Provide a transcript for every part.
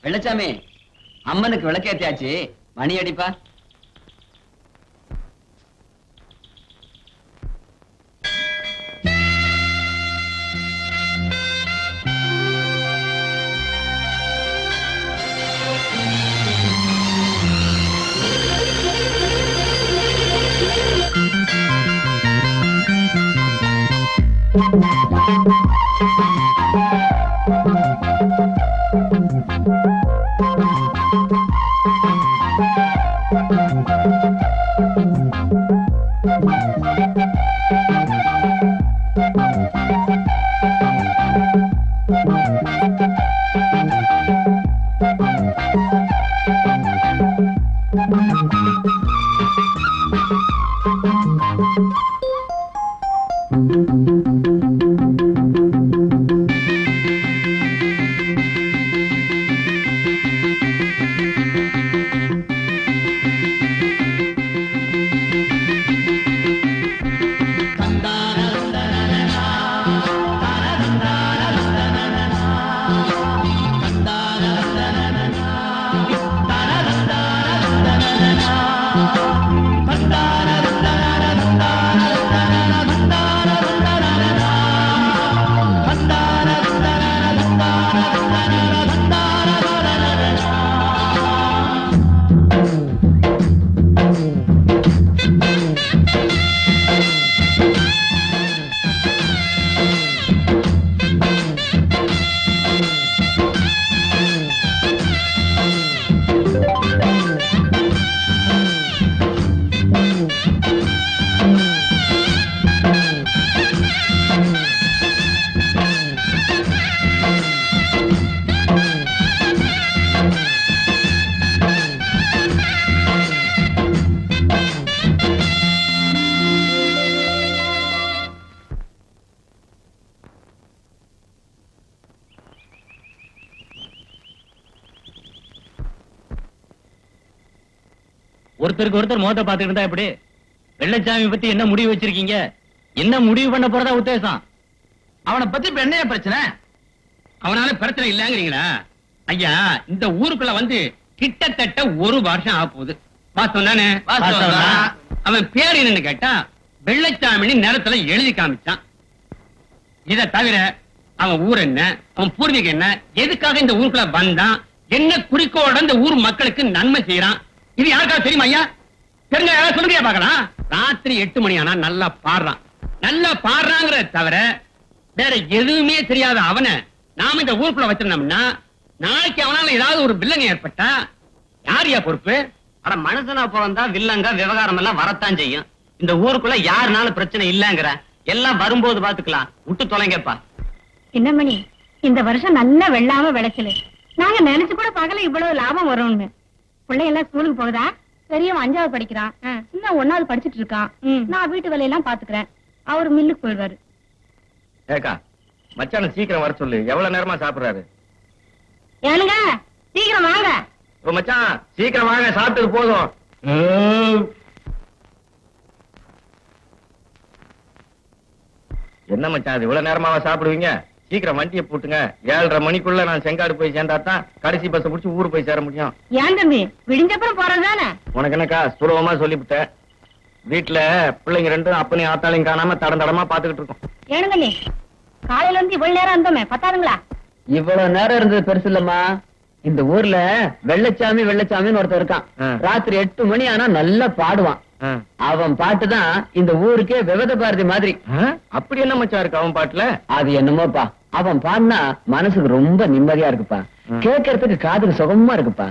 வெள்ளச்சாமி, அம்மனுக்கு விளக்கேத்தியாச்சு, மணி அடிப்பா. ஒருத்தருக்கு ஒருத்தர் மோத பாத்துக்கிட்டு இருந்தா எப்படி? வெள்ளச்சாமி பத்தி என்ன முடிவு வச்சிருக்கீங்க? என்ன முடிவு பண்ண போறதா உத்தேசம்? அவனை பத்தி இப்ப என்ன பிரச்சனை? அவனால பிரச்சனை இல்லங்கிறீங்களா? ஐயா, இந்த ஊருக்குள்ள வந்து கிட்டத்தட்ட ஒரு வருஷம் ஆக போகுது. வாஸ்தவம் தானே? அவன் பேர் என்னன்னு கேட்டா வெள்ளச்சாமின்னு நிலத்துல எழுதி காமிச்சான். இத தவிர அவன் ஊர் என்ன, அவன் பூர்வீகம் என்ன, எதுக்காக இந்த ஊருக்குள்ள வந்தான், என்ன குறிக்கோட இந்த ஊர் மக்களுக்கு நன்மை செய்யறான், இது யாருக்காவது தெரியுமா ஐயா? தெரிஞ்ச யாராவது சொல்லுங்க பாக்கலாம். ராத்திரி 8 மணி ஆனா நல்லா பாடுறான். நல்லா பாடுறாங்கிறத தவிர வேற எதுவுமே தெரியாத அவனை நாம இந்த ஊருக்குள்ள வச்சிருந்தோம்னா நாளைக்கு அவனால ஏதாவது ஒரு வில்லங்க ஏற்பட்டா யாரையா பொறுப்பு? அட, மனுஷனா பிறந்தா வில்லங்க விவகாரம் எல்லாம் வரத்தான் செய்யும். இந்த ஊருக்குள்ள யாருனாலும் பிரச்சனை இல்லங்கிற, எல்லாம் வரும்போது பாத்துக்கலாம். விட்டு தொலைங்கப்பா. என்ன மணி, இந்த வருஷம் நல்லா வெள்ளாம விளைச்சலு. நாங்க நினைச்சு கூட பார்க்கல இவ்வளவு லாபம் வரும்னு. பிள்ளையெல்லாம் ஸ்கூலுக்கு போகுதா? பெரியவன் 5வது படிக்கிறான், இன்னும் 1வது படிச்சிட்டு இருக்கான். நான் வீட்டு வேலையெல்லாம் பாத்துக்கிறேன். அவர் மில்லுக்கு போயிடுவாரு. ஏக்கா, மச்சான சீக்கிரம் வர சொல்லு. எவ்வளவு நேரமா சாப்பிடுறாரு? ஏனுங்க, சீக்கிரம் வாங்க. மச்சான், சீக்கிரம் வாங்க, சாப்பிட்டது போதும். என்ன மச்சான், அது இவ்வளவு நேரமாவா சாப்பிடுவீங்க? சீக்கிரம் வண்டியை போட்டுங்க. 7:30 மணிக்குள்ள நான் செங்காடு போய் சேர்ந்தாதான் கடைசி பஸ் முடிச்சு ஊரு போய் சேர முடியும். ஏன் தம்பி, விடிஞ்சப்புறம் போறதுதானே? உனக்கு என்னக்கா சுலபமா சொல்லிவிட்டேன். வீட்டுல பிள்ளைங்க ரெண்டும் அப்பனையும் ஆத்தாளையும் காணாம தடமா பாத்துக்கிட்டு இருக்கோம். ஏனுங்க, நீ காலையில இருந்து இவ்வளவு நேரம் இருந்தோமே, பத்தாதுங்களா? இவ்வளவு நேரம் இருந்தது பெருசு இல்லம்மா. இந்த ஊர்ல வெள்ளச்சாமின்னு ஒருத்தர் இருக்கான். ராத்திரி 8 மணி ஆனா நல்லா பாடுவான். அவன் பாட்டுதான் இந்த ஊருக்கே விவத பாரதி மாதிரி. அப்படி என்ன மச்சா இருக்கு அவன் பாட்டுல? அது என்னமோப்பா, அவன் பாடினா மனசுக்கு ரொம்ப நிம்மதியா இருக்குப்பா. கேட்கறதுக்கு காதுக்கு சுகமா இருக்குப்பா.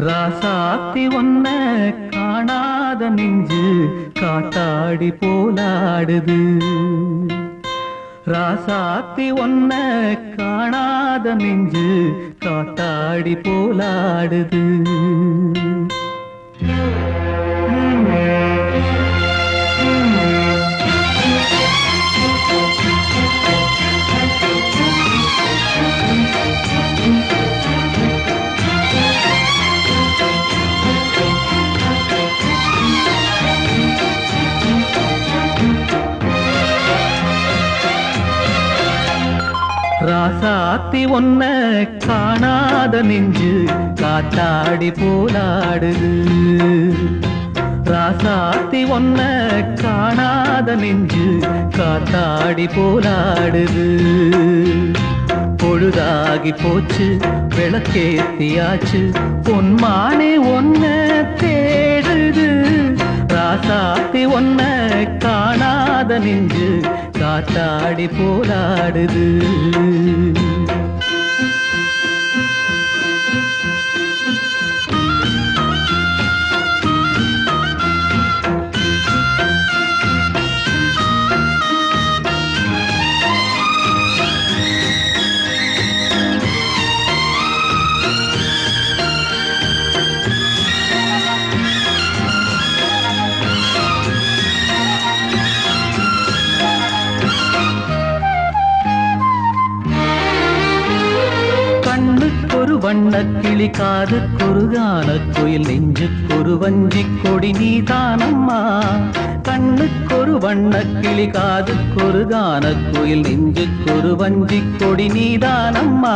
ராசாத்தி ஒன்ன காணாத நெஞ்சு காட்டாடி போலாடுது. ராசாத்தி ஒன்ன காணாத நெஞ்சு காட்டாடி போலாடுது. ராசாத்தி ஒன்ன காணாத நெஞ்சு காத்தாடி போலாடுது. ராசாத்தி ஒன்ன காணாத நெஞ்சு காத்தாடி போலாடுது. பொழுதாகி போச்சு விளக்கேத்தியாச்சு பொன்மானே ஒன்ன தேடுது. ராசாத்தி ஒன்ன காணாத நெஞ்சு காத்தாடி போலாடுது. கண்ணுக்கொரு வண்ணக்கிளி காதுக்கொரு கானக்குயில் நெஞ்சுக்கொரு வஞ்சிக் கொடி நீதானம்மா. கண்ணுக்கொரு வண்ணக்கிளி காதுக்கொரு கானக்குயில் நெஞ்சுக்கொரு வஞ்சிக் கொடி நீதானம்மா.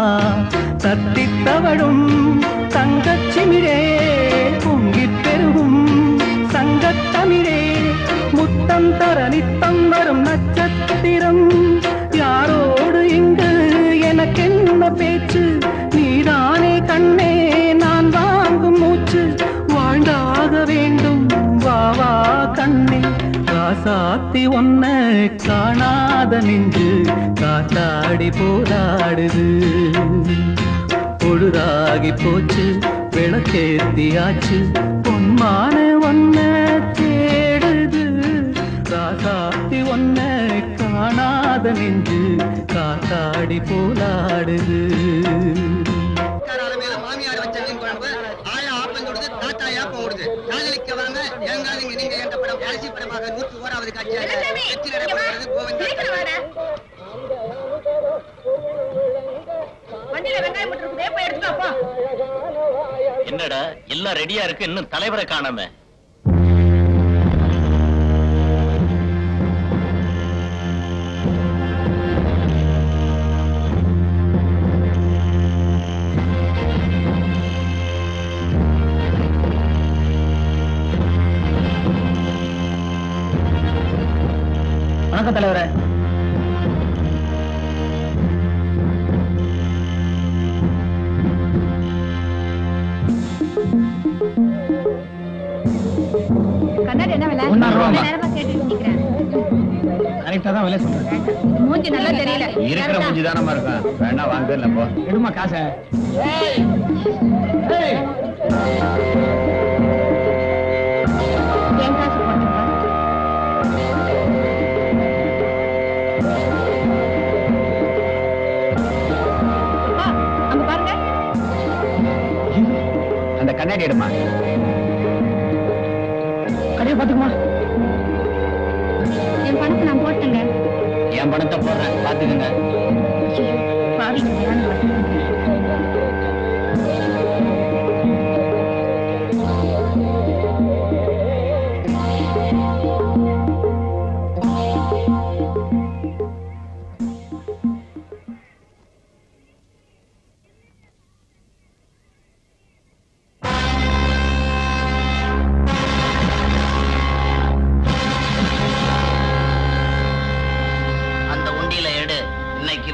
தத்தித் தவழும் தங்கச்சிமிழே பொங்கிப் பெருகும் சங்கத்தமிழே முத்தம் தர நித்தம் வரும் நட்சத்திரம். யாரோடு இங்கு எனக்கென்ன பேச்சு, நீதானே கண்ணே நான் வாங்கும் மூச்சு. வாழ்ந்தாக வேண்டும் வா வா கண்ணே. ராசாத்தி ஒன்ன காணாத நெஞ்சு காத்தாடி போராடுது. பொழுதாகி போச்சு விளக்கேத்தியாச்சு பொன்மான ஒன்ன தேடுது. ராசாத்தி ஒன்ன காணாத நெஞ்சு காத்தாடி போலாடுது. மாமியார் வச்ச மீன் குழம்பு ஆயா ஆப்பம் கொடுத்து தாத்தா ஏப்பம் ஓடுது. காதலிக்க வாங்க எங்காதீங்க நீங்க என்ற படம் கடைசி படமாக 101வது காட்சியாக வெற்றி நடைபெறுகிறது. என்னடா எல்லாம் ரெடியா இருக்கு, இன்னும் தலைவரை காணாம. வணக்கம் தலைவரே. கண்ணாடி என்ன விலை? நேரமா கேட்டுட்டு நிக்கிறேன். கரெக்டா தான் விலை சொல்றேன். மூஞ்சி நல்லா தெரியல. இருக்கிற மூஞ்சி தானமா இருக்கும். வேணா வாங்க இல்ல போ. எடுமா காசை. என் காசு போட்டுப்பா. அங்க பாருங்க. அந்த கண்ணாடி எடுமா. கடையை பாத்துக்குமா. என் பணத்தை நான் போட்டேங்க. என் பணத்தை போடுறேன் பாத்துக்கங்க. பாவிங்க வேணாம் வரேன்.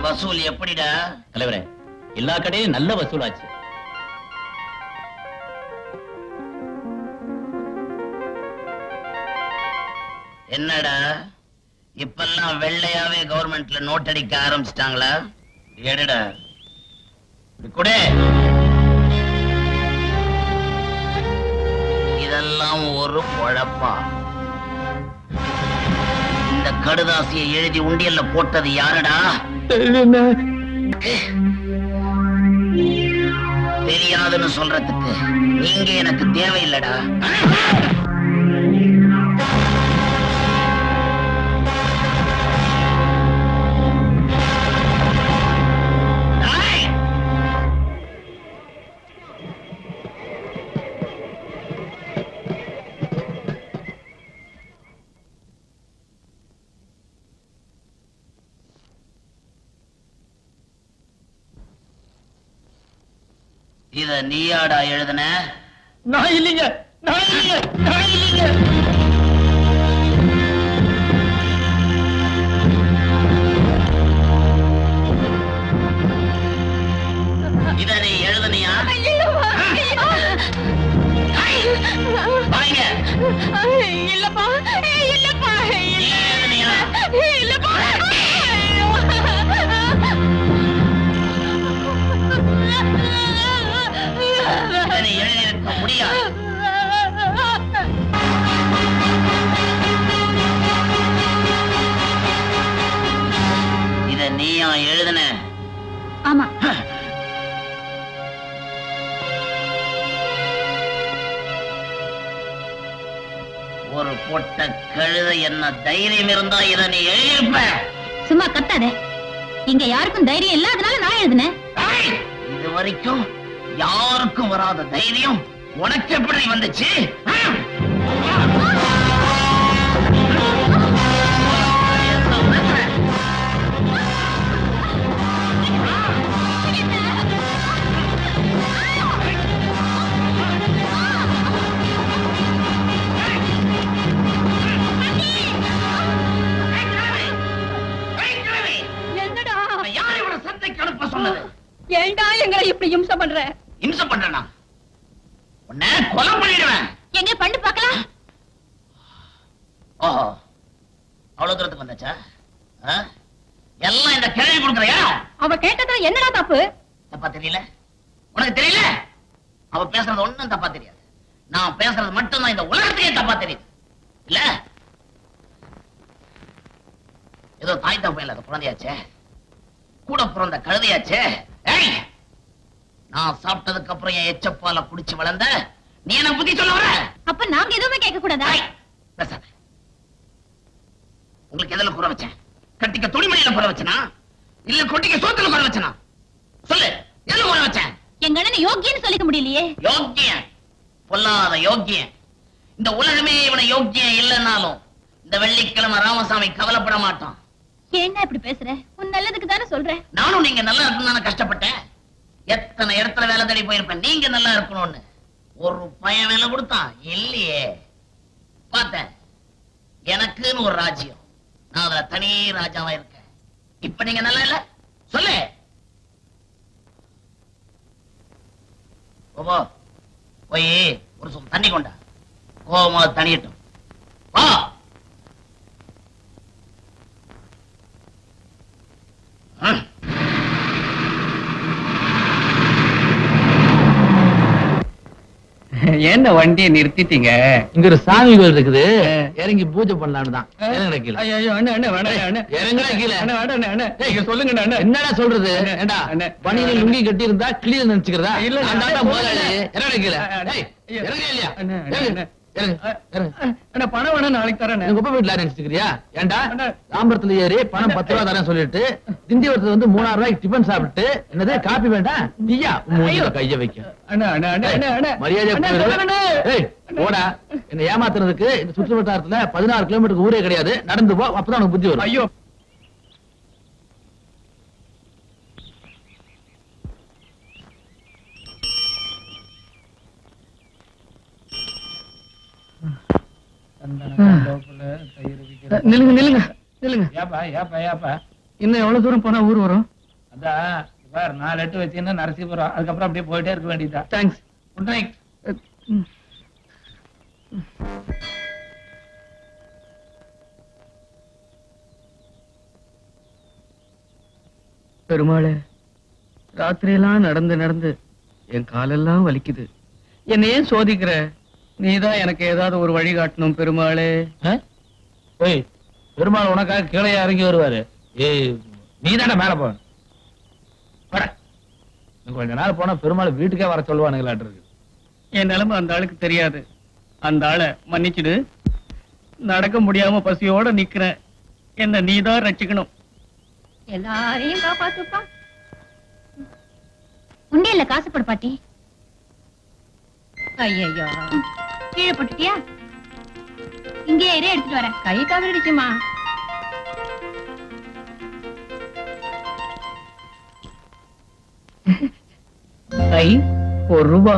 வசூல் எப்படிடா தலைவரே? எல்லா கடையும் நல்ல வசூலாச்சு. என்னடா இப்பெல்லாம் வெள்ளையாவே கவர்மெண்ட்ல நோட் அடிக்க ஆரம்பிச்சிட்டாங்களா? எடுடா கூட. இதெல்லாம் ஒரு குழப்பா. இந்த கடுதாசியை எழுதி உண்டியல்ல போட்டது யாருடா? தெரியாதுன்னு சொல்றதுக்கு நீங்க எனக்கு தேவையில்லடா. இத நீயாடா எழுதுன? நான் இல்லைங்க, நான் இல்லைங்க, நான் இல்லைங்க. இத நீ எழுதுனியா? வாங்க. இல்லப்பா இல்லப்பா நீ எழுதுனியா? இல்லப்பா இத நீ எழுதியிருக்க முடியாது. இத நீயா எழுதுன? ஆமா. ஒரு பொட்ட கழுத என்ன தைரியம் இருந்தா இத நீ எழுதியிருப்ப. சும்மா கத்தாத. இங்க யாருக்கும் தைரியம் இல்லாதனால நான் எழுதினேன். ஏய், இது வரைக்கும் யாருக்கும் வராத தைரியம் உனக்கு எப்படி வந்துச்சு? என்னடா யார் இவனை சந்தைக்கு அனுப்ப சொன்னது? ஏண்டா எங்களை இப்படி இம்சை பண்ற? இம்சை பண்றேனா? உன்னை கொலை பண்ணிடுவேன். எங்க பண்ணு பார்க்கலாம். ஓஹோ, அவ்வளவு தூரத்துக்கு வந்தாச்சா? ஆ? எல்லாம் இந்த கிழவி கொடுக்குறியா? அவ கேட்டதா என்னடா தப்பு? தப்பா தெரியல? உனக்கு தெரியல? அவ பேசுறது ஒண்ணும் தப்பா தெரியாது. நான் பேசுறது மட்டும்தான் இந்த உலகத்துக்கே தப்பா தெரியுது. இல்ல ஏதோ தாய் தப்ப இல்லாத குழந்தையாச்சே, கூட பிறந்த கழுதையாச்சே. ஏய், நான் சாப்பிட்டதுக்கு அப்புறம் என் எச்சப்பால குடிச்சு வளர்ந்த நீ என்ன புத்தி சொல்ல வர? அப்ப நாங்க எதுவுமே கேட்க கூடாதா? ஏய், பேசாத. உங்களுக்கு எதுல குறை வச்சேன்? கட்டிக்க துணிமணியில குறை வச்சனா, இல்ல கொட்டிக்க சோத்துல குறை வச்சனா? சொல்லு, எதுல குறை வச்சேன்? எங்க அண்ணனை யோக்கியன்னு சொல்லிக்க முடியலையே. யோக்கியன், பொல்லாத யோக்கியன். இந்த உலகமே இவனை யோக்கியம் இல்லைன்னாலும் இந்த வெள்ளிக்கிழமை ராமசாமி கவலைப்பட மாட்டான். ஏன்னா இப்படி பேசுற? உன் நல்லதுக்கு தானே சொல்றேன். நானும் நீங்க நல்லா இருக்கணும்னு கஷ்டப்பட்டேன். எத்தனை இடத்துல வேலை தேடி போயிருப்பேன் நீங்க நல்லா இருக்கணும்னு. ஒரு பையன் வேலை கொடுத்தான் இல்லையே. பார்த்தேன், எனக்குன்னு ஒரு ராஜ்யம், நான் அதுல தனி ராஜாவா இருக்கேன். இப்ப நீங்க நல்லா இல்ல சொல்லு. ஓபோ, போய் ஒரு சொல் தண்ணி கொண்டா, கோவமா தனியட்டும். வா. என்ன வண்டியை நிறுத்திட்டீங்க? இங்க ஒரு சாமி கோயில் இருக்குது, இறங்கி பூஜை பண்ணலான்னு தான். இறங்குடா கீழே. ஐயோ அண்ணே அண்ணே வேணாம் அண்ணே. இறங்குடா கீழே. அண்ணே வேணாம் அண்ணே அண்ணே. நீங்க சொல்லுங்க அண்ணே. என்னடா சொல்றது? ஏண்டா அண்ணே. பனியில லுங்கி கட்டி இருந்தா கிளியில நினைச்சுக்கிறதா? இல்ல, நான் தாண்டா அண்ணே, முதலாளி. இறங்குடா கீழே. அண்ணே. ஏய், இறங்குறியா இல்லையா? அண்ணே, அண்ணே, இறங்கு, அண்ணே. இறங்கு, இறங்கு. அண்ணே பணம் வேணா நாளைக்கு தரேன். உங்க குப்பை வீட்டுல நினைச்சுக்கிறியா? ஏண்டா அண்ணே. தாம்பரத்துல ஏறி பணம் 10 ரூபா தரேன் சொல்லிட்டு திண்டிவரத்துல வந்து 3000 ரூபாய்க்கு டிபன் சாப்பிட்டு என்னது காப்பி வேண்டாம் டீயா மூஞ்சில கைய வைக்க. அண்ணே அண்ணே அண்ணே அண்ணே அண்ணே. மரியாதை அண்ணே, சொல்லுங்க அண்ணே. ஏய் போடா. என்ன ஏமாத்துறதுக்கு இந்த சுற்று வட்டாரத்துல 16 கிலோமீட்டருக்கு ஊரே கிடையாது. நடந்து போ, அப்பதான் உனக்கு புத்தி வரும். ஐயோ நில்லுங்க நில்லுங்க நில்லுங்க. ஏப்பா ஏப்பா ஏப்பா இன்னும் எவ்வளவு தூரம் போனா ஊர் வரும்? அதான் பார் 4 எட்டு வச்சீங்கன்னா நரசிபுரம், அதுக்கப்புறம் அப்படியே போயிட்டே இருக்க வேண்டியதா. தேங்க்ஸ். Good night. பெருமாளே, ராத்திரியெல்லாம் நடந்து நடந்து என் காலெல்லாம் வலிக்குது. என்னை ஏன் சோதிக்கிற? நீதான் எனக்கு ஏதாவது ஒரு வழி காட்டணும் பெருமாளே. ஏய் பெருமாள் உனக்காக கீழே இறங்கி வருவாரு. ஏய் நீ தானே மேல போ. கொஞ்ச நாள் போனா பெருமாள் வீட்டுக்கே வர சொல்லுவானுங்களாட்டு இருக்கு. என் நிலைமை அந்த ஆளுக்கு தெரியாது. அந்த ஆளை மன்னிச்சுடு. நடக்க முடியாம பசியோட நிக்கிறேன். என்ன நீதான் ரட்சிக்கணும். எல்லாரையும் காப்பாத்துப்பா. உண்டியல்ல காசு போடு பாட்டி. ஐயோ கீழே போட்டுட்டியா? இங்கே இரு, எடுத்துட்டு வரேன். கை தவறிடுச்சுமா. ஐ ₹1.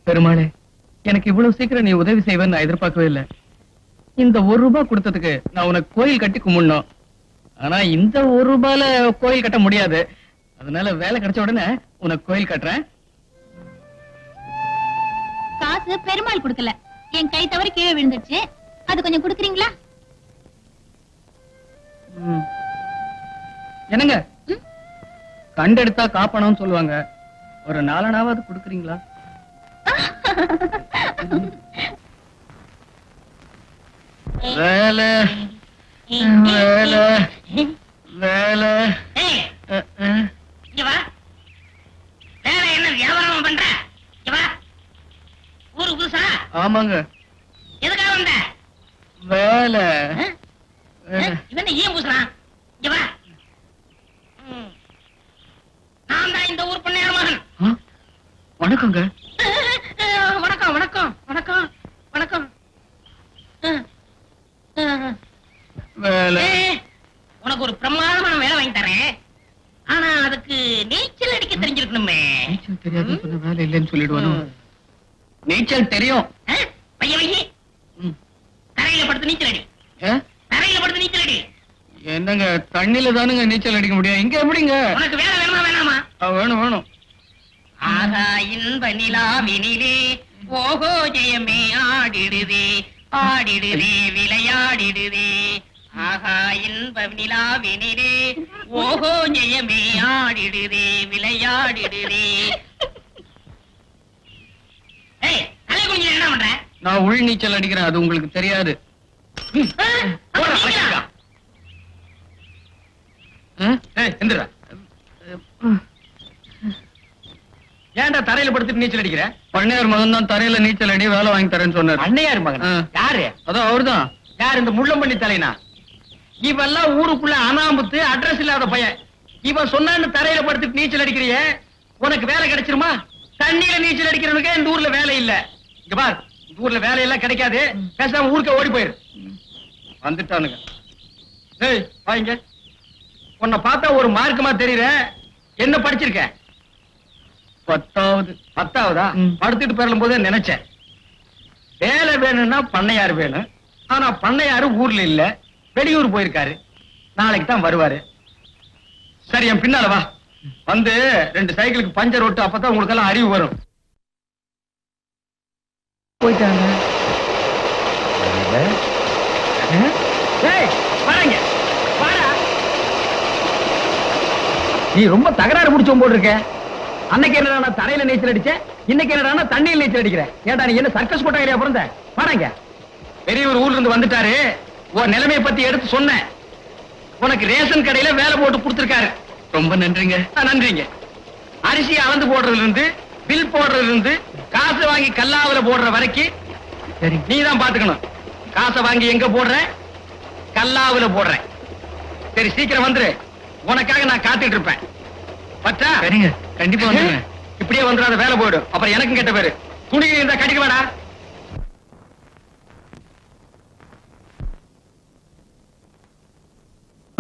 பெருமாளே, எனக்கு இவ்வளவு சீக்கிரம் நீ உதவி செய்வேன்னு நான் எதிர்பார்க்கவே இல்லை. இந்த ₹1 கொடுத்ததுக்கு நான் உனக்கு கோயில் கட்டி கும்பிடணும். ஆனா இந்த ₹1 கோயில் கட்ட முடியாது. அதனால வேலை கிடைச்ச உடனே உனக்கு கோயில் கட்டுறேன். காசு பெருமாள் கொடுக்கல, என் கை தவறி கீழே விழுந்துச்சு. அது கொஞ்சம் குடுக்குறீங்களா? என்னங்க, கண்டெடுத்தா காப்பணும்னு சொல்லுவாங்க. ஒரு 4 அணாவது கொடுக்குறீங்களா? வேலை வேலை வேலை. ஏய், இங்க வா. வேற என்ன வியாபாரம் பண்ற? இங்க வா. ஊருக்கு புதுசா? ஆமாங்க, எதுக்காக வந்த? வேலை வேலை. இவன் ஏன் பூசுறான்? இங்க வா. நான் தான் இந்த ஊர் பண்ணையார் மகன். வணக்கங்க. வணக்கம் வணக்கம் வணக்கம் வணக்கம். வேலை உனக்கு ஒரு பிரமாதமான வேலை வாங்கி தரேன். ஆனா அதுக்கு நீச்சல் அடிக்க தெரிஞ்சிருக்கணுமே. நீச்சல் தெரியாது சொன்ன வேலை இல்லைன்னு சொல்லிடுவானோ? நீச்சல் தெரியும். பைய வையி. தரையில படுத்து நீச்சல் அடி. தரையில படுத்து நீச்சல் அடி. என்னங்க, தண்ணில தானுங்க நீச்சல் அடிக்க முடியும். இங்க எப்படிங்க? உனக்கு வேலை வேணுமா வேணாமா? வேணும் வேணும். ஆகா இன்ப நிலாவினிலே ஓஹோ ஜெயமே ஆடிடுதே ஆடிடுதே விளையாடிடுதே. ஆகா இன்ப நிலாவினிலே ஓஹோ ஜெயமே ஆடிடுதே விளையாடிடுதே. ஏய், தலை குனிஞ்சு என்ன பண்ற? நான் உள் நீச்சல் அடிக்கிறேன், அது உங்களுக்கு தெரியாது. ஏன்டா தரையில படுத்துட்டு நீச்சல் அடிக்கிற? பண்ணையார் மகன் தான் தரையில நீச்சல் அடி வேலை வாங்கி தரேன்னு சொன்னார். அண்ணையார் மகன் யாரு? அதான் அவர்தான். யார்? இந்த முள்ளம்பள்ளி தலைனா? இவெல்லாம் ஊருக்குள்ள அனாமுத்து அட்ரஸ் இல்லாத பையன். இவன் சொன்னான்னு தரையில படுத்துட்டு நீச்சல் அடிக்கிறியே, உனக்கு வேலை கிடைச்சிருமா? தண்ணியில நீச்சல் அடிக்கிறவனுக்கு இந்த ஊர்ல வேலை இல்ல. இங்க பார், இந்த ஊர்ல வேலை எல்லாம் கிடைக்காது. பேசாம ஊருக்க ஓடி போயிரு. வந்துட்டானுங்க. ஏய் வாங்க. உன்னை பார்த்தா ஒரு மார்க்கமா தெரியற. என்ன படிச்சிருக்க? 10வது. 10வதா? படுத்துட்டு பெறலும் போதே நினைச்சேன், வேலை வேணும்னா பண்ணையார் வேணும். ஆனா பண்ணையாரு ஊர்ல இல்ல, வெளியூர் போயிருக்காரு. நாளைக்கு தான் வருவாரு. சரி, என் பின்னால வா. வந்து 2 சைக்கிளுக்கு பஞ்சர் ஓட்டு, அப்பதான் உங்களுக்கு எல்லாம் அறிவு வரும். போயிட்டாங்க. ஏய், பாருங்க, வாடா. நீ ரொம்ப தகராறு முடிச்சோம் போல் இருக்க. அன்னைக்கு என்னடா தரையில நீச்சல் அடிச்சேன், இன்னைக்கு என்னடா தண்ணியில் நீச்சல் அடிக்கிறேன். ஏடா நீ என்ன சர்க்கஸ் கொட்டாயிலையா பிறந்த? பாருங்க, பெரியவர் ஊர்ல இருந்து வந்துட்டாரு. உன் நிலைமையை பத்தி எடுத்து சொன்னேன். உனக்கு ரேஷன் கடையில வேலை போட்டு கொடுத்திருக்காரு. ரொம்ப நன்றிங்க. நன்றிங்க. அரிசி அளந்து போடுறதுல இருந்து பில் போடுறதுல இருந்து காசு வாங்கி கல்லாவில போடுற வரைக்கும் சரி, நீ தான் பாத்துக்கணும். காசை வாங்கி எங்க போடுற? கல்லாவில போடுறேன். சரி, சீக்கிரம் வந்துரு. உனக்காக நான் காத்துட்டு இருப்பேன். பச்சா? சரிங்க, கண்டிப்பா வந்துடுறேன். இப்படியே வந்துடாத, வேலை போயிடும். அப்புறம் எனக்கும் கெட்ட பேரு. துணி இருந்தா கட்டிக்க வேடா.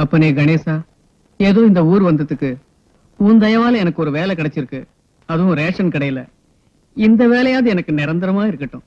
அப்பனே கணேசா, ஏதோ இந்த ஊர் வந்ததுக்கு உன் தயவால எனக்கு ஒரு வேலை கிடைச்சிருக்கு. அதுவும் ரேஷன் கடையில. இந்த வேலையாவது எனக்கு நிரந்தரமா இருக்கட்டும்.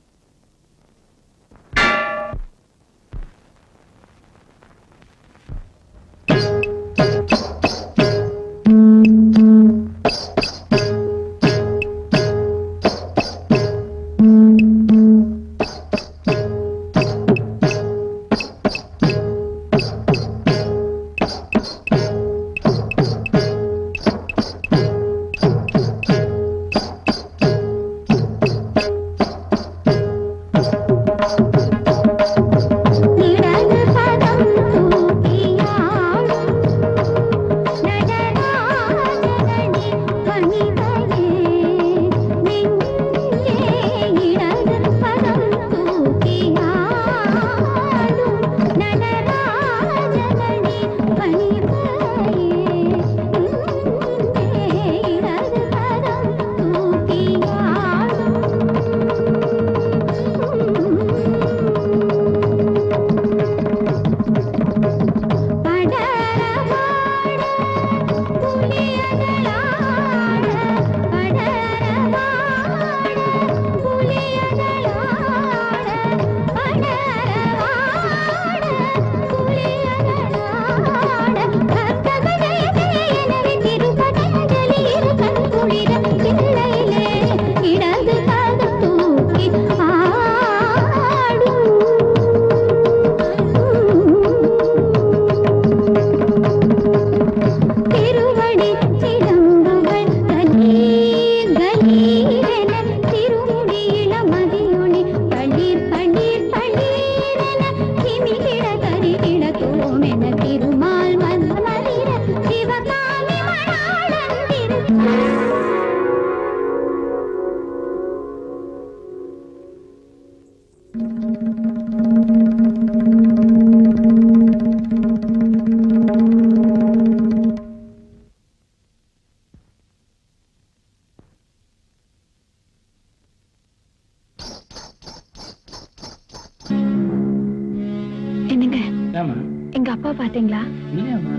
ஏம்மா எங்க அப்பா பாத்தீங்களா? இல்லையாம்மா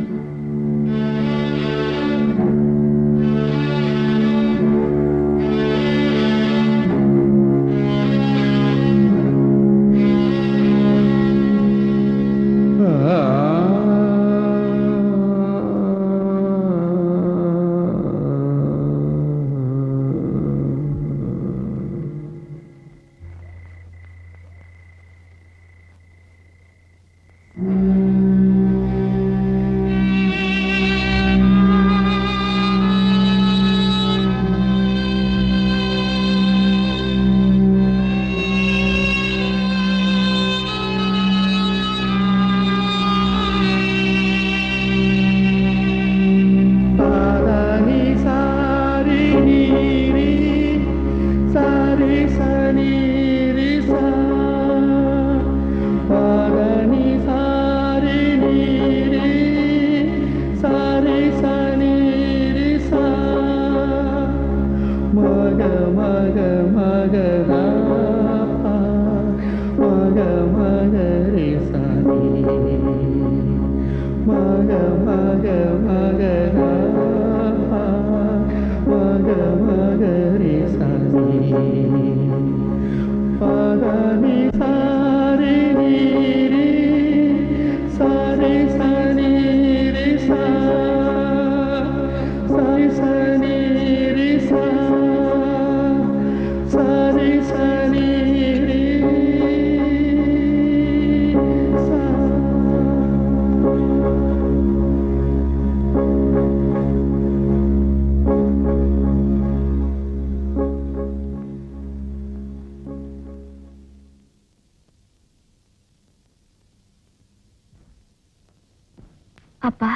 அப்பா,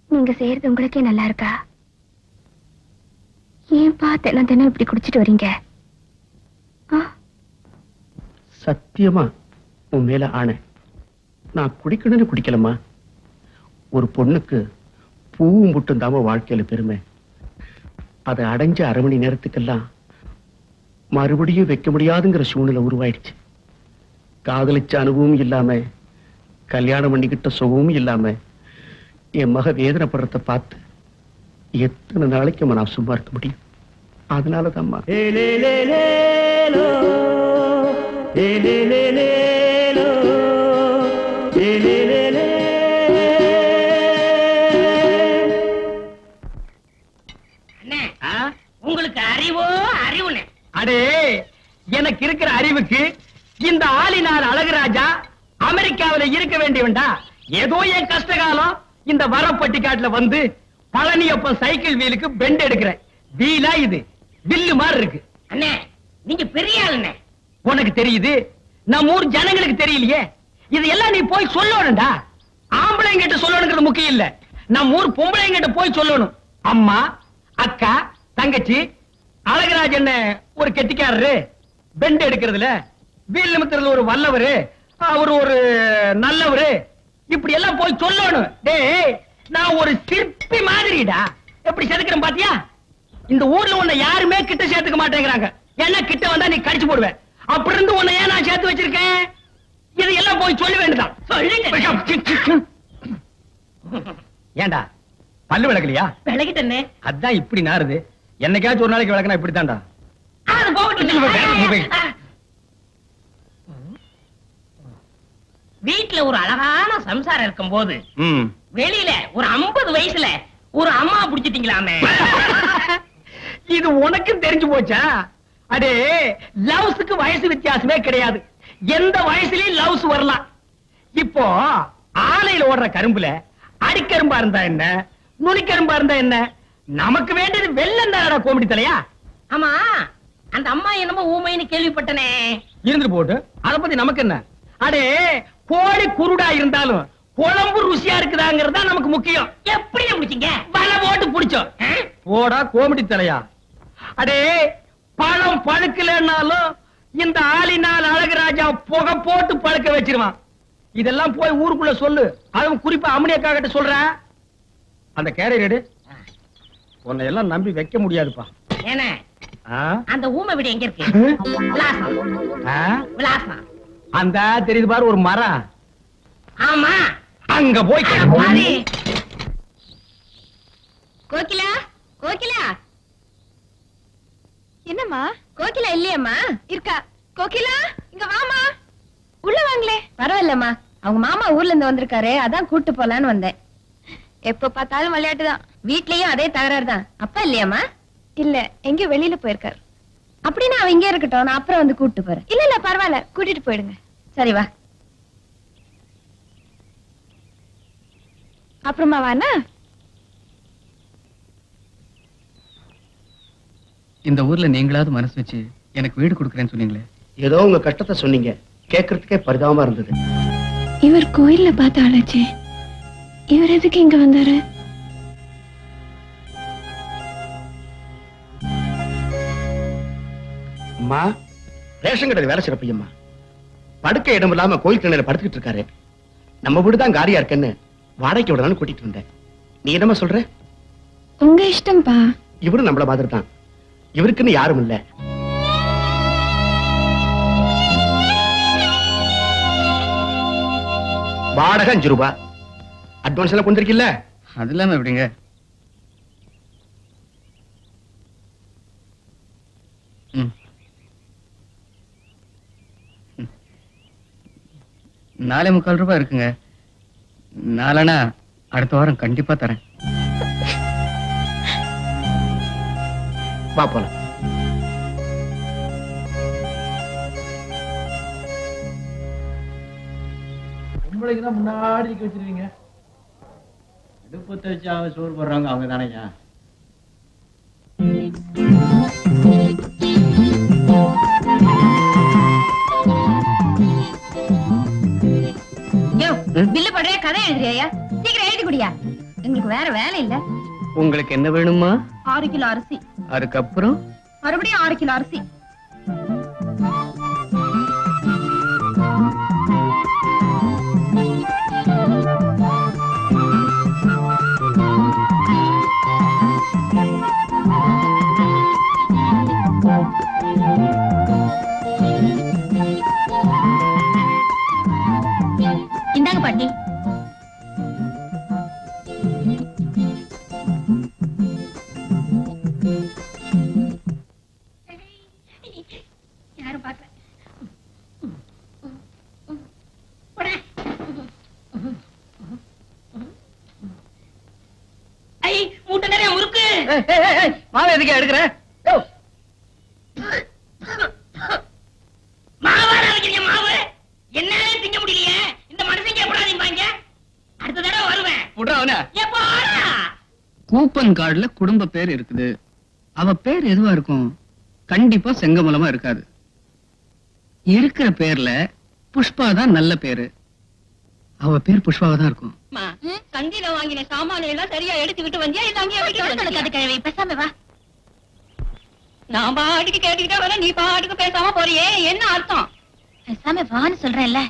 நீங்க செய்யறது உங்களுக்கே நல்லா இருக்கா? ஏன்பா தினம் தினம் இப்படி குடிச்சிட்டு வரீங்க? சத்தியமா உன் மேல ஆணை, நான் குடிக்கணும்னு குடிக்கலம்மா. ஒரு பொண்ணுக்கு பூவும் முட்டும் தாம வாழ்க்கையில பெருமை. அதை அடைஞ்ச அரை மணி நேரத்துக்கெல்லாம் மறுபடியும் வைக்க முடியாதுங்கிற சூழ்நிலை உருவாயிடுச்சு. காதலிச்ச அனுபவம் இல்லாம, கல்யாணம் பண்ணிக்கிட்ட சுகமும் இல்லாம என் மக வேதனைப்படுறத பார்த்து எத்தனை நாளைக்கு நான் சும்மா இருக்க முடியும்? அதனாலதாம்மா. உங்களுக்கு அறிவோ அறிவுனே? அடே, எனக்கு இருக்கிற அறிவுக்கு இந்த ஆளினார் அழகுராஜா அமெரிக்காவில இருக்க வேண்டியவன்டா. ஏதோ என் கஷ்டகாலம் இந்த வரப்பட்டிக்காட்டுல வந்து பழனியப்பன் சைக்கிள் வீலுக்கு பெண்ட் எடுக்கிறேன். வீலா இது வில்லு மாதிரி இருக்கு. அண்ணே, நீங்க பெரிய ஆளுண்ணே. உனக்கு தெரியுது, நம்ம ஊர் ஜனங்களுக்கு தெரியலையே. இது எல்லாம் நீ போய் சொல்லணும்டா. ஆம்பளைங்கிட்ட சொல்லணுங்கிறது முக்கியம் இல்ல, நம்ம ஊர் பொம்பளைங்கிட்ட போய் சொல்லணும். அம்மா, அக்கா, தங்கச்சி, அழகராஜன் ஒரு கெட்டிக்காரரு, பெண்ட் எடுக்கிறதுல வீல் நிமித்துறதுல ஒரு வல்லவரு, அவரு ஒரு நல்லவரு, இப்படி எல்லாம் போய் சொல்லணும். டேய், நான் ஒரு சிற்பி மாதிரிடா. எப்படி செதுக்கிறேன் பாத்தியா? இந்த ஊர்ல உன்னை யாருமே கிட்ட சேர்த்துக்க மாட்டேங்கிறாங்க. என்ன கிட்ட வந்தா நீ கடிச்சு போடுவேன். அப்படி இருந்து உன்னை ஏன் நான் சேர்த்து வச்சிருக்கேன்? இதெல்லாம் போய் சொல்ல வேண்டியதான். ஏண்டா பல்லு விளக்கலையா? விளக்கிட்டே. அதான் இப்படி நாருது. என்னைக்காச்சும் ஒரு நாளைக்கு விளக்கனா இப்படித்தான்டா. வீட்டுல ஒரு அழகான சம்சாரம் இருக்கும் போது வெளியில ஒரு 50 வயசுல ஒரு அம்மா புடிச்சிட்டீங்களாமே. இது உனக்கு தெரிஞ்சு போச்சா? அடே, லவ்ஸுக்கு வயசு வித்தியாசமே கிடையாது. எந்த வயசுலயும் லவ்ஸ் வரலாம். இப்போ ஆலையில ஓடுற கரும்புல அடிக்கரும்பா இருந்தா என்ன, நுனிக்கரும்பா இருந்தா என்ன? நமக்கு வேண்டியது வெள்ளம் தானடா கோமடி தலையா. ஆமா, அந்த அம்மா என்னமோ ஊமைன்னு கேள்விப்பட்டனே. இருந்துட்டு போட்டு, அத பத்தி நமக்கு என்ன? அடே, கோழி குருடா இருந்தாலும் குழம்பு ருசியா இருக்குதாங்கிறதா நமக்கு முக்கியம். எப்படி பிடிச்சீங்க? வலை போட்டு பிடிச்சோம். போடா கோமடி தலையா. அடே, பழம் பழுக்கலன்னாலும் இந்த ஆளினால் அழகுராஜா புகை போட்டு பழுக்க வச்சிருவான். இதெல்லாம் போய் ஊருக்குள்ள சொல்லு. அதுவும் குறிப்பா அம்மனியக்கா கிட்ட சொல்ற. அந்த கேரியர் எடு. உன்னை எல்லாம் நம்பி வைக்க முடியாதுப்பா. ஏன்னா அந்த ஊமை வீடு எங்க இருக்கு? விலாசம். ஆ? விலாசம். அந்த தெரியுது பாரு ஒரு மரம், ஆமா அங்க போய் பாரு. கோகிலா கோகிலா, என்னம்மா? கோகிலா இல்லையம்மா? இருக்கா. கோகிலா இங்க வாமா. உள்ள வாங்களே. பரவாயில்லம்மா, அவங்க மாமா ஊர்ல இருந்து வந்திருக்காரு, அதான் கூட்டு போலான்னு வந்தேன். எப்ப பார்த்தாலும் விளையாட்டுதான். வீட்லயும் அதே தகராறு தான். அப்பா இல்லையாம்மா? இல்ல, எங்கேயோ வெளியில போயிருக்காரு. அப்படின்னா அவ இங்கே இருக்கட்டும், நான் அப்புறம் வந்து கூட்டு போறேன். இல்ல இல்ல பரவாயில்ல, கூட்டிட்டு போயிடுங்க. சரி வா. அப்புறமா வாண்ணா. இந்த ஊர்ல நீங்களாவது மனசு வச்சு எனக்கு வீடு கொடுக்குறேன்னு சொன்னீங்களே. ஏதோ உங்க கஷ்டத்தை சொன்னீங்க, கேட்கறதுக்கே பரிதாபமா இருந்தது. இவர் கோயில்ல பார்த்த ஆளாச்சே, இவர் எதுக்கு இங்க வந்தாரு? அம்மா, ரேஷன் கடையில் வேலை செய்யற பையம்மா படுக்க இடம் இல்லாம கோயில் கிணறுல படுத்துக்கிட்டு இருக்காரு. நம்ம வீடுதான் காரியா இருக்குன்னு வாடகைக்கு விடலாம்னு கூட்டிட்டு வந்தேன். நீ என்னமா சொல்ற? உங்க இஷ்டம்பா. இவரும் நம்மள மாதிரி தான், இவருக்குன்னு யாரும் இல்ல. வாடகை 5 ரூபாய், அட்வான்ஸ் எல்லாம் கொண்டிருக்கில்ல? அது இல்லாம எப்படிங்க? ம். ம். 4.25 ரூபாய் இருக்குங்க. 4 அடுத்த வாரம் கண்டிப்பா தரேன். வா போலாம். பொம்பளைக்கு தான் முன்னாடி நிக்க வச்சிருவீங்க. அடுப்பத்தை வச்சு அவங்க சோறு போடுறாங்க, அவங்க தானேயா? பில்லு பண்றியா, கதை எழுதுறியா? சீக்கிரம் எழுதி குடியா, எங்களுக்கு வேற வேலை இல்ல. உங்களுக்கு என்ன வேணுமா? 6 கிலோ அரிசி. அதுக்கப்புறம் மறுபடியும் 6 கிலோ அரிசி. இந்தாங்க பாட்டி. யாரும் பார்க்கல. ஐ மூட்டை நிறைய முறுக்கு. மாவு எதுக்கு எடுக்கிற? மாவாட வைக்கிறீங்க மாவு. என்னாலே திங்க முடியலையே. இந்த மனுஷங்க எப்படா நிப்பாங்க? அடுத்த தடவை வருவேன். விடுறவன எப்போ ஆடா? கூப்பன் கார்டுல குடும்ப பேர் இருக்குது. அவ பேர் எதுவா இருக்கும்? கண்டிப்பா செங்கமலமா இருக்காது. இருக்கிற பேர்ல புஷ்பா தான் நல்ல பேரு. அவ பேர் புஷ்பாவா தான் இருக்கும். சந்தில வாங்கின சாமானை எல்லாம் சரியா எடுத்துக்கிட்டு வந்தியா, இல்ல அங்கேயே வைக்க? பேசாம வா. நான் பாட்டுக்கு கேட்டுக்கிட்டே வர, நீ பாட்டுக்கு பேசாம போறியே, என்ன அர்த்தம்? பேசாம வான்னு சொல்றேன்ல.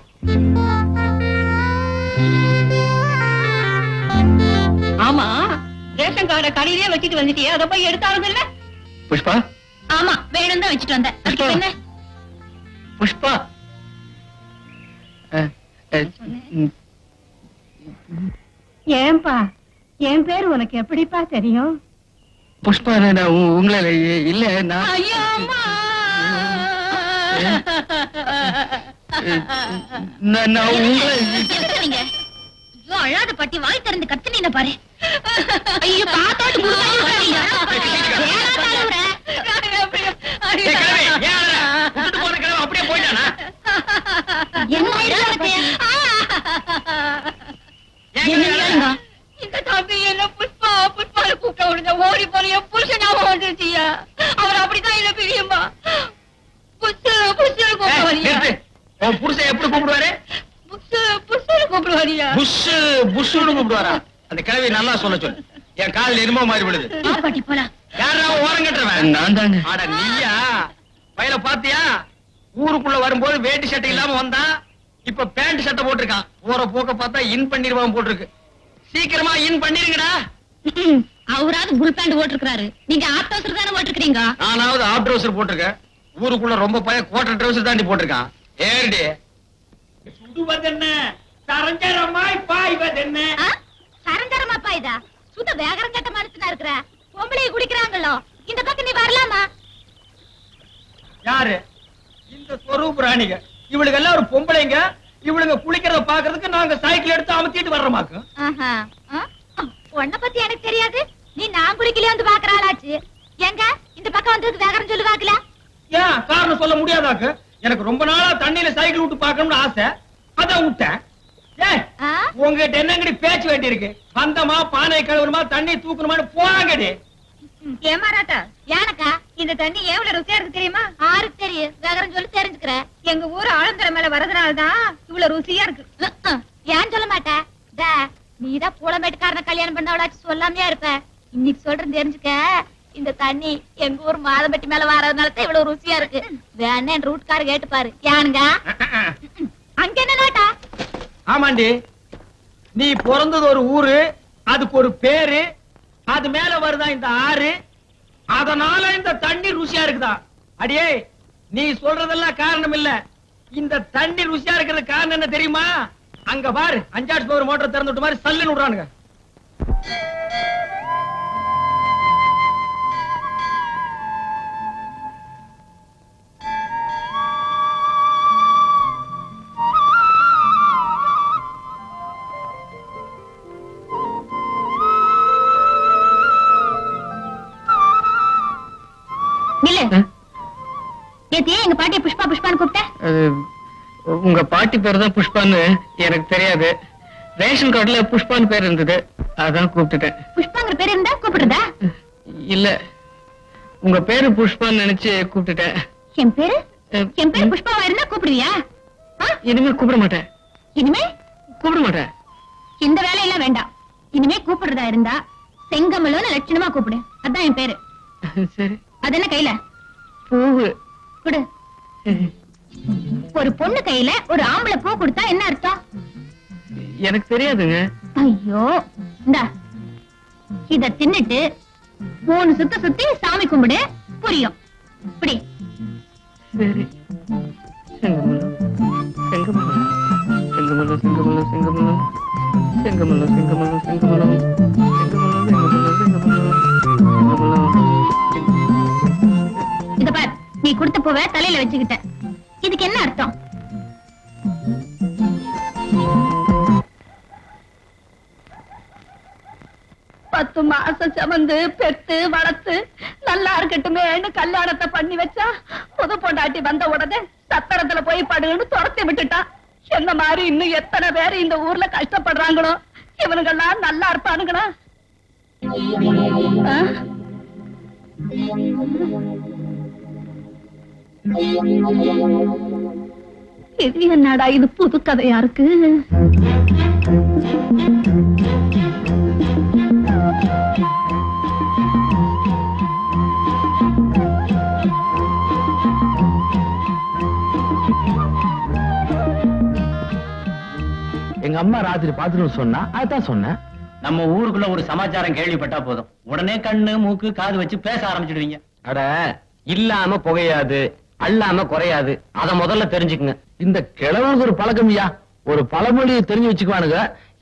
ஆமா, ரேஷன் கார்டை கடையிலே வச்சுட்டு வந்துட்டியே, அதை போய் எடுத்தாலும் இல்ல? புஷ்பா, ஆமா, வேணும் தான் வச்சுட்டு வந்தேன். அதுக்கு என்ன? புஷ்பா. ஏன்பா, என் பேர் உனக்கு எப்படிப்பா தெரியும்? புஷ்பா, உங்களை இல்ல நான் ஐயோ அம்மா. நான் உங்களை எதுக்குறீங்க? ஐயோ, அழாத பாட்டி, வாய் திறந்து கத்துனீங்க பாரு. ஐயோ, பாத்தாட்டு அப்படியே போயிட்டானா? இந்த தம்பி என்ன புஷ்பா புஷ்பால கூப்பிட்ட உடனே ஓடி போற என் புருஷனாவ வந்துருச்சியா. அவர் அப்படிதான் என்ன பிரியுமா? புஷ்பு புஷ்பு கூப்பிடுவாரியா? உன் புருஷன் எப்படி கூப்பிடுவாரு? புஷ்பு புஷ்பு கூப்பிடுவாரியா? புஷ் புஷ்னு கூப்பிடுவாரா? அந்த கிழவி நல்லா சொல்ல சொல்லு. என் காலில் எருமோ மாதிரி விடுது. பாட்டி போலாம். யாரா ஓரம் கட்டுறவன்? நான் தாங்க. ஆட நீயா? வயல பாத்தியா? ஊருக்குள்ள வரும்போது வேட்டி சட்டை இல்லாம வந்தா, இப்ப பேண்ட் சட்டை போட்டிருக்கான். போற போக்க பார்த்தா இன் பண்ணிடுவான் போட்டிருக்கு. சீக்கிரமா இன் பண்ணிருங்கடா. அவராவது புல் பேண்ட் போட்டிருக்காரு, நீங்க ஆப் ட்ரவுசர் தானே போட்டிருக்கீங்க. நானாவது ஆப் ட்ரவுசர் போட்டிருக்கேன். ஊருக்குள்ள ரொம்ப பய கோட்டர் ட்ரவுசர் தாண்டி போட்டிருக்கான். ஏடி சுடுவதென்ன சரஞ்சரமாய் பாய்வது என்ன? சரஞ்சரமாப்பா இதா சுத்த வேகரம் கட்ட மனுஷனா இருக்கிற பொம்பளை குடிக்கிறாங்களோ இந்த பக்கம் நீ வரலாமா? யாரு இந்த ஸ்வரூப் ராணிங்க? இவளுக்கு எல்லாம் ஒரு பொம்பளைங்க. இவளுங்க குளிக்கிறத பாக்குறதுக்கு நாங்க சைக்கிள் எடுத்து அமுத்திட்டு வர்றோமாக்கு. உன்னை பத்தி எனக்கு தெரியாது. நீ நான் குளிக்கல வந்து பாக்குறாளாச்சு. எங்க இந்த பக்கம் வந்ததுக்கு வேகரம் சொல்லு பாக்கல. ஏன் காரணம் சொல்ல முடியாதாக்கு? எனக்கு ரொம்ப நாளா தண்ணியில சைக்கிள் விட்டு பாக்கணும்னு ஆசை. அதான் விட்டேன். ஏன் உங்ககிட்ட என்னங்கடி பேச்சு வேண்டி இருக்கு? வந்தமா பானை கழுவுமா தண்ணி தூக்கணுமான்னு போறாங்கடி. ஏமாறாட்டா யானக்கா இந்த தண்ணி எவ்வளவு ருசியா இருக்கு தெரியுமா? ஆருக்கு தெரியும் வேகரம் சொல்லி தெரிஞ்சுக்கிற. எங்க ஊர் ஆழந்தர மேல வரதுனாலதான் இவ்வளவு ருசியா இருக்கு. ஏன் சொல்ல மாட்டேன்? நீதான் பூலமேட்டுக்காரன கல்யாணம் பண்ணவளாச்சு சொல்லாமையா இருப்ப. இன்னைக்கு சொல்றேன் தெரிஞ்சுக்க. இந்த தண்ணி எங்க ஊர் மாதம்பட்டி மேல வர்றதுனாலதான் இவ்வளவு ருசியா இருக்கு. வேணா என் ரூட்கார கேட்டு பாரு. யானுங்க அங்க என்ன நாட்டா? ஆமாண்டி, நீ பிறந்தது ஒரு ஊரு, அதுக்கு ஒரு பேரு, அது மேல வருதா இந்த ஆறு, அதனால இந்த தண்ணி ருசியா இருக்குதா? அடியே நீ சொல்றதெல்லாம் காரணம் இல்ல. இந்த தண்ணி ருசியா இருக்கிறது காரணம் என்ன தெரியுமா? அங்க பாரு, 5 ஆர்ஸ் பவர் மோட்டர் திறந்து விட்ட மாதிரி சல்லுன்னு விடுறானுங்க. எங்க பாட்டிய புஷ்பா புஷ்பான்னு கூப்பிட்ட? உங்க பாட்டி பேர் தான் புஷ்பான்னு எனக்கு தெரியாது. ரேஷன் கார்டுல புஷ்பான்னு பேர் இருந்தது, அதான் கூப்பிட்டுட்டேன். புஷ்பாங்கிற பேர் இருந்தா கூப்பிடுறதா? இல்ல, உங்க பேரு புஷ்பான்னு நினைச்சு கூப்பிட்டுட்டேன். என் பேரு புஷ்பாவா இருந்தா கூப்பிடுவியா? இனிமே கூப்பிட மாட்டேன். இனிமே கூப்பிட மாட்டேன். இந்த வேலையெல்லாம் வேண்டாம். இனிமே கூப்பிடுறதா இருந்தா செங்கமலோன்னு லட்சணமா கூப்பிடு. அதான் என் பேரு. சரி. அது என்ன கையில? பூவு குடு. ஒரு பொண்ணு கையில ஒரு ஆம்பளை பூ கொடுத்தா என்ன அர்த்தம்? எனக்கு தெரியாதுங்க. ஐயோ, இந்தா இத தின்னுட்டு 3 சுத்து சுத்தி சாமி கும்பிடு, புரியும். இப்படி. சரி. செங்கமலம் செங்கமலம் செங்கமலம் செங்கமலம் செங்கமலம் செங்கமலம் செங்கமலம் செங்கமலம் செங்கமலம் செங்கமலம் செங்கமலம். இத பார், நீ கொடுத்த பூவை தலையில வச்சுக்கிட்ட. இதுக்கு என்ன அர்த்தம்? பத்து மாசம் சுமந்து பெத்து வளர்த்து நல்லா இருக்கட்டுமேன்னு கல்யாணத்தை பண்ணி வச்சா புது பொண்டாட்டி வந்த உடனே சத்திரத்துல போய் படுன்னு துரத்தி விட்டுட்டான். என்ன மாதிரி இன்னும் எத்தனை பேர் இந்த ஊர்ல கஷ்டப்படுறாங்களோ. இவனுங்கெல்லாம் நல்லா இருப்பானுங்களா? இது என்னடா இது புது கதையா இருக்கு? எங்க அம்மா ராத்திரி பாத்துட்டு சொன்னா அதான் சொன்னேன். நம்ம ஊருக்குள்ள ஒரு சமாச்சாரம் கேள்விப்பட்டா போதும், உடனே கண்ணு மூக்கு காது வச்சு பேச ஆரம்பிச்சிடுவீங்க. அட, இல்லாம புகையாது, அல்லாம குறையாது. அத முதல்ல தெரிஞ்சுக்குங்க. இந்த கிழவனுக்கு ஒரு பழக்கம்யா, ஒரு பழமொழியை தெரிஞ்சு வச்சுக்குவானுங்க.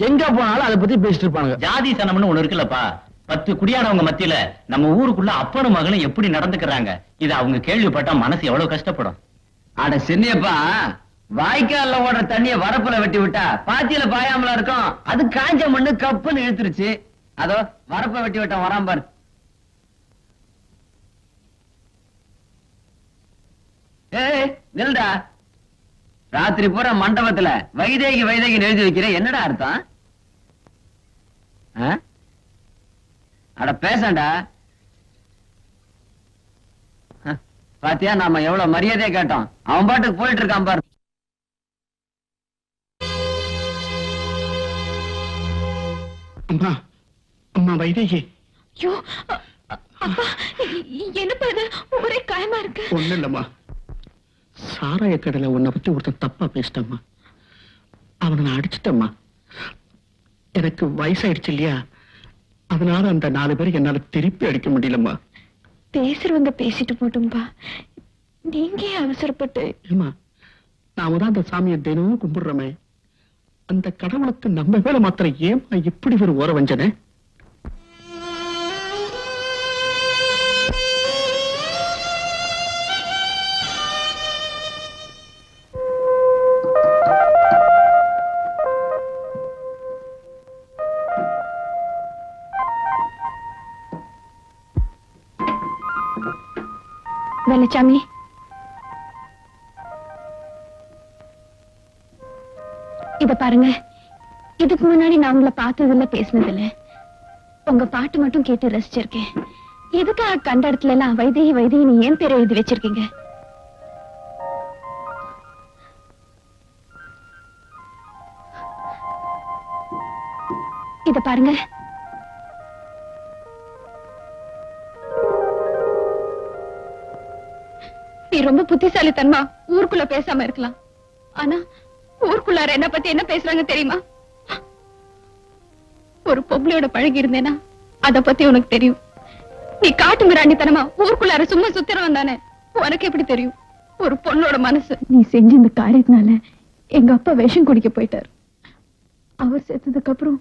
எங்க போனாலும் அதை பத்தி பேசிட்டு இருப்பானுங்க. ஜாதி சனம்னு ஒண்ணு இருக்குல்லப்பா. 10 குடியானவங்க மத்தியில நம்ம ஊருக்குள்ள அப்பனும் மகனும் எப்படி நடந்துக்கிறாங்க, இது அவங்க கேள்விப்பட்டா மனசு எவ்வளவு கஷ்டப்படும். அட சின்னியப்பா, வாய்க்கால்ல ஓடுற தண்ணிய வரப்புல வெட்டி விட்டா பாத்தியில பாயாமல இருக்கும். அது காஞ்ச மண்ணு கப்புன்னு இழுத்துருச்சு. அதோ வரப்ப வெட்டி விட்டான் வரான் பாரு. ஏய் நில்டா, ராத்திரி பூரா மண்டபத்துல வைதேகி வைதேகி எழுதி வைக்கிற, என்னடா அர்த்தம்? அட பேசண்டா. பாத்தியா, நாம எவ்வளவு மரியாதையா கேட்டோம், அவன் பாட்டுக்கு போயிட்டு இருக்கான் பாரு. அம்மா, அம்மா வைதேகி. ஐயோ அப்பா, என்னப்பா இது ஒரே காயமா இருக்கு? ஒண்ணு இல்லம்மா, சாராய கடையில உன்னை பத்தி ஒருத்தன் தப்பா பேசிட்டம்மா. அவனை நான் அடிச்சிட்டம்மா. எனக்கு வயசாயிடுச்சு இல்லையா, அதனால அந்த 4 பேருக்கு என்னால திருப்பி அடிக்க முடியலம்மா. பேசுறவங்க பேசிட்டு போட்டும்பா, நீங்க அவசரப்பட்டு. ஏமா, நாம தான் அந்த சாமியை தினமும் கும்பிடுறோமே, அந்த கடவுளுக்கு நம்ம மேல மாத்திரம் ஏமா இப்படி ஒரு ஓர வஞ்சனை? வெள்ளச்சாமி, இத பாருங்க. இதுக்கு முன்னாடி நான் உங்களை பார்த்ததில்ல, பேசினதில்ல. உங்க பாட்டு மட்டும் கேட்டு ரசிச்சிருக்கேன். எதுக்காக கண்ட இடத்துல எல்லாம் வைதேகி வைதேகி நீ ஏன் பேரை எழுதி வச்சிருக்கீங்க? இத பாருங்க. நீ ரொம்ப புத்திசாலித்தனமா ஊருக்குள்ள பேசாம இருக்கலாம். ஆனா ஊருக்குள்ளார என்ன பத்தி என்ன பேசுறாங்க தெரியுமா? ஒரு பொம்பளையோட பழகி இருந்தேனா அத பத்தி உனக்கு தெரியும். நீ காட்டு மிராண்டித்தனமா ஊருக்குள்ளார சும்மா சுத்திரம் தானே, உனக்கு எப்படி தெரியும் ஒரு பொண்ணோட மனசு? நீ செஞ்ச இந்த காரியத்தினால எங்க அப்பா விஷம் குடிக்க போயிட்டார். அவர் செத்ததுக்கு அப்புறம்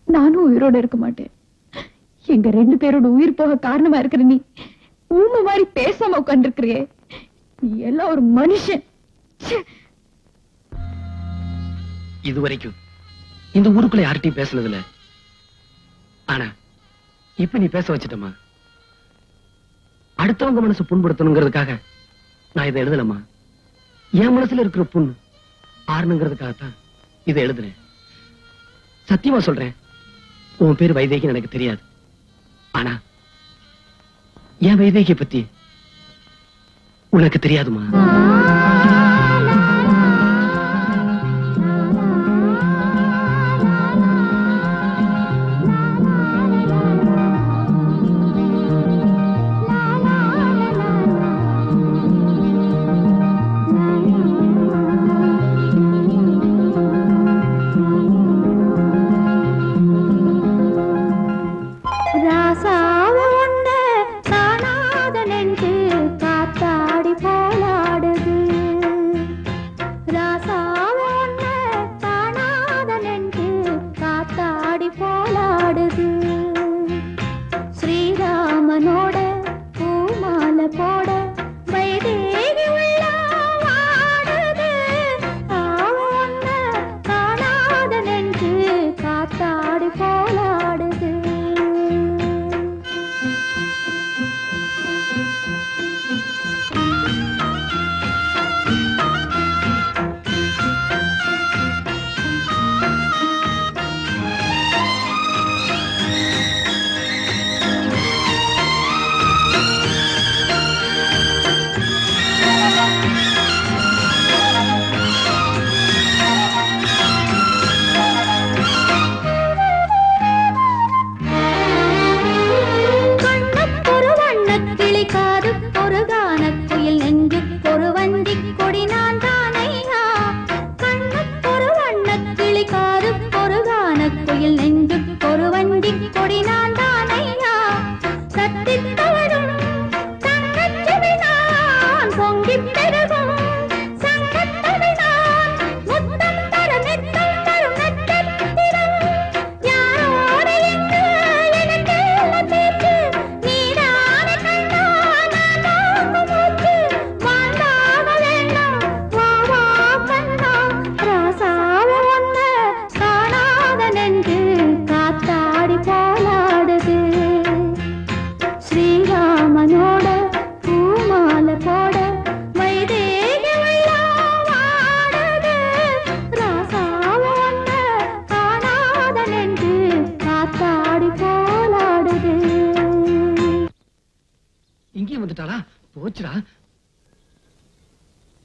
நானும் உயிரோட இருக்க மாட்டேன். எங்க 2 பேரோட உயிர் போக காரணமா இருக்கிற நீ ஊமை மாதிரி பேசாம உட்கார்ந்துருக்கிறியே, நீ எல்லாம் ஒரு மனுஷன். இதுவரைக்கும் இந்த ஊருக்குள்ள யார்கிட்டயும் பேசுனதில்ல. ஆனா இப்ப நீ பேச வச்சிட்டமா. அடுத்தவங்க மனசு புண்படுத்தணுங்கிறதுக்காக நான் இதை எழுதலமா. என் மனசுல இருக்கிற புண் ஆறணுங்கிறதுக்காகத்தான் இதை எழுதுறேன். சத்தியமா சொல்றேன், உன் பேரு வைதேகி எனக்கு தெரியாது. ஆனா என் வைதேகியை பத்தி உனக்கு தெரியாதுமா.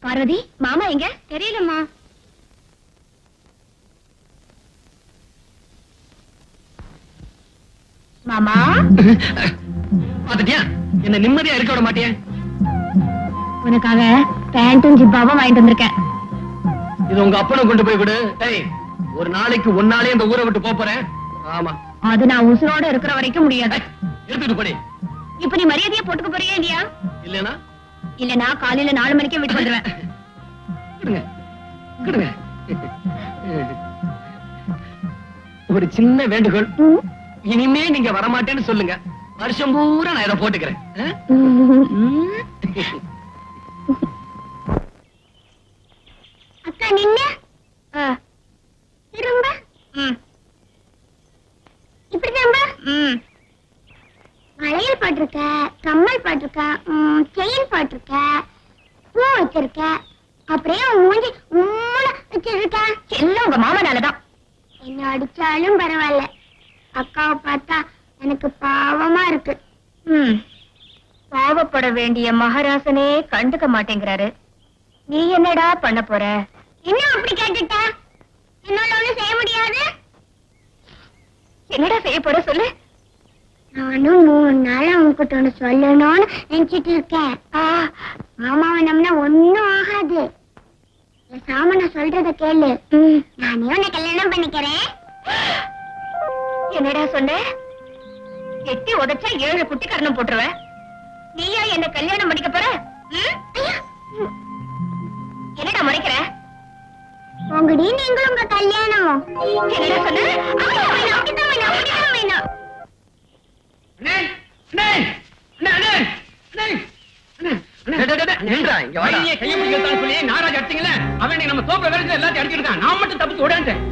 பார்வதி, மாமா எங்க? தெரியலம்மா. மாமா பாத்துட்டியா, என்ன நிம்மதியா இருக்க விட மாட்டியா? உனக்காக பேண்டும் ஜிப்பாவும் வாங்கிட்டு வந்திருக்கேன். இது உங்க அப்பனை கொண்டு போய் விடு. ஒரு நாளைக்கு ஒன்னாலே இந்த ஊரை விட்டு போறேன். ஆமா, அது நான் உசுரோட இருக்கிற வரைக்கும் முடியாது. எடுத்துட்டு போடி. இப்ப நீ மரியாதையா போட்டுக்க போறியா இல்லையா? இல்லனா காலையில 4 மணிக்கே வீட்டுக்கு வந்துருவேன். கிடுங்க ஒரு சின்ன வேண்டுகோள், இனிமே நீங்க வரமாட்டேன்னு சொல்லுங்க, வருஷம் பூரா நான் இதை போட்டுக்கிறேன். அக்கா நின்னு திரும்ப இப்படி திரும்ப வளையல் போட்டிருக்க, கம்மல் போட்டிருக்க, செயின் போட்டிருக்க, பூ வச்சிருக்க, அப்புறம் மூஞ்சி வச்சிருக்க. எல்லாம் உங்க மாமனாலதான். என்ன அடிச்சாலும் பரவாயில்ல, அக்காவை பார்த்தா எனக்கு பாவமா இருக்கு. பாவப்பட வேண்டிய மகாராசனே கண்டுக்க மாட்டேங்கிறாரு. நீ என்னடா பண்ண போற? என்ன அப்படி கேட்டுட்ட? என்னால ஒண்ணும் செய்ய முடியாது. என்னடா செய்ய போற சொல்லு. நானும் 3 நாள் உங்ககிட்ட ஒண்ணு சொல்லணும்னு நினைச்சிட்டு இருக்கேன். மாமாவை நம்பினா ஒண்ணும் ஆகாது. சாம சொல்றத கேளு. நானே உன்னை கல்யாணம் பண்ணிக்கிறேன். என்னடா சொன்ன? எட்டி உதச்சா 7 குட்டி கரணம் போட்டுருவேன். நீயா என்ன கல்யாணம் பண்ணிக்க போற? என்னடா முறைக்கிற? உங்கடி நீங்களும் உங்க கல்யாணம். என்னடா சொன்ன? நாராஜ் அடிச்சீங்கள, அவன் நம்ம தோப்ப வேலை எல்லாத்தையும் அடிச்சிருக்கான். நான் மட்டும் தப்பிச்சு ஓடாண்டேன்.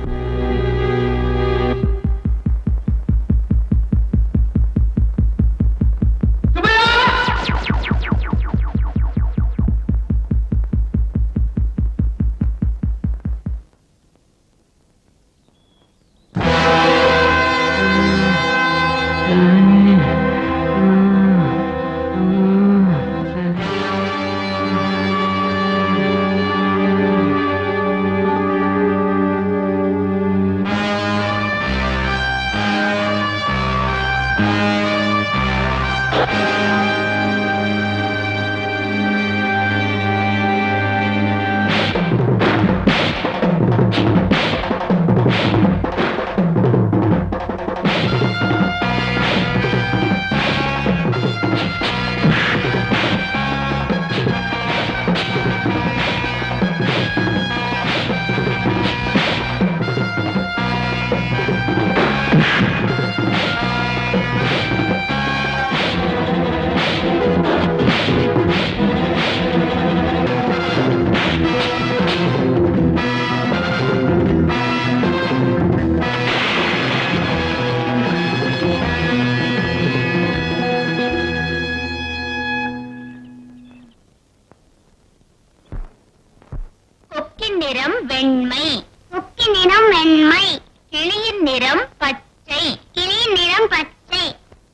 நிறம் வெண்மை, கொக்கி நிறம் வெண்மை, கிளியின் நிறம் பச்சை, கிளியின் நிறம் பச்சை,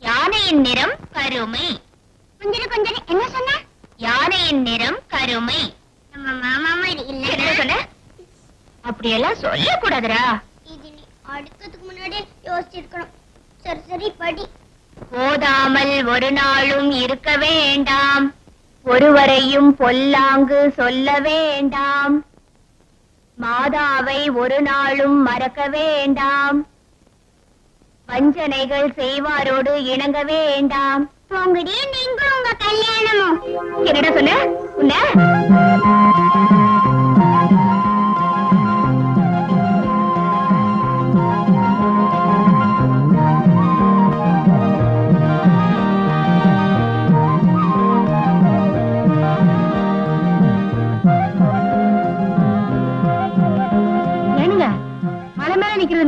யானையின் நிறம் கருமை. கொஞ்சம் என்ன சொன்ன? யானையின் நிறம் கருமை. நம்ம மாமா மாதிரி இல்ல. என்ன சொன்ன? அப்படியெல்லாம் சொல்லக்கூடாதுடா. இது நீ அடுக்கிறதுக்கு முன்னாடி யோசிச்சிருக்கணும். சரி படி. போதாமல் ஒரு நாளும் இருக்க வேண்டாம், ஒருவரையும் பொல்லாங்கு சொல்ல வேண்டாம், மாதாவை ஒரு நாளும் மறக்க வேண்டாம், வஞ்சனைகள் செய்வாரோடு இணங்க வேண்டாம். போங்கடி நீங்களும் உங்க கல்யாணமும். என்னடா சொன்ன? உன்ன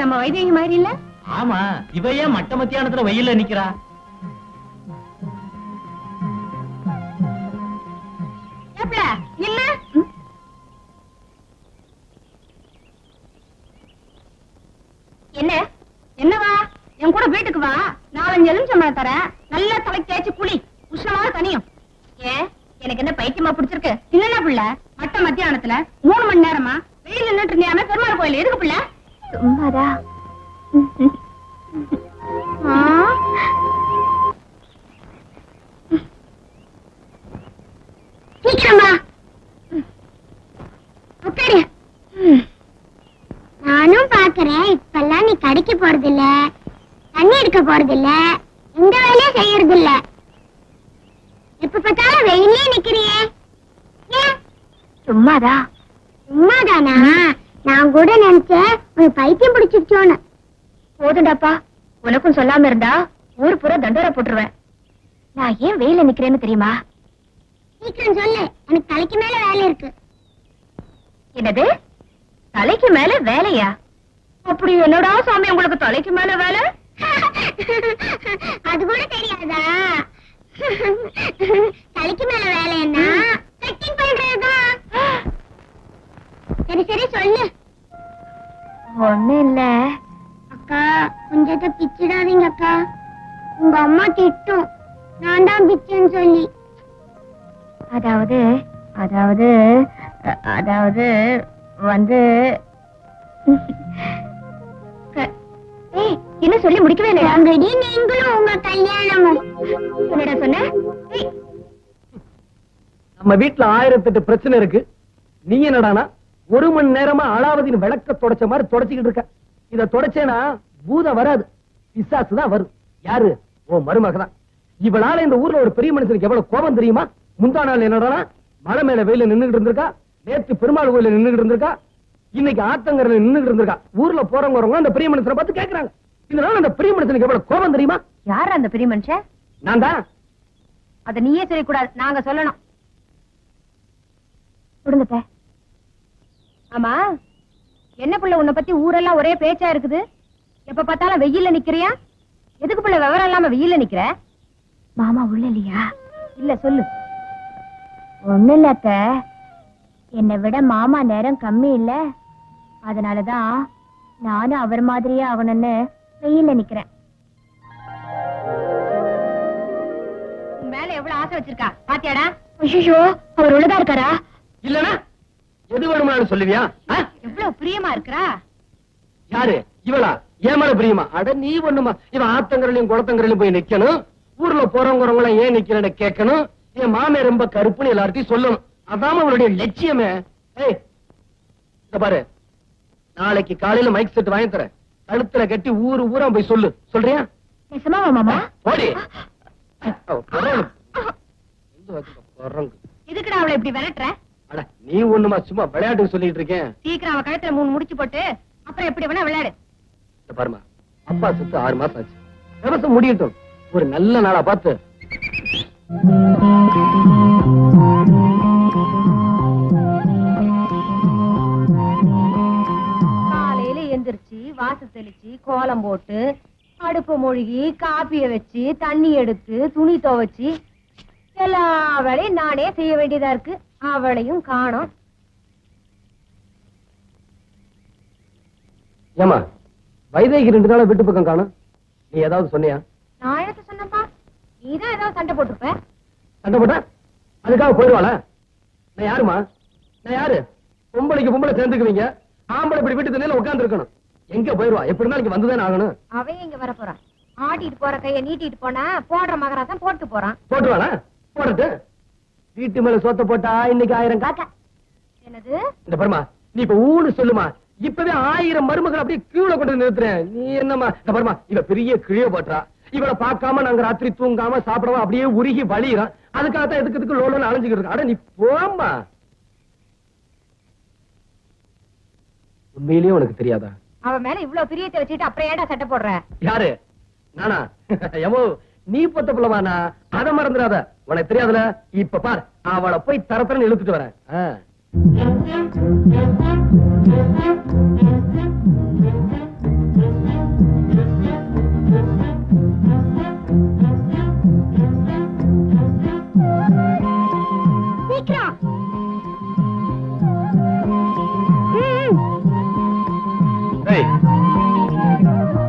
நம்ம வைதேகி மாதிரி இல்ல? ஆமா, இவ ஏன் மட்ட மத்தியானத்துல வெயில்ல நிக்கிறா? என்ன என்னவா? என் கூட வீட்டுக்கு வா, 4-5 எலுமிச்சம்பழம் தரேன், நல்லா தலை தேய்ச்சி குளி, உஷ்ணமா தனியும். ஏன் எனக்கு என்ன பைத்தியமா பிடிச்சிருக்கு? என்னன்னா புள்ள மட்ட மத்தியானத்துல 3 மணி நேரமா வெயில் நின்னுட்டு இருந்தியாம பெருமாள் கோயில் எதுக்கு புள்ள? சும்மாதா. நானும் பாக்குறேன், இப்பெல்லாம் நீ கடைக்கு போறதில்ல, தண்ணி எடுக்க போறதில்ல, இந்த வேலையே செய்யறது இல்ல, எப்ப பார்த்தாலும் வெயிலே நிக்கிறியே. சும்மாதா? சும்மாதானா? நான் கூட நினைச்சேன் ஒரு பைத்தியம் பிடிச்சிருச்சோன்னு. போதுண்டாப்பா, உனக்கும் சொல்லாம இருந்தா ஊர் பூரா தண்டோரா போட்டுருவேன். நான் ஏன் வெயில நிக்கிறேன்னு தெரியுமா? சீக்கிரம் சொல்லு, எனக்கு தலைக்கு மேல வேலை இருக்கு. என்னது, தலைக்கு மேல வேலையா? அப்படி என்னடா சாமி உங்களுக்கு தலைக்கு மேல வேலை? அது கூட தெரியாதா? தலைக்கு மேல வேலை என்ன? கட்டிங் பண்றதா? சரி சரி சொல்லு. ஒண்ணு இல்ல அக்கா, கொஞ்சத்தை பிச்சிடாதீங்க அக்கா. உங்க அம்மா திட்டும், நான் தான் பிச்சேன்னு சொல்லி. அதாவது அதாவது அதாவது வந்து என்ன சொல்லி முடிக்கவே இல்லை. நீங்களும் உங்க கல்யாணமும் என்னடா சொன்ன? நம்ம வீட்டுல 1008 பிரச்சனை இருக்கு. நீ என்னடானா 1 மணி நேரமா அலாவுதீன் விளக்க தொடச்ச மாதிரி தொடச்சிக்கிட்டு இருக்க. இத தொடச்சேனா பூதம் வராது, பிசாசு தான் வரும். யாரு? ஓ மருமகதான். இவளால இந்த ஊர்ல ஒரு பெரிய மனுஷனுக்கு எவ்வளவு கோபம் தெரியுமா? முந்தா நாள் என்னடானா மலை மேல வெயில நின்னுகிட்டு இருந்திருக்கா, நேத்து பெருமாள் கோயில நின்னுகிட்டு இருந்திருக்கா, இன்னைக்கு ஆத்தங்கரையில நின்னுகிட்டு இருந்திருக்கா. ஊர்ல போறவங்க அந்த பெரிய மனுஷனை பார்த்து கேக்குறாங்க, இதனால அந்த பெரிய மனுஷனுக்கு எவ்வளவு கோபம் தெரியுமா? யார் அந்த பெரிய மனுஷன்? நான் தான். அத நீயே சொல்லக்கூடாது, நாங்க சொல்லணும். கொடுங்கப்ப. ஆமா, என்ன புள்ள உன்னை பத்தி ஊரெல்லாம் ஒரே பேச்சா இருக்குது? எப்ப பார்த்தாலும் வெயில்ல நிக்கிறியா? எதுக்கு புள்ள விவரம் இல்லாம வெயில்ல நிக்கிற? மாமா உள்ள இல்லையா? இல்ல சொல்லு. ஒண்ணு இல்ல அத்த, என்னை விட மாமா நேரம் கம்மி இல்ல, அதனாலதான் நானும் அவர் மாதிரியே ஆகணும்னு வெயில்ல நிக்கிறேன். உன் மேல எவ்வளவு ஆசை வச்சிருக்கா பாத்தியாடா? ஐயோ, அவர் உள்ளதா இருக்காரா? இல்லனா எது வேணும்னு சொல்லுவியா? எவ்வளவு பிரியமா இருக்கறா? யாரு இவளா? ஏமால பிரியமா? அட நீ ஒண்ணுமா, இவன் ஆத்தங்கரையிலும் குளத்தங்கரையிலும் போய் நிக்கணும், ஊர்ல போறவங்க ஏன் நிக்கிறேன்னு கேட்கணும், என் மாமே ரொம்ப கருப்புன்னு எல்லார்ட்டையும் சொல்லணும். அதாம அவளுடைய லட்சியமே. ஏய் இத பாரு, நாளைக்கு காலையில மைக் செட் வாங்கி தரேன், கழுத்துல கட்டி ஊரு ஊரா போய் சொல்லு. சொல்றியா? நிஜமாவா மாமா? போடி. இதுக்குடா அவளை இப்படி விரட்டுற? அட நீ ஒண்ணுமா, சும்மா விளையாட்டுக்கு சொல்லிட்டு இருக்கேன். சீக்கிரம் அவ கழுத்துல 3 முடிச்சு போட்டு அப்புறம் எப்படி வேணா விளையாடு. இத பாருமா, அப்பா செத்து 6 மாசம் ஆச்சு, விவசாயம் முடியட்டும், ஒரு நல்ல நாளா பார்த்து. காலையில எந்திரிச்சு வாச தெளிச்சு கோலம் போட்டு அடுப்பு மொழிகி காப்பிய வச்சு தண்ணி எடுத்து துணி துவைச்சு எல்லா வேலையும் நானே செய்ய வேண்டியதா இருக்கு. அவளையும் காணோம். ஏமா வைதேகி 2 நாளா வீட்டு பக்கம் காணும், நீ ஏதாவது சொன்னியா? நான் எனக்கு சொன்னப்பா, நீதான் ஏதாவது சண்டை போட்டிருப்ப. சண்டை போட்டா அதுக்காக போயிடுவாளா? நான் யாருமா? நான் யாரு? பொம்பளைக்கு பொம்பளை சேர்ந்துக்குவீங்க, ஆம்பளை இப்படி வீட்டு தண்ணியில உட்கார்ந்து இருக்கணும். எங்க போயிருவா? எப்படி இருந்தாலும் இங்க வந்துதானே ஆகணும். அவன் இங்க வர போறான், ஆட்டிட்டு போற கைய நீட்டிட்டு போனா போடுற மகராசம் போட்டு போறான். போட்டுவாளா? போடட்டு. வீட்டு மேல சொத்த போட்டா இன்னைக்கு 1000 காக்கா. என்னது? இந்த பர்மா, நீ இப்ப ஊன்னு சொல்லுமா, இப்பவே 1000 மருமகள் அப்படியே கீழே கொண்டு நிறுத்துறேன். நீ என்னமா? இந்த பர்மா, இவ பெரிய கிழிய போட்டுறா, இவளை பார்க்காம நாங்க ராத்திரி தூங்காம சாப்பிடாம அப்படியே உருகி வலியிறான். அதுக்காகத்தான் எதுக்கு லோலோன்னு அலைஞ்சுக்கிட்டு இருக்கு. அட நீ போம்மா. உண்மையிலேயே உனக்கு தெரியாதா? அவன் மேல இவ்வளவு பிரியத்தை வச்சுட்டு அப்புறம் ஏன்டா சட்டை போடுற? யாரு? நானா? எமோ நீ பொத்த புள்ளவானா, அத மறந்துடாத. உனக்கு தெரியாதுல, இப்ப பார், அவளை போய் தரத்தரன்னு இழுத்துட்டு வரேன்.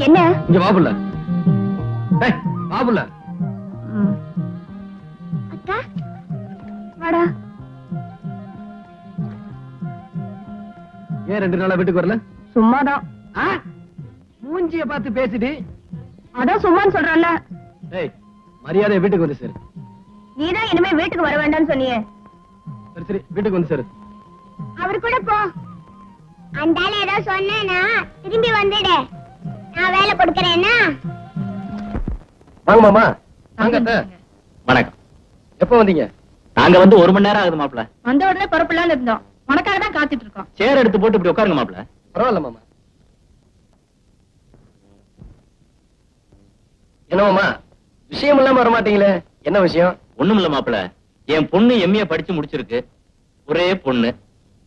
என்ன? இங்க வாபுல்ல, வாபுல்ல. அக்கா வாடா. ஏன் 2 நாளா வீட்டுக்கு வரல? சும்மாதான். மூஞ்சிய பார்த்து பேசிட்டு அதான் சும்மான்னு சொல்றல. ஏய் மரியாதை வீட்டுக்கு வந்து சேரு. நீதான் இனிமே வீட்டுக்கு வர வேண்டாம்னு சொன்னியே. சரி சரி வீட்டுக்கு வந்து சேரு. அவர் கூட போ. அந்தால ஏதோ சொன்னேனா திரும்பி வந்துடு, நான் வேலை கொடுக்கறேன்னா. வாங்க மாமா. வாங்க அத்தை. வணக்கம். எப்ப வந்தீங்க? நாங்க வந்து 1 மணி நேரம் ஆகுது மாப்பிள. வந்த உடனே பரப்பலான்னு இருந்தோம், உனக்காக தான் காத்துட்டு இருக்கோம். சேர் எடுத்து போட்டு இப்படி உட்காருங்க மாப்பிள. பரவாயில்ல மாமா. என்னவாமா விஷயம் இல்லாம வர மாட்டீங்களே, என்ன விஷயம்? ஒண்ணுமில்ல மாப்பிள, என் பொண்ணு எம்ஏ படிச்சு முடிச்சிருக்கு. ஒரே பொண்ணு,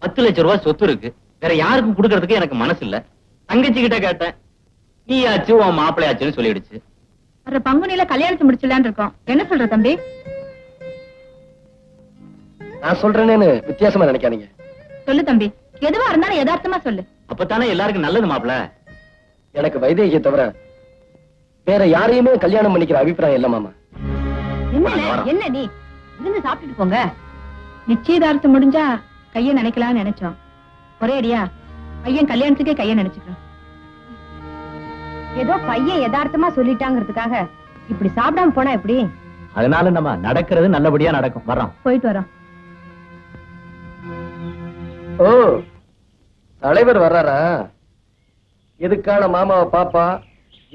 10 லட்சம் ரூபாய் சொத்து இருக்கு. வேற யாருக்கும் கொடுக்கறதுக்கு எனக்கு மனசு இல்ல. தங்கச்சி கிட்ட கேட்டேன், நீ ஆச்சு உன் மாப்பிள்ளை ஆச்சுன்னு சொல்லிடுச்சு. வர பங்குனியில கல்யாணத்தை முடிச்சலான்னு இருக்கோம். என்ன சொல்ற தம்பி? நான் சொல்றேன்னு வித்தியாசமா நினைக்காதீங்க. சொல்லு தம்பி, எதுவா இருந்தாலும் யதார்த்தமா சொல்லு. அப்பதானே எல்லாருக்கும் நல்லது மாப்பிள. எனக்கு வைதேகியை தவிர வேற யாரையுமே கல்யாணம் பண்ணிக்கிற அபிப்பிராயம் இல்ல மாமா. என்ன நீ இருந்து சாப்பிட்டுட்டு போங்க. நிச்சயதார்த்தம் முடிஞ்சா கைய நினைக்கலாம்னு நினைச்சோம். ஒரே அடியா பையன் கல்யாணத்துக்கே கைய நினைச்சுக்கிறோம். ஏதோ பையன் யதார்த்தமா சொல்லிட்டாங்கிறதுக்காக இப்படி சாப்பிடாம போனா எப்படி? அதனால நம்ம நடக்கிறது நல்லபடியா நடக்கும். வர்றோம், போயிட்டு வரோம். ஓ, தலைவர் வர்றாரா? எதுக்கான மாமாவை பாப்பா,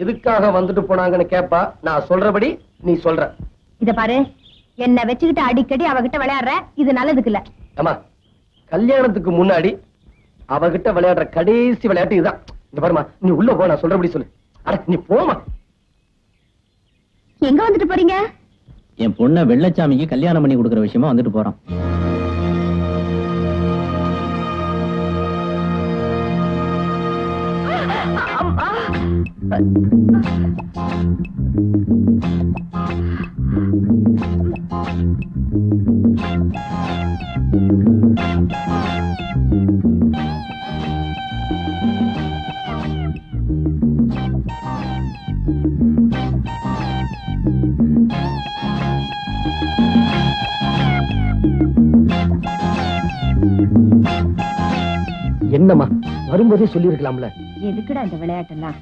எதுக்காக வந்துட்டு போனாங்கன்னு கேப்பா. நான் சொல்றபடி நீ சொல்ற. இத பாரு, என்ன வச்சுக்கிட்டு அடிக்கடி அவகிட்ட விளையாடுற, இது நல்லதுக்கு இல்ல. ஆமா, கல்யாணத்துக்கு முன்னாடி அவகிட்ட விளையாடுற கடைசி விளையாட்டு இதுதான். இந்த பாருமா, நீ உள்ள போ, நான் சொல்றபடி சொல்லு. அட நீ போமா. எங்க வந்துட்டு போறீங்க? என் பொண்ண வெள்ளச்சாமிக்கு கல்யாணம் பண்ணி கொடுக்கற விஷயமா வந்துட்டு போறோம். என்னம்மா, வரும்போதே சொல்லி இருக்கலாம்ல. எதுக்குடா இந்த விளையாட்டெல்லாம்?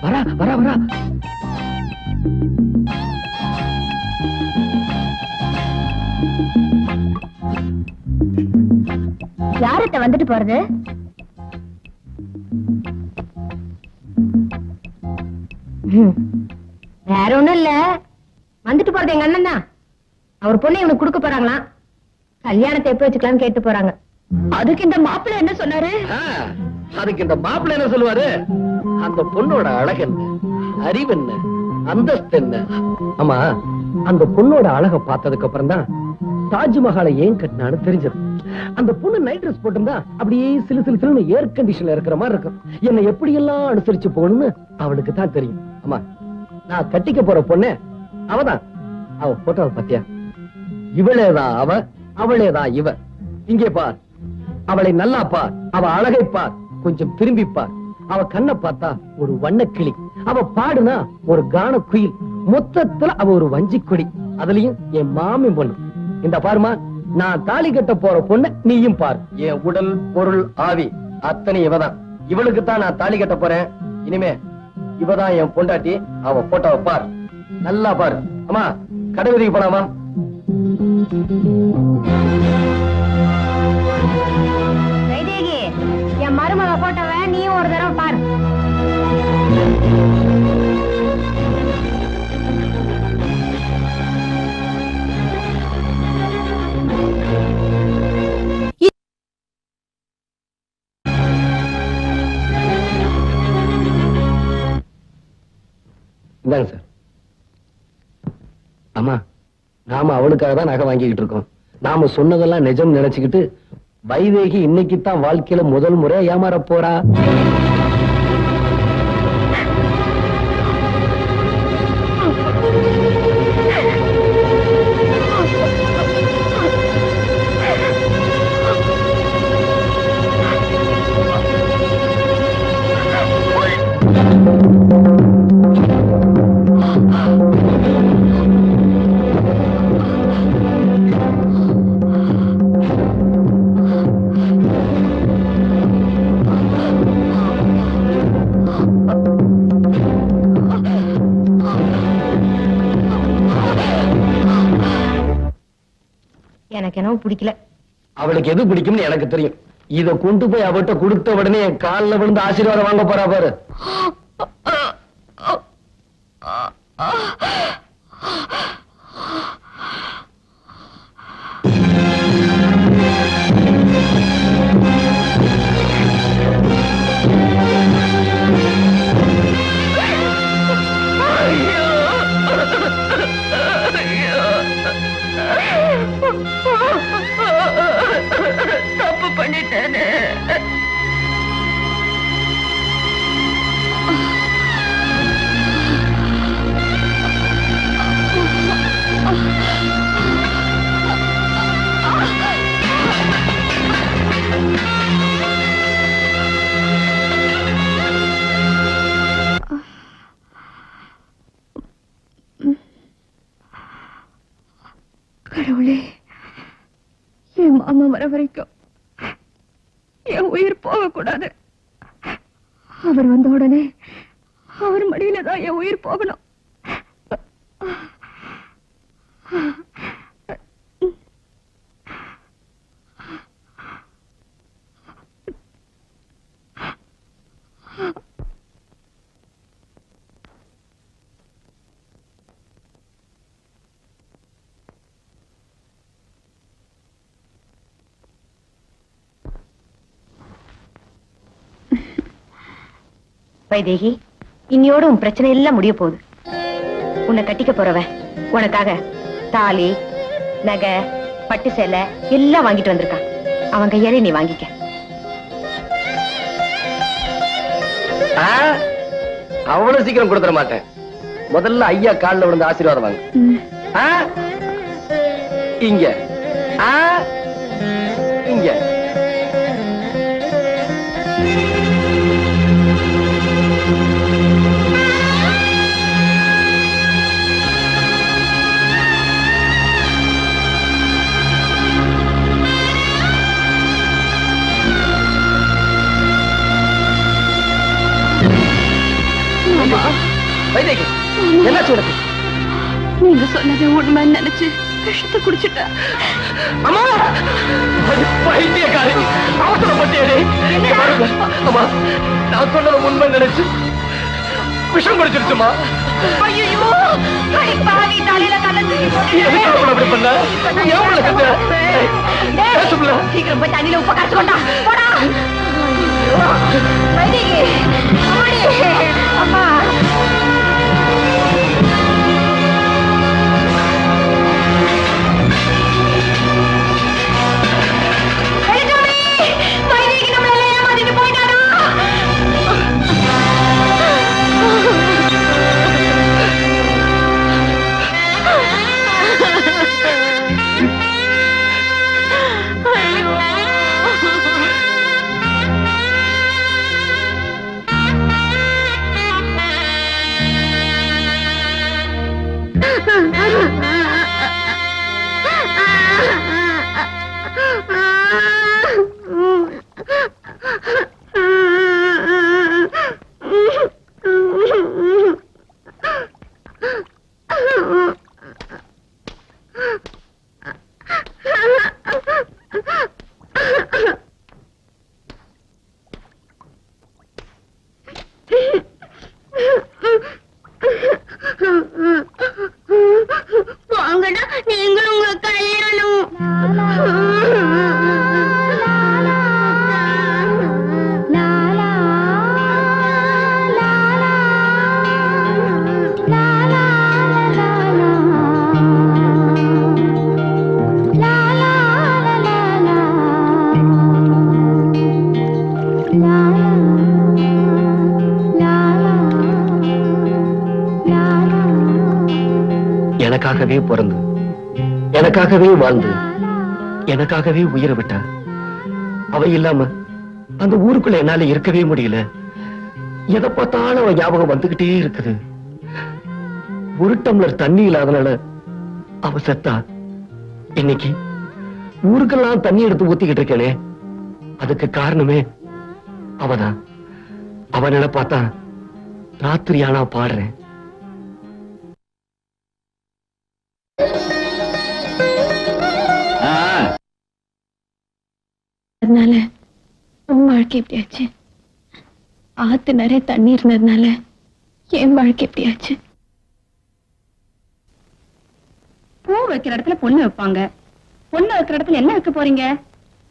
வரா வரா வரா. யார்கிட்ட வந்துட்டு போறது? வேற ஒண்ணும் இல்ல, வந்துட்டு போறது எங்க அண்ணன் தான். அவர் பொண்ணு இவனுக்கு கொடுக்க போறாங்களாம். கல்யாணத்தை எப்ப வச்சுக்கலாம்னு கேட்டு போறாங்க. அதுக்கு இந்த மாப்பிள்ளை என்ன சொன்னாரு? அதுக்கு இந்த மாப்பிள்ளை என்ன சொல்லுவாரு? அந்த பொண்ணோட அழகு என்ன, அறிவு என்ன, அந்தஸ்து என்ன. ஆமா, அந்த பொண்ணோட அழக பார்த்ததுக்கு அப்புறம் தான் தாஜ்மஹாலை ஏன் கட்டினான்னு தெரிஞ்சது. அந்த பொண்ணு நைட் ட்ரெஸ் போட்டிருந்தா அப்படியே சிலு சிலு சிலுன்னு ஏர் கண்டிஷன்ல இருக்கிற மாதிரி இருக்கும். என்னை எப்படி எல்லாம் அனுசரிச்சு போகணும்னு அவளுக்கு தான் தெரியும். ஆமா, நான் கட்டிக்க போற பொண்ணு அவதான். அவ போட்டோவை பாத்தியா? இவளேதான் அவ, அவளேதான் இவ. இங்கே பார், அவளை நல்லா பார், அவ அழகை பார், கொஞ்சம் திரும்பி பார். அவ கண்ணை பார்த்தா ஒரு வண்ணக்கிளி, அவ பாடுனா ஒரு கான குயில், மொத்தத்துல அவ ஒரு வஞ்சி கொடி. அதுலயும் என் மாமி பொண்ணு. இந்த பாருமா, நான் தாலி கட்ட போற பொண்ணு நீயும் பார். என் உடல் பொருள் ஆவி அத்தனை இவதான். இவளுக்கு தான் நான் தாலி கட்ட போறேன். இனிமே இவதான் என் பொண்டாட்டி. அவ போட்டோவை பார், நல்லா பாரு. அம்மா, கடை வீதிக்கு போலாமா? வைதேகி, என் மருமக போட்டோவை நீயும் ஒரு தடவை பாரு. இந்தாங்க சார். அம்மா, நாம அவளுக்காக தான் நகை வாங்கிக்கிட்டு இருக்கோம். நாம சொன்னதெல்லாம் நிஜம் நினைச்சுக்கிட்டு வைதேகி இன்னைக்கு தான் வாழ்க்கையில முதல் முறையா ஏமாற போறா. எனக்கு என்னவோ பிடிக்கல. அவளுக்கு எது பிடிக்கும்னு எனக்கு தெரியும். இத கொண்டு போய் அவட்ட கொடுத்த உடனே என் காலில் விழுந்து ஆசீர்வாதம் வாங்க போறா பாரு. கடவுளே, என் மாமா வர வரைக்கும் என் உயிர் போகக்கூடாது. அவர் வந்த உடனே அவர் மடியில தான் என் உயிர் போகணும். வைதேகி, இன்னையோட உன் பிரச்சனை எல்லாம் முடிய போகுது. உன்னை கட்டிக்க போறவன் உனக்காக தாலி, நகை, பட்டு சேலை எல்லாம் வாங்கிட்டு வந்திருக்கான். அவன் கையாலே நீ வாங்கிக்க. அவ்வளவு சீக்கிரம் கொடுத்துட மாட்டேன். முதல்ல ஐயா காலில் விழுந்து ஆசீர்வாதம் வாங்க. இங்க இங்க வைதேகி, என்னாச்சு உனக்கு? நீங்க சொன்னதை உண்மை நினைச்சு விஷத்தை குடிச்சிட்ட. அம்மா, வைத்தியக்காரி அவசரப்பட்டேனே. அம்மா, நான் சொன்னதை உண்மை நினைச்சு விஷம் குடிச்சிருச்சுமா. ஐயோ, பாவி தலையில கலந்து அப்படி பண்ண? சீக்கிரம் போய் தண்ணியில உப்ப கரைச்சு கொண்டா போடா. வைதேகி, அம்மா எனக்காகவே பிறந்து, எனக்காகவே வாழ்ந்து, எனக்காகவே உயிரை விட்டா. அவ இல்லாம அந்த ஊருக்குள்ள என்னால இருக்கவே முடியல. எதை பார்த்தாலும் அவ ஞாபகம் வந்துகிட்டே இருக்குது. ஒரு டம்ளர் தண்ணி இல்லாதனால அவ செத்தா. இன்னைக்கு ஊருக்கெல்லாம் தண்ணி எடுத்து ஊத்திக்கிட்டு இருக்கேனே, அதுக்கு காரணமே அவதான். அவனை பார்த்தா ராத்திரியானா பாடுறேன். அதனால உன் வாழ்க்கை எப்படியாச்சு? ஆத்து நிறைய தண்ணி இருந்ததுனால என் வாழ்க்கை எப்படியாச்சு? பூ வைக்கிற இடத்துல பொண்ணு வைப்பாங்க. பொண்ணு வைக்கிற இடத்துல என்ன வைக்க போறீங்க?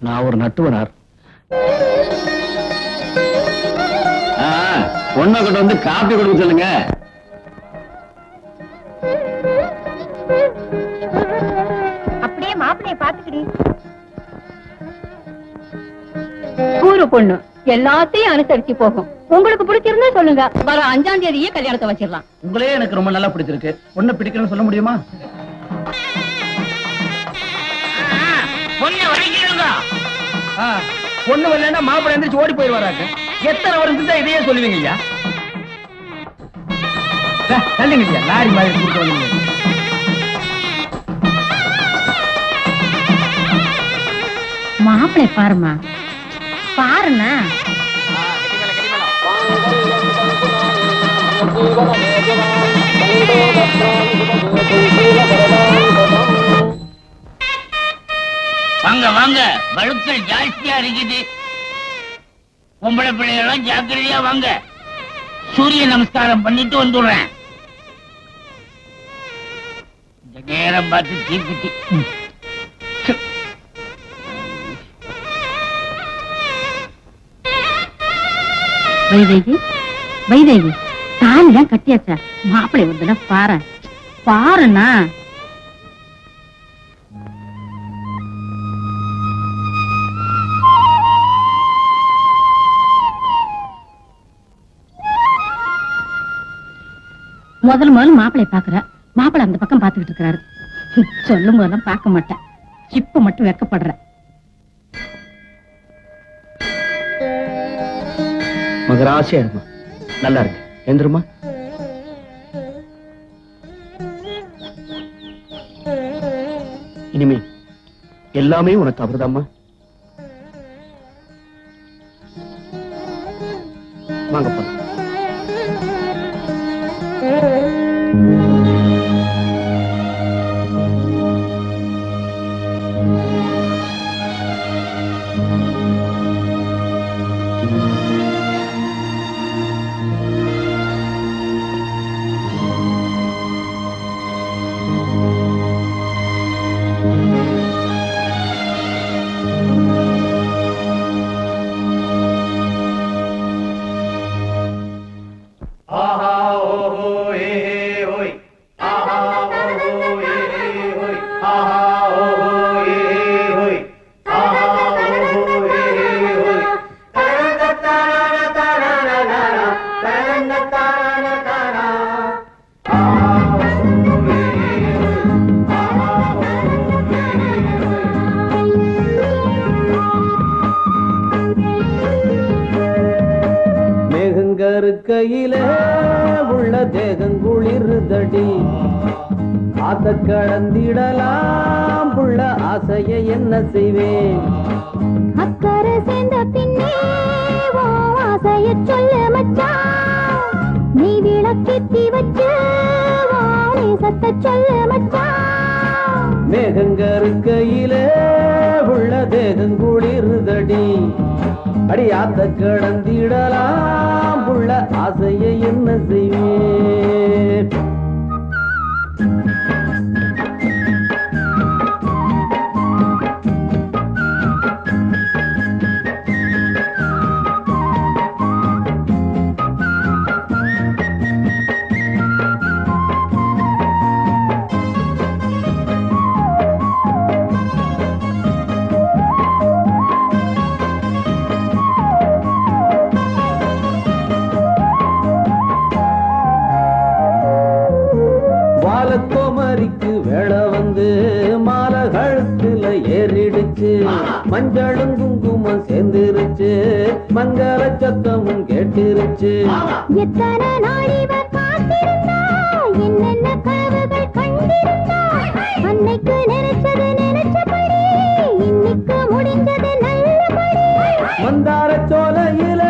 நான் ஒரு நட்டுவனார். பொண்ணை கிட்ட வந்து காப்பி கொடுக்க சொல்லுங்க. அப்படியே மாப்பிள்ளைய பாத்துக்கிடி. கூறு பொண்ணு எல்லாத்தையும் அனுசரிச்சு போகும். உங்களுக்கு பிடிச்சிருந்தா சொல்லுங்க, வர 5ஆம் தேதியே கல்யாணத்தை வச்சிடலாம். உங்களே எனக்கு ரொம்ப நல்லா பிடிச்சிருக்கு. பொண்ணை பிடிக்கணும்னு சொல்ல முடியுமா? பொண்ணை வாங்கிடுங்க. பொண்ணு வரலன்னா மாப்பிள்ளை எந்திரிச்சு ஓடி போயிடுவாராங்க. எத்தனை வருஷம் தான் இதையே சொல்லுவீங்க ஐயா? தள்ளுங்க ஐயா, லாரி மாதிரி கூட்டு வந்தீங்க. மாப்பிளை பாருமா, பாருண்ணா. வாங்க வாங்க, வழுக்கல் ஜாஸ்தியா இருக்குது. பொம்பளை பிள்ளைகளும் ஜாக்கிரதையா வாங்க. சூரிய நமஸ்காரம் பண்ணிட்டு வந்துடுறேன். இந்த நேரம் பார்த்து தீப்பிட்டி. வைதேகி, வைதேகி, தாலிதான் கட்டியாச்சா? மாப்பிளை வந்து பாரு, பாருண்ணா. முதல் மாப்பிளை பாக்குற, மாப்பிளை அந்த பக்கம் பாத்துக்கிட்டு இருக்கிறாரு. சொல்லும் போதெல்லாம் பார்க்க மாட்டேன், இப்ப மட்டும் வெக்கப்படுற. மகராசியா இருமா, நல்லா இருக்கு. எந்திரமா. இனிமே எல்லாமே உனக்கு அவர்தாம்மா. வாங்கப்பா. கையிலே உள்ள தேகங்குளிர்தடி, ஆத்த கடந்திடலாம் புள்ள ஆசையை என்ன செய்வேன்? அக்கறை சேர்ந்த பின்னே ஆசைய சொல்ல மச்சான், நீ விளக்கேத்தி வச்சு சத்த சொல்ல மச்சான். மேகங்கருக்கையிலே உள்ள தேகங்குளிர்தடி, அடியாத்த கடந்திடலாம் புள்ள ஆசையை என்ன செய்வேன்? கோமரிக்கு வேளை வந்து மாலை கழுத்துல ஏறிடுச்சு, மஞ்சளும் குங்குமம் சேர்ந்துருச்சு, மங்கள சத்தமும் கேட்டுருச்சு. எத்தனை நாளிவ காத்திருந்தா, என்னென்ன கனவுகள் கண்டிருந்தா, அன்னைக்கு நினைச்சது நினைச்சபடி, இன்னைக்கு முடிஞ்சது நல்லபடி. மந்தார சோலையில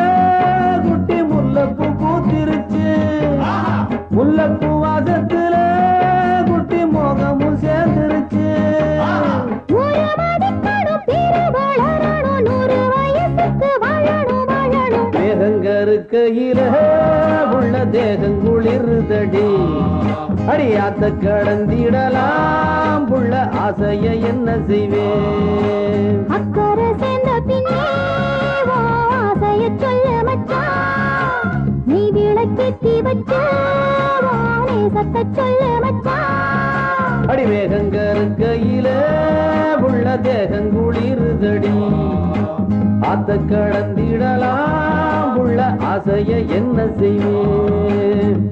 குட்டி முல்லைப்பூ பூத்திருச்சு, முல்லைப்பூ வாசத்துல குட்டி மோகமும் சேர்ந்துருச்சு. மேகங்கருக்கையில உள்ள தேகங்குளிர்தடி, அடியாத்த கடந்திடலாம் புள்ள ஆசையை என்ன செய்வேன்? அக்கறை சேர்ந்த பின்னே ஆசைய சொல்ல மச்சான், நீ விளக்கேத்தி வச்சு சத்த சொல்ல மச்சான். அடிமேகங்கருக்கையில உள்ள தேகங்குளிர்தடி, ஆத்த கடந்திடலாம் உள்ள ஆசையை என்ன செய்வேன்?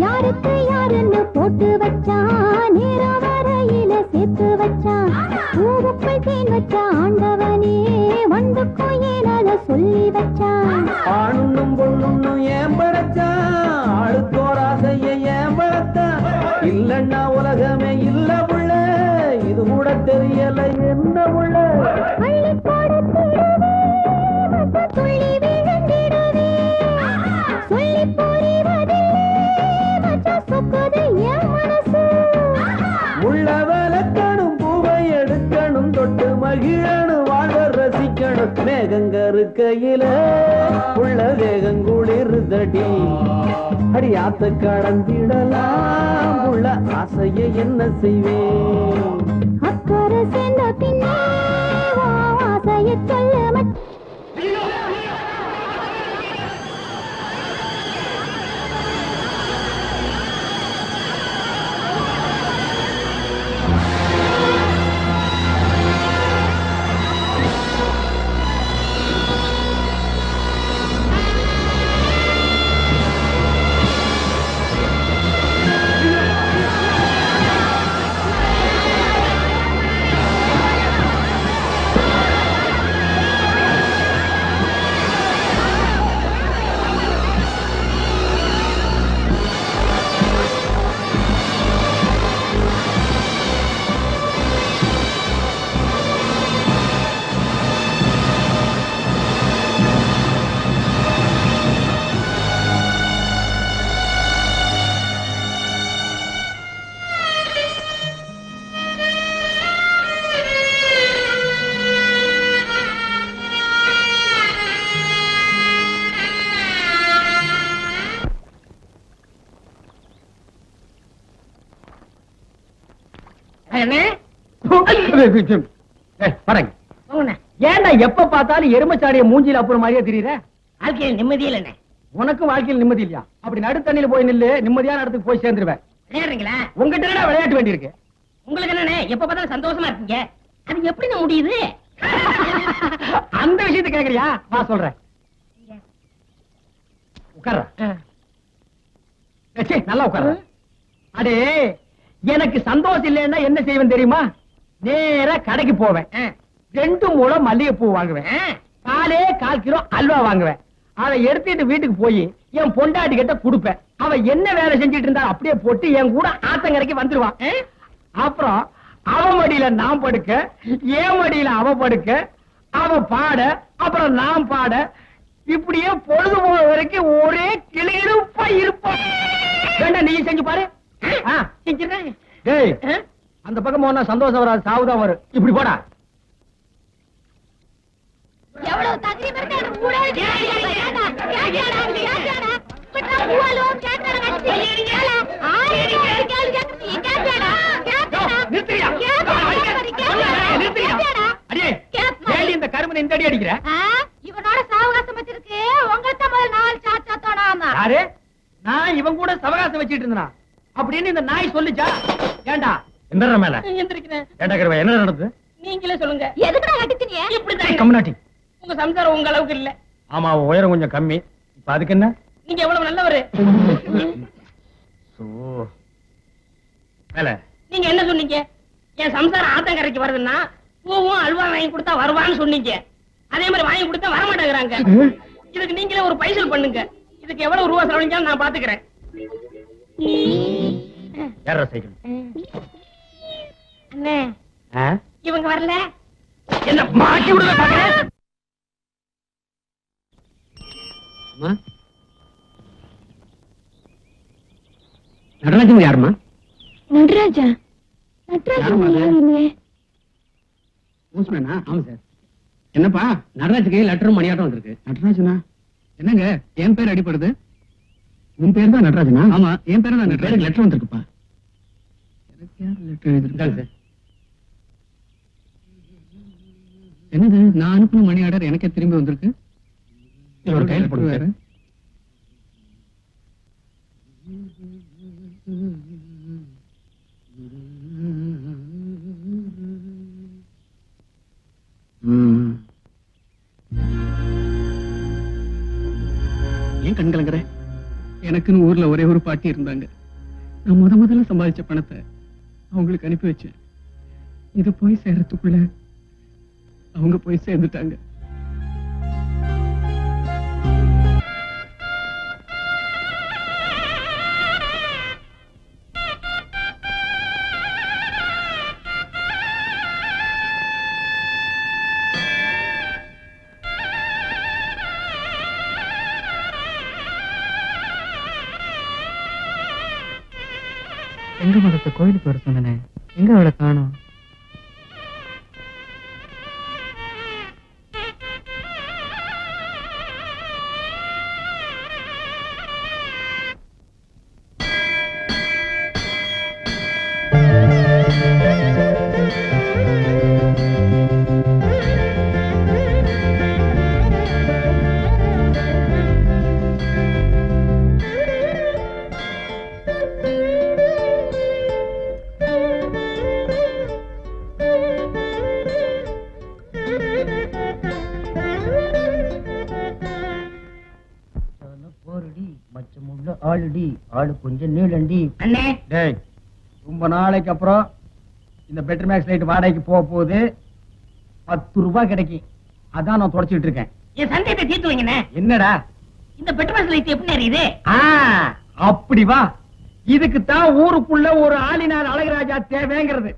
யாருக்கு யாருன்னு போட்டு வச்சான், நேரம் வரையில சேர்த்து வச்சான். பூவுக்குள் தேன் வச்ச ஆண்டவனே, வண்டுக்கும் ஏன் அதை சொல்லி வச்சான். ஆணுன்னும் பொண்ணுன்னும் ஏன் படைச்சான், ஆளுக்கோராசைய ஏன் படைத்தான். இல்லன்னா உலகமே இல்ல புள்ள, இது கூட தெரியல என்ன புள்ள. அள்ளி போடத்திடவே, மத்த துள்ளி விழுந்திடவே, சொல்லி புரிவதில்லை, மச்ச சொக்குது என் மனசு. உள்ள வளர்க்கணும், பூவை எடுக்கணும், தொட்டு மகிழணும், வாழ ரசிக்கணும். மேகங்கருக்கையில உள்ள வேகங்குளிர்தடி, அடி ஆத்த கடந்திடலாம் உள்ள ஆசையை என்ன செய்வேன். அக்கறை சேர்ந்த பின்னே ஆசைய சொல்ல மச்ச. ஏன்டா எப்ப பார்த்தாலும் எருமச்சாடிய மூஞ்சில அப்புறம் மாதிரியே தெரியுற? வாழ்க்கையில் நிம்மதியில் என்ன உனக்கு வாழ்க்கையில் நிம்மதி இல்லையா? அப்படி நடுத்தண்ணில போய் நில்லு, நிம்மதியான இடத்துக்கு போய் சேர்ந்துருவேன். விளையாடுறீங்களா? உங்ககிட்ட விளையாட்டு வேண்டியிருக்கு. உங்களுக்கு என்னண்ணே எப்ப பார்த்தாலும் சந்தோஷமா இருக்கீங்க, அது எப்படி முடியுது? அந்த விஷயத்தை கேக்குறியா? வா சொல்றேன். உட்கார்ற. நல்லா உட்கார்ற. அடே, எனக்கு சந்தோஷம் இல்லைன்னா என்ன செய்வேன் தெரியுமா? நேரா கடைக்கு போவேன், 2 முழம் மல்லிகைப்பூ வாங்குவேன், 4 கிலோ அல்வா வாங்குவேன். அதை எடுத்துட்டு வீட்டுக்கு போய் என் பொண்டாட்டி கிட்ட கொடுப்பேன். அவ என்ன வேலை செஞ்சிட்டு இருந்தா அப்படியே போட்டு என் கூட ஆத்தங்கரைக்கு வந்துருவான். அப்புறம் அவ மடியில நான் படுக்க, என் மடியில அவ படுக்க, அவ பாட, அப்புறம் நான் பாட, இப்படியே பொழுது போற வரைக்கும் ஒரே கிளியிருப்பா இருப்போம். வேண்டாம், நீ செஞ்சு பாரு. செஞ்சிடறேன். டேய், அந்த பக்கம் போனா சந்தோஷம் வராது, சாவுதான் வரும். இப்படி போடா. எவ்வளவு தகுதி பெருக்க எனக்கு கூட கேட்டாடா கேட்டாடா பட்டா பூவாலோ கேட்டாடா கட்டி கேளா ஆயிரம் கேளு கேட்டாடா கேட்டாடா நிறுத்துறியா? நிறுத்துறியா? அடே, ஏண்டி இந்த கருமனை இந்த அடி அடிக்கிற? இவனோட சாவகாசம் வச்சிருக்கு, உங்கள்ட்ட முதல் 4 சாச்சா தோணாமா. யாரு? நான் இவன் கூட சவகாசம் வச்சிட்டு இருந்தா அப்படின்னு இந்த நாய் சொல்லுச்சா? ஏண்டா என்ன மேல எந்திரிக்கிறேன். ஏண்டா கருவா, என்ன நடந்தது? நீங்களே சொல்லுங்க. எதுக்குடா கட்டிச்சீங்க? இப்படிதான் கம்னாட்டி. உங்க சம்சாரம் உங்க அளவுக்கு இல்ல. ஆமா, உயரம் கொஞ்சம் கம்மி. இப்ப அதுக்கு என்ன? நீங்க எவ்வளவு நல்லவரு. மேல நீங்க என்ன சொன்னீங்க? என் சம்சாரம் ஆத்தங்கரைக்கு வருதுன்னா பூவும் அல்வா வாங்கி கொடுத்தா வருவான்னு சொன்னீங்க. அதே மாதிரி வாங்கி கொடுத்தா வர மாட்டேங்கிறாங்க. இதுக்கு நீங்களே ஒரு பைசல் பண்ணுங்க. இதுக்கு எவ்வளவு ரூபா செலவழிஞ்சாலும் நான் பாத்துக்கிறேன். யாரா சைக்கிள்? அண்ணே, இவங்க வரல. என்ன மாட்டி விடுற பாக்குறேன்? நடராஜன் யாருமா? நடராஜா இல்லையே. ஆமா சார். என்னப்பா, நடராஜ் கையில் லெட்டரும் மணியாட்டம் வந்திருக்கு. நடராஜனா? என்னங்க என் பேர் அடிப்படுது? உன் பேர் தான் நடராஜனா? ஆமா, என் பேரு தான். பேருக்கு லெட்டர் வந்திருக்குப்பா. எனக்கு யார் லெட்டர் எழுதிருக்காங்க சார்? என்னது, நான் அனுப்பின மணி ஆர்டர் எனக்கே திரும்பி வந்திருக்கு. ஒரு கையில் போடுவாரு. ஏன் கண் கலங்குற? எனக்கு எனக்குன்னு ஊர்ல ஒரே ஒரு பாட்டி இருந்தாங்க. நான் முதல்ல சம்பாதிச்ச பணத்தை அவங்களுக்கு அனுப்பி வச்சேன். இது போய் சேர்றதுக்குள்ள அவங்க போய் சேர்ந்துட்டாங்க. எங்க மதத்தை கோயிலுக்கு வர சொன்னனே, எங்க அவளை காணோம்? ஆளுடி ஆளு கொஞ்சம் நீளண்டி. அண்ணே டேய், ரொம்ப நாளைக்கு அப்புறம் இந்த பெட்டர் மேக்ஸ் லைட் வாடகைக்கு போக போகுது. 10 ரூபாய் கிடைக்கும். அதான் நான் தொடச்சிட்டு இருக்கேன். என் சந்தேகத்தை தீர்த்து வைங்கண்ணே. என்னடா இந்த பெட்ரோல் லைட் எப்படி எரியுது? அப்படி வா. இதுக்கு தான் ஊருக்குள்ள ஒரு ஆளினார் அழகராஜா தேவைங்கிறது.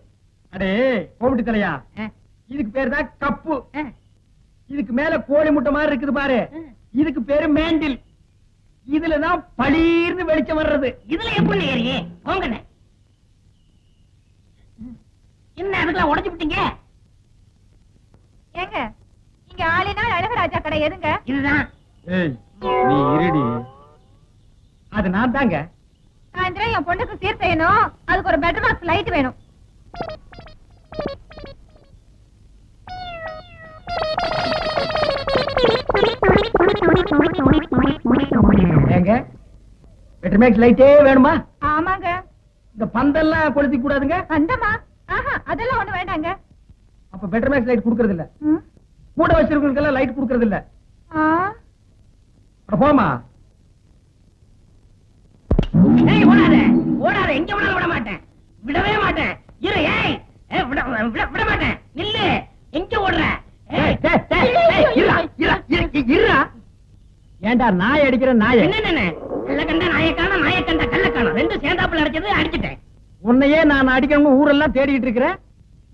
அடே கோபிட்டு தலையா, இதுக்கு பேரு தான் கப்பு. இதுக்கு மேல கோழி முட்டை மாதிரி இருக்குது பாரு, இதுக்கு பேரு மேண்டில். இதுலதான் பளீர்னு வெளிச்சம் வர்றது. இதுல எப்படி ஏறியே போங்கண்ணே. என்ன அதுக்கெல்லாம் உடைச்சு விட்டீங்க? ஏங்க இங்க ஆளினால் அழகராஜா கடை எதுங்க? இதுதான். ஏய் நீ இருடி. அது நான் தாங்க. சாயந்தரம் என் பொண்ணுக்கு சீர் செய்யணும், அதுக்கு ஒரு பெட்ரோல் பாக்ஸ் லைட் வேணும். ஏங்க பெட்டர் மேக்ஸ் லைட்டே வேணுமா? ஆமாங்க. இந்த பந்தெல்லாம் கொளுத்தி கூடாதுங்க. அந்தமா அதெல்லாம் ஒண்ணு வேண்டாங்க. அப்ப பெட்டர் மேக்ஸ் லைட் குடுக்கறது இல்ல. கூட வச்சிருக்கவங்களுக்கெல்லாம் லைட் குடுக்கறது இல்ல. போமா. ஏய் ஓடாத ஓடாத, எங்க வேணாலும் விட மாட்டேன், விடவே மாட்டேன். இரு. ஏய் விட மாட்டேன், நில்லு. எங்க ஓடுற? ஏண்டா நாய் அடிக்கிற நாய? என்ன கல்ல கண்ட நாயக்கான நாயக்கண்ட கள்ளக்கான ரெண்டும் சேர்ந்தாப்புல அடிச்சது அடிச்சிட்டேன். உன்னையே நான் அடிக்கணும் ஊரெல்லாம் தேடிட்டு இருக்கிறேன்.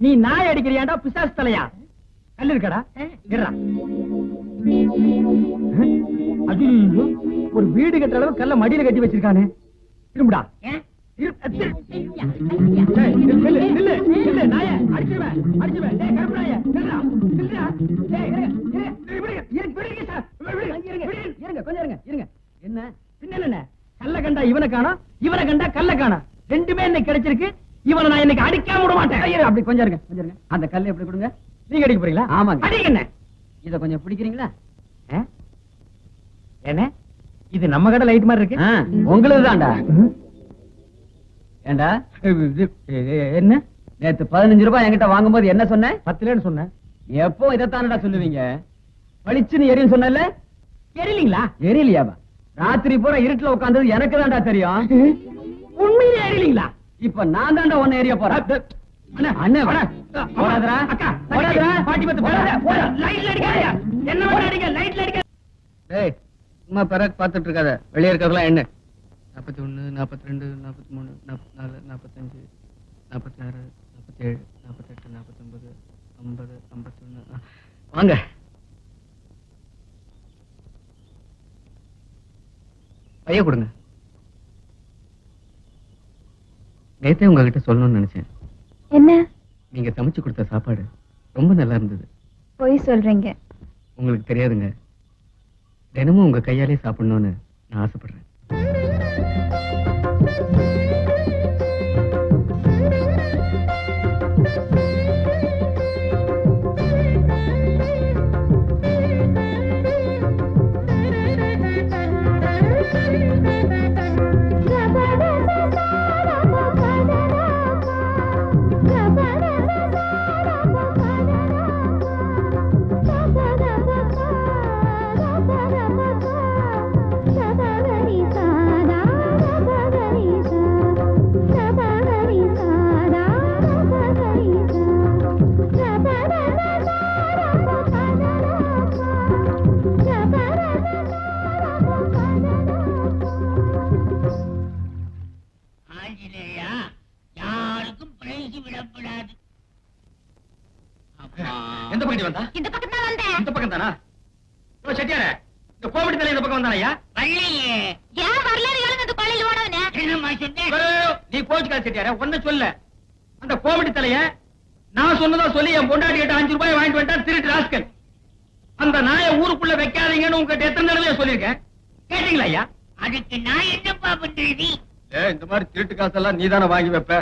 நீ நாய் அடிக்கிறியாண்டா பிசாசு தலையா? கல்லு இருக்கடா. ஐயோ, ஒரு வீடு கட்டுற அளவு கல்ல மடியில கட்டி வச்சிருக்கானே. திரும்புடா. என்ன பின்ன கல்ல கண்டா இவனை காணோம், இவனை கண்டா கல்ல காணோம். ரெண்டுமே இன்னைக்கு கிடைச்சிருக்கு. இவனை நான் இன்னைக்கு அடிக்காம விட மாட்டேன். அப்படி கொஞ்சம் இருங்க, கொஞ்சம் இருங்க. அந்த கல்லை எப்படி கொடுங்க. நீங்க அடிக்க போறீங்களா? ஆமாங்க. அடிக்கண்ணே. இத கொஞ்சம் பிடிக்கிறீங்களா? என்ன இது நம்ம கடை லைட் மாதிரி இருக்கு? உங்களுக்கு தான்டா. ஏண்டா என்ன நேத்து 15 ரூபாய் என்கிட்ட வாங்கும்போது என்ன சொன்ன? 10 சொன்னேன். எப்போ இதைத்தானடா சொல்லுவீங்க? பளிச்சுன்னு எரியும் சொன்னல, எரியலீங்களா? எரியலையாவா? ராத்திரி பூரா இருட்டுல உட்கார்ந்தது எனக்கு தான்டா தெரியும். உண்மையிலே எரியலீங்களா? இப்ப நான் தான்டா ஒன்னு எரிய போறேன். அண்ணே போடாதடா. அக்கா போடாதடா. பாட்டி பத்து போடாத. லைட்ல அடிக்காதயா. என்ன பண்ண அடிக்க? லைட்ல அடிக்க. டேய் சும்மா பரக் பார்த்துட்டு இருக்காத. வெளியே இருக்கிறதெல்லாம் என்ன? 41, 42, 43, 44, 45, 46, 47, 48, 49, 50, 51. வாங்க. பைய கொடுங்க. நேத்தே உங்ககிட்ட சொல்லணும்னு நினைச்சேன். என்ன? நீங்க சமைச்சு கொடுத்த சாப்பாடு ரொம்ப நல்லா இருந்தது. போய் சொல்றீங்க. உங்களுக்கு தெரியாதுங்க, தினமும் உங்க கையாலே சாப்பிடணும்னு நான் ஆசைப்படுறேன். சதவரி சாதா ஆஞ்சநேயா யாருக்கும் பிரைஸ் விடப்படாது. எந்த பக்கம் வந்தா? இந்த பக்கம் தான் வந்தேன். இந்த பக்கம் தானா? ஓ செட்டியார, இந்த கோமடி தலை இந்த பக்கம் வந்தானயா? வள்ளியே ஏன் வரலாறு அந்த கொள்ளையில் ஓடவனே? என்னம்மா சொன்னேன்? நீ கோச்சுக்காத செட்டியார, ஒன்ன சொல்ல. அந்த கோமடி தலைய நான் சொன்னதா சொல்லி என் பொண்டாட்டி கிட்ட 5 ரூபாய் வாங்கிட்டு வந்தா திருட்டு ராஸ்கல். அந்த நாயை ஊருக்குள்ள வைக்காதீங்கன்னு உங்ககிட்ட எத்தனை தடவை சொல்லியிருக்கேன், கேட்டீங்களா ஐயா? அதுக்கு நான் என்னப்பா பண்றது? இந்த மாதிரி திருட்டு காசெல்லாம் நீதானே வாங்கி வைப்ப.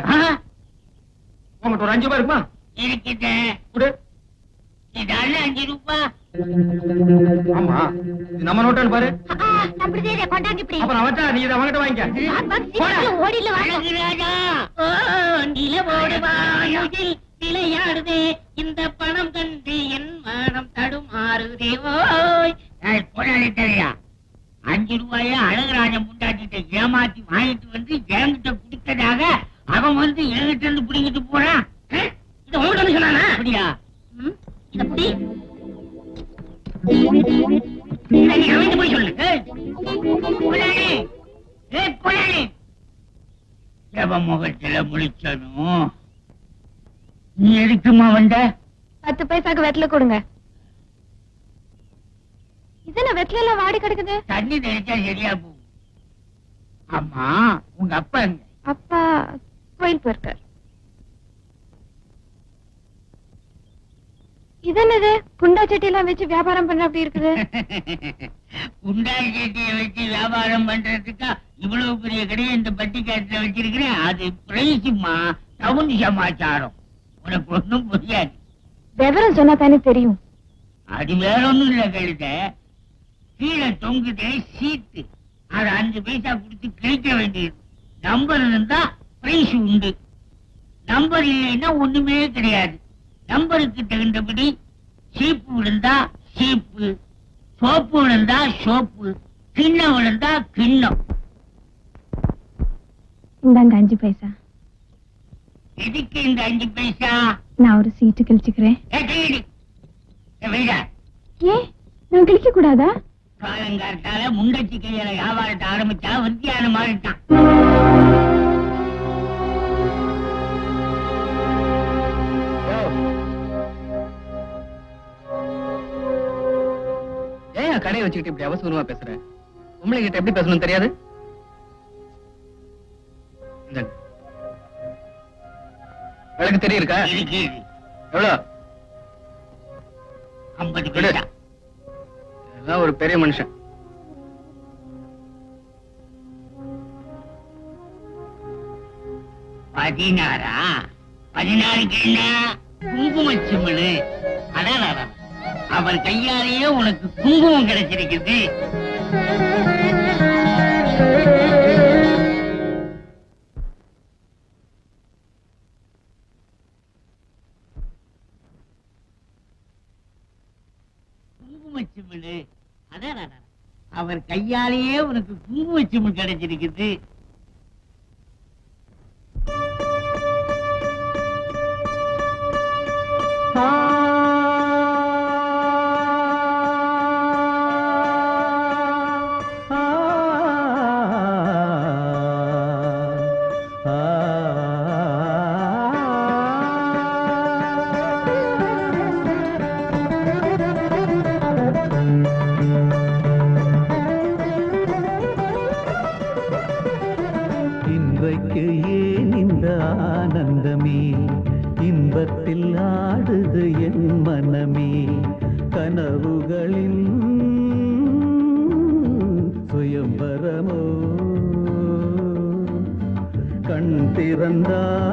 உங்ககிட்ட ஒரு 5 ரூபாய் இருக்குமா? இருக்குது. கொடு. இதால 5 ரூபாய். ஆமா, இது நம்ம நோட்டான்னு பாரு. அப்படி சரி கொண்டாங்க இப்படி. அப்புறம் அவட்டா நீ இதை அவங்கிட்ட வாங்கிக்க. ஓடில வா. அழகுராஜா, ஓ நிலவோடு வாயுதில் நிலையாடுதே, இந்த பணம் கண்டு என் மனம் தடுமாறுதே. ஓய் போராளி தெரியா, 5 ரூபாய அழகுராஜன் முண்டாட்டிட்ட ஏமாத்தி வாங்கிட்டு வந்து என்கிட்ட குடுத்ததாக அவன் வந்து என்கிட்ட இருந்து பிடிங்கிட்டு போறான். இதை உங்கள்கிட்ட சொன்னானா? அப்படியா? இத புடி. நீ அவன்கிட்ட போய் சொல்லு. போராளி, போராளி, எவ முகத்துல முழிச்சனும். நீ எதுக்குமா வந்த? 10 பைசாக்கு வெத்தல கொடுங்க. இதென்ன வெத்தல எல்லாம் வாடி கிடக்குது? தண்ணி தெளிச்சா சரியா போகும். ஆமா, உங்க அப்பா எங்க? அப்பா கோயில் போயிருக்கார். இதென்னது குண்டா சட்டி எல்லாம் வச்சு வியாபாரம் பண்ற அப்படி இருக்குது? குண்டாய் சட்டியை வச்சு வியாபாரம் பண்றதுக்கா இவ்வளவு பெரிய கடையை இந்த பட்டிக்காட்டுல வச்சிருக்கிறேன்? அது பிரைஸ்மா, டவுன் சமாச்சாரம். உனக்கு ஒண்ணும் புரியாது. விவரம் சொன்னா தானே தெரியும். அது வேற ஒண்ணும் இல்ல கழுத. கீழே தொங்குதே சீட்டு, அது 5 பைசா கொடுத்து கிழிக்க வேண்டியது. நம்பர் இருந்தா பிரைஸ் உண்டு, நம்பர் இல்லைன்னா ஒண்ணுமே கிடையாது. நம்பருக்கு தகுந்தபடி சீப்பு விழுந்தா சீப்பு, சோப்பு விழுந்தா சோப்பு, கிண்ணம் விழுந்தா கிண்ணம். இந்தாங்க 5 பைசா. எதுக்கு இந்த 5 பைசா? நான் ஒரு சீட்டு கிழிச்சுக்கிறேன். வீடா ஏன் நான் கிழிக்க கூடாதா? காலங்காத்தால முண்டச்சி கையில வியாபாரத்தை ஆரம்பிச்சா வித்தியான மாறிட்டான். ஏன் கடையை வச்சுக்கிட்டு இப்படி அவசரமா பேசுற? உங்களை கிட்ட எப்படி பேசணும் தெரியாது? இந்தாங்க. விளக்கு தெரியிருக்கா? இருக்கு. எவ்வளவு? 50 பைசா. எல்லாம் ஒரு பெரிய மனுஷன். பதினாறா? 16க்கு என்ன? குங்குமச்சிம்மனு. அதான் அவர் கையாலேயே உனக்கு குங்குமம் கிடைச்சிருக்குது. குங்குமச்சிம்மனு. அதான் அவர் கையாலேயே உனக்கு குங்குமச்சிம்மன் கிடைச்சிருக்குது. இன்றைக்கு ஏன் இந்த ஆனந்தமே, இன்பத்தில் ஆடுது என் மனமே, கனவுகளின் சுயம்பரமோ, கண் திறந்தால்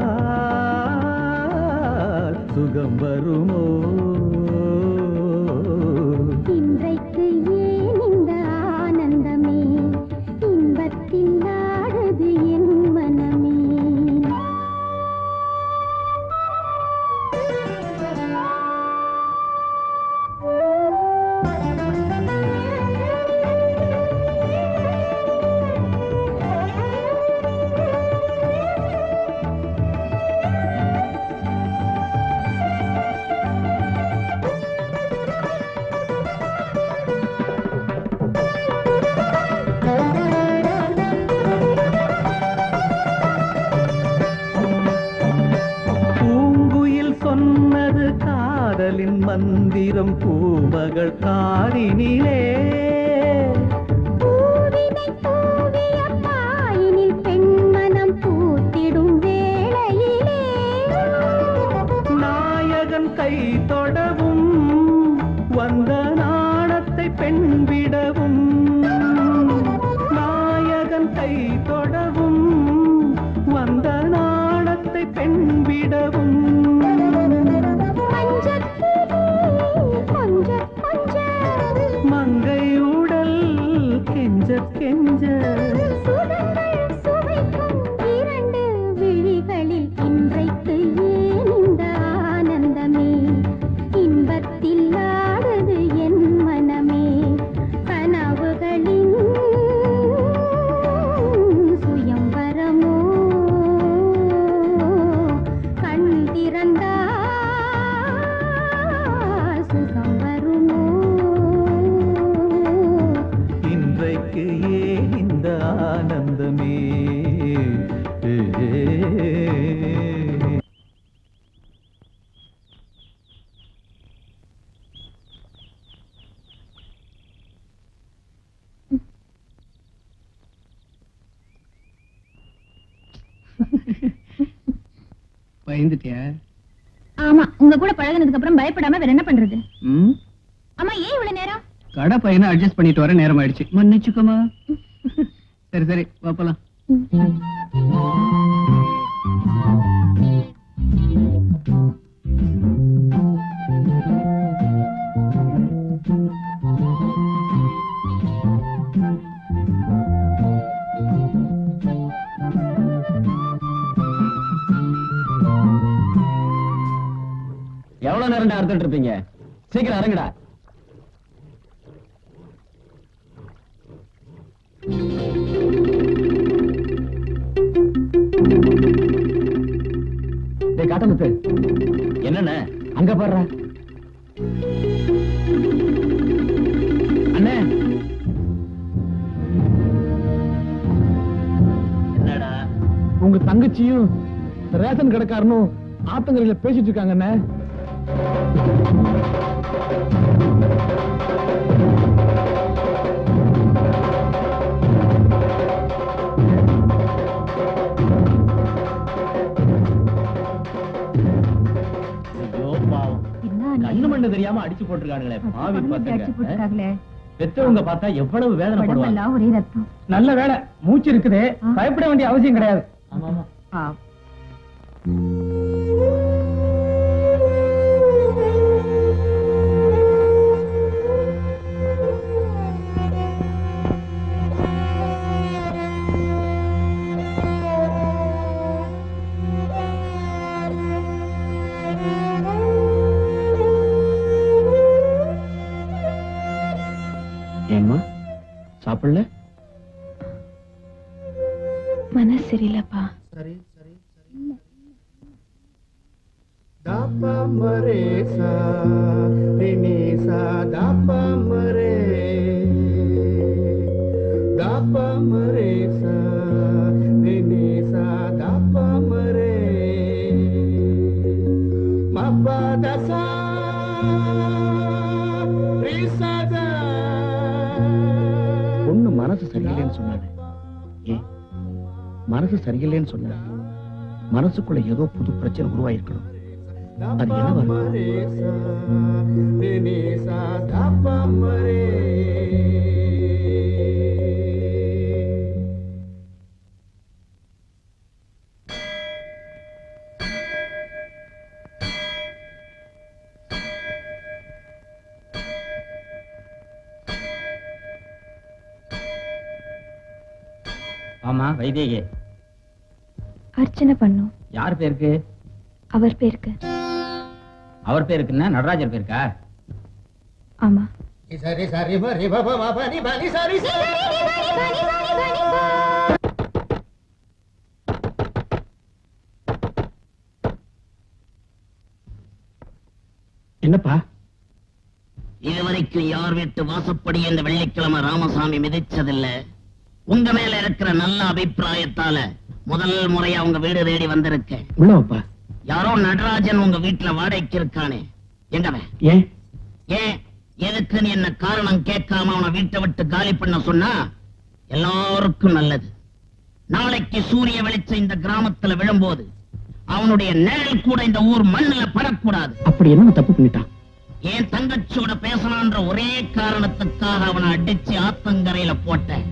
சுகம் வருமோ. இன்றைக்கு ஏன் இந்த ஆனந்தமே, இன்பத்தில் ஆடுது என் மனமே. ஆயிரம் பூமகள் காரினிலே பூவினை தூவிய பாயினில் பெண்மனம் பூத்திடும் வேளையிலே நாயகன் கை தொடவும் வந்த நாணத்தை பெண் விடவும் நாயகன் கை தொடவும் வந்த நாணத்தை பெண் விடவும் மங்கை உடல் கெஞ்ச கெஞ்ச சுவைக்கும் இரண்டு விழிகளில் இன்றைக்கு ஏன் இந்த ஆனந்தமே இன்பத்தில் ஆடுது என் மனமே கனவுகளின் சுயம்பரமோ கண் திறந்தா சுகம் வருமோ இன்றைக்கு ஏன் இந்த ஆனந்தமே பயந்துட்டியா? ஆமா உங்க கூட பழகுனதுக்கு அப்புறம் பயப்படாம வேற என்ன பண்றது ம்? ஆமா ஏன் இவ்வளவு நேரம் கடை பையனை அட்ஜஸ்ட் பண்ணிட்டு வர நேரம் ஆயிடுச்சு. மன்னிச்சுக்கோமா. சரி சரி பாப்பலாம். எவ்வளவு நேரம் அறுத்துட்டு இருப்பீங்க? சீக்கிரம் இறங்குடா. டேய் காட்டமுத்து, என்னண்ணே? அங்க பாடுற அண்ணே. என்னடா? உங்க தங்கச்சியும் ரேஷன் கடைக்காரனும் ஆத்தங்கரையில பேசிட்டு இருக்காங்க அண்ணே. ஐயோ பாவம், கண்ணு மண்ணு தெரியாம அடிச்சு போட்டிருக்கானுங்களே பாவி பசங்க. பெத்தவங்க பார்த்தா எவ்வளவு வேதனைப்படுவாங்க. ஒரே ரத்தம் நல்ல வேலை மூச்சு இருக்குது, பயப்பட வேண்டிய அவசியம் கிடையாது. ஆமா ஆமா. ஏம்மா சாப்பிடல? மனசு சரியில்லப்பா. தாப்பா மரேசா ரினிசா தாப்பா மரே தாப்பா மரேசா ரினிசா தாப்பா மரே மப்பா தசா ரிசதா. பொண்ணு மனசு சரியில்லைன்னு சொன்னாங்க. ஏன் மனசு சரியில்லைன்னு சொன்ன மனசுக்குள்ள ஏதோ புது பிரச்சனை உருவாயிருக்கணும். அது என்னவா ஆமா வைதேகி, அர்ச்சனை பண்ணும். யார் பேருக்கு? அவர் பேருக்கு. அவர் பேருக்குன்னா நடராஜர் பேருக்கா? ஆமா. சரி சரி மரி பாபா பனி பனி சரி சரி. என்னப்பா இதுவரைக்கும் யார் வீட்டு வாசப்படி இந்த வெள்ளிக்கிழமை ராமசாமி மிதிச்சதில்ல. உங்க மேல இருக்கிற நல்ல அபிப்பிராயத்தால முதல் முறையா உங்க வீடு தேடி வந்திருக்கேன். உள்ளப்பா. யாரோ நடராஜன் உங்க வீட்டுல வாடகைக்கு இருக்கானே, எங்கவன்? ஏன் ஏன் எதுக்குன்னு என்ன காரணம் கேட்காம அவனை வீட்டை விட்டு காலி பண்ண சொன்னா எல்லாருக்கும் நல்லது. நாளைக்கு சூரிய வெளிச்சம் இந்த கிராமத்துல விழும்போது அவனுடைய நிழல் கூட இந்த ஊர் மண்ணுல படக்கூடாது. அப்படி என்ன தப்பு பண்ணிட்டான்? என் தங்கச்சியோட பேசலான்ற ஒரே காரணத்துக்காக அவனை அடிச்சு ஆத்தங்கரையில போட்டேன்.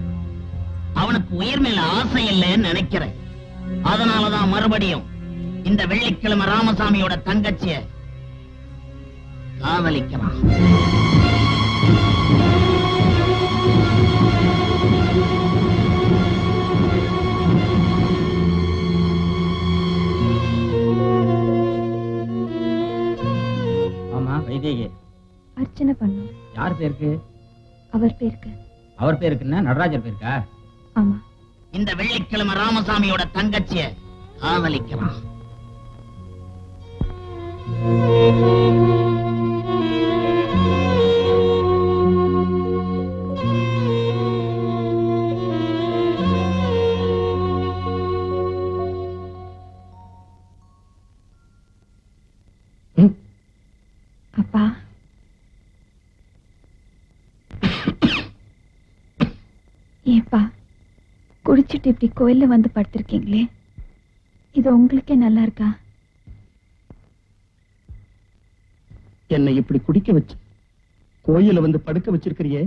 அவனுக்கு உயிர் மேல ஆசை இல்லைன்னு நினைக்கிறேன். அதனாலதான் மறுபடியும் இந்த வெள்ளிக்கிழமை ராமசாமியோட தங்கச்சிய காதலிக்கிறான். ஆமா வைதேகி, அர்ச்சனை பண்ணும். யார் பேருக்கு? அவர் பேருக்கு. அவர் பேருக்குன்னா நடராஜர் பேருக்கா? ஆமா. இந்த வெள்ளிக்கிழமை ராமசாமியோட தங்கச்சிய காதலிக்கிறான். அப்பா, ஏப்பா குடிச்சிட்டு இப்படி கோயில்ல வந்து படுத்திருக்கீங்களே, இது உங்களுக்கே நல்லா இருக்கா? என்னை இப்படி குடிக்க வச்சு கோயில வந்து படுக்க வச்சிருக்கிறியே,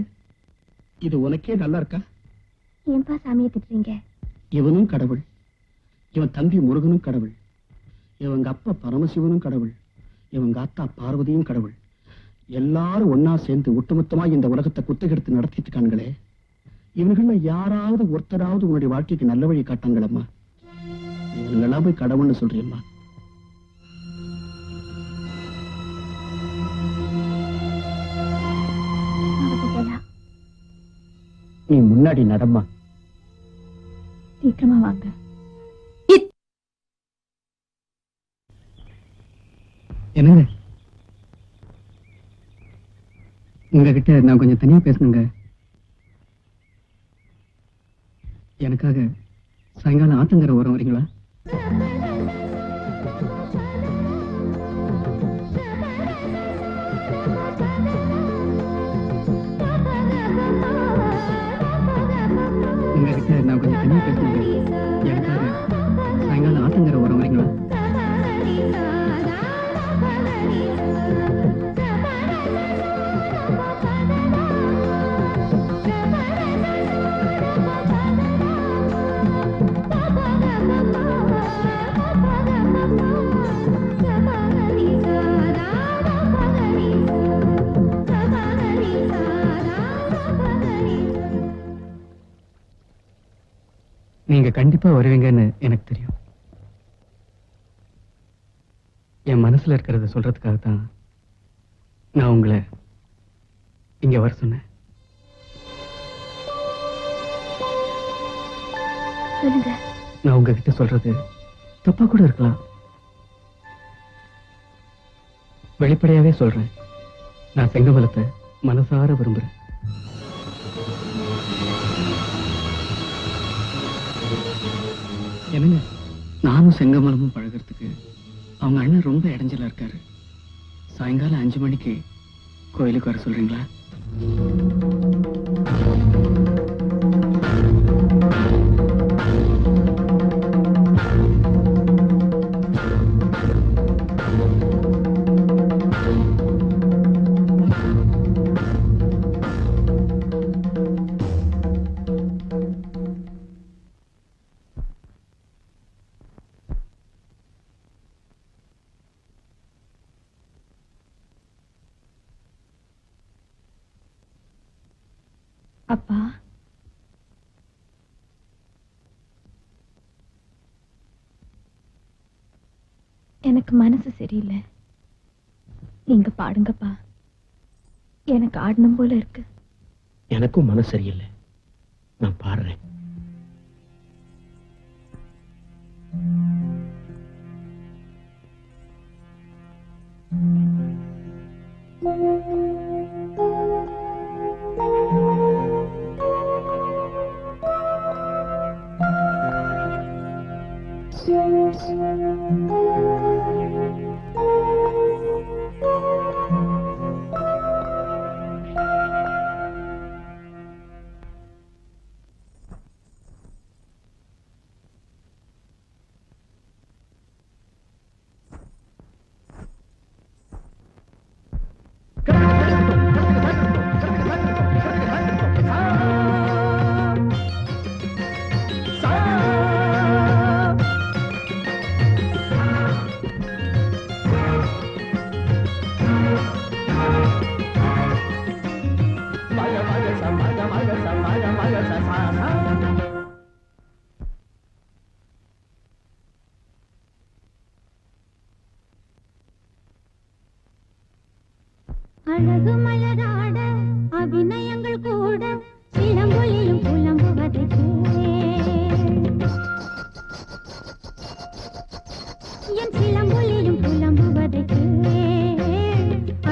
இது உனக்கே நல்லா இருக்கா? ஏன்பா சாமியை திட்டுறீங்க? இவனும் கடவுள், இவன் தம்பி முருகனும் கடவுள், இவங்க அப்பா பரமசிவனும் கடவுள், இவங்க அத்தா பார்வதியும் கடவுள். எல்லாரும் ஒன்னா சேர்ந்து ஒட்டுமொத்தமா இந்த உலகத்தை குத்தகெடுத்து நடத்திட்டு இருக்காங்களே, இவங்கள யாராவது ஒருத்தராவது உன்னுடைய வாழ்க்கைக்கு நல்ல வழி காட்டாங்களம்மா. இவங்களெல்லாம் போய் கடவுள்னு சொல்றியம்மா. நீ முன்னாடி நடம்மா. சீக்கிரமா வாங்க. என்னங்க, உங்ககிட்ட நான் கொஞ்சம் தனியா பேசணுங்க. எனக்காக சாயங்காலம் ஆத்தங்கரை ஓரம் வரீங்களா? உங்ககிட்ட நான் கொஞ்சம் தனியா பேசணுங்க. எனக்காக சாயங்காலம் ஆத்தங்கரை ஓரம் வரீங்களா? நீங்க கண்டிப்பா வருவீங்கன்னு எனக்கு தெரியும். என் மனசுல இருக்கிறத சொல்றதுக்காகத்தான் நான் உங்களை இங்க வர சொன்னேன். சொல்லுங்க. நான் உங்ககிட்ட சொல்றது தப்பா கூட இருக்கலாம். வெளிப்படையாவே சொல்றேன், நான் செங்கமலத்தை மனசார விரும்புறேன். என்னங்க, நானும் செங்கமலமும் பழகிறதுக்கு அவங்க அண்ணன் ரொம்ப இடைஞ்சலா இருக்காரு. சாயங்காலம் 5 மணிக்கு கோயிலுக்கு வர சொல்றீங்களா? அப்பா, எனக்கு மனசு சரியில்லை. நீங்க பாடுங்கப்பா, எனக்கு ஆடணும் போல இருக்கு. எனக்கும் மனசு சரியில்லை, நான் பாடுறேன். அழகு மலராட அபிநயங்கள் கூட சிலம்பொலியும் புலம்புவதை என் சிலம்பொலியும் புலம்புவதை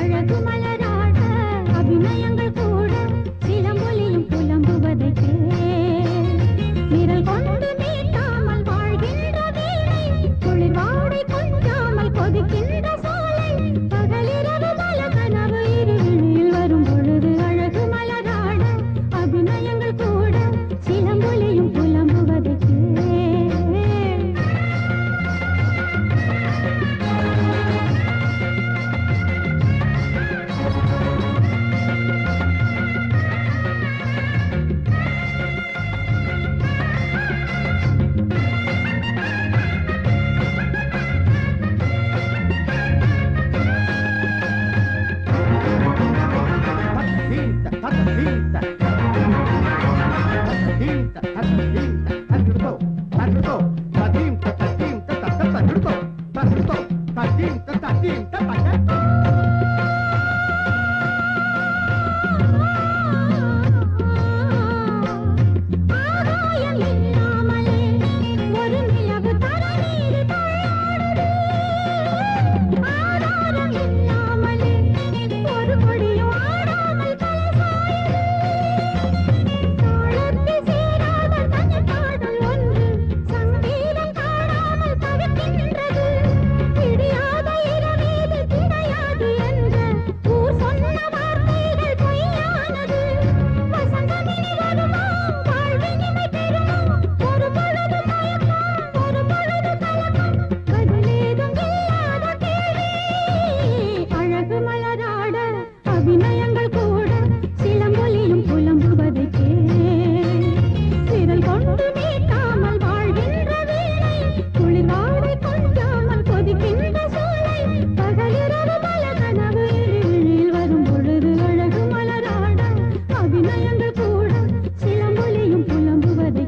அழகு மலராட அபிநயங்கள் கூட சிலம்பொலியும் புலம்புவதை விரல் கொண்டு மீட்டாமல் வாழ்கின்ற வீணை குளிர் வாடை கொஞ்சாமல் கொதிக்கின்ற சோலை பகலிரவு பல கனவு இருவிழில் வரும் பொழுது அழகு மலராட அபிநயங்கள் கூட சிலம்பொலியும் புலம்புவதை ஆகாயம் இல்லாமலே ஒரு நிலவு தரநீர் தள்ளாடுது ஆதாரம் இல்லாமலே ஒரு கொடியும் ஆடாமல் தலைசாயுது தாளத்தில் சேராத தனி பாடல் ஒன்று சங்கீதம் காணாமல் தவிக்கின்றது விடியாத இரவீது கிடையாது என்ற ஊர் சொன்ன வார்த்தைகள் பொய்யானது வசந்தமினி வருமா வாழ்வினிமை பெறுமா ஒரு பொழுது மயக்கம் ஒரு பொழுது கலக்கம் பதிலேதும் இல்லாத கேள்வி அழகு மலராட அபிநயங்கள் கூட சிலம்பொலியும் புலம்புவதை விரல் கொண்டு மீட்டாமல் வாழ்கின்ற வீணை குளிர் வாடை கொஞ்சாமல் கொதிக்கின்ற சோலை பகலிரவு பல கனவு இருளில் வரும் பொழுது அழகு மலராட அபிநயங்கள் கூட சிலம்பொலியும் புலம்புவதை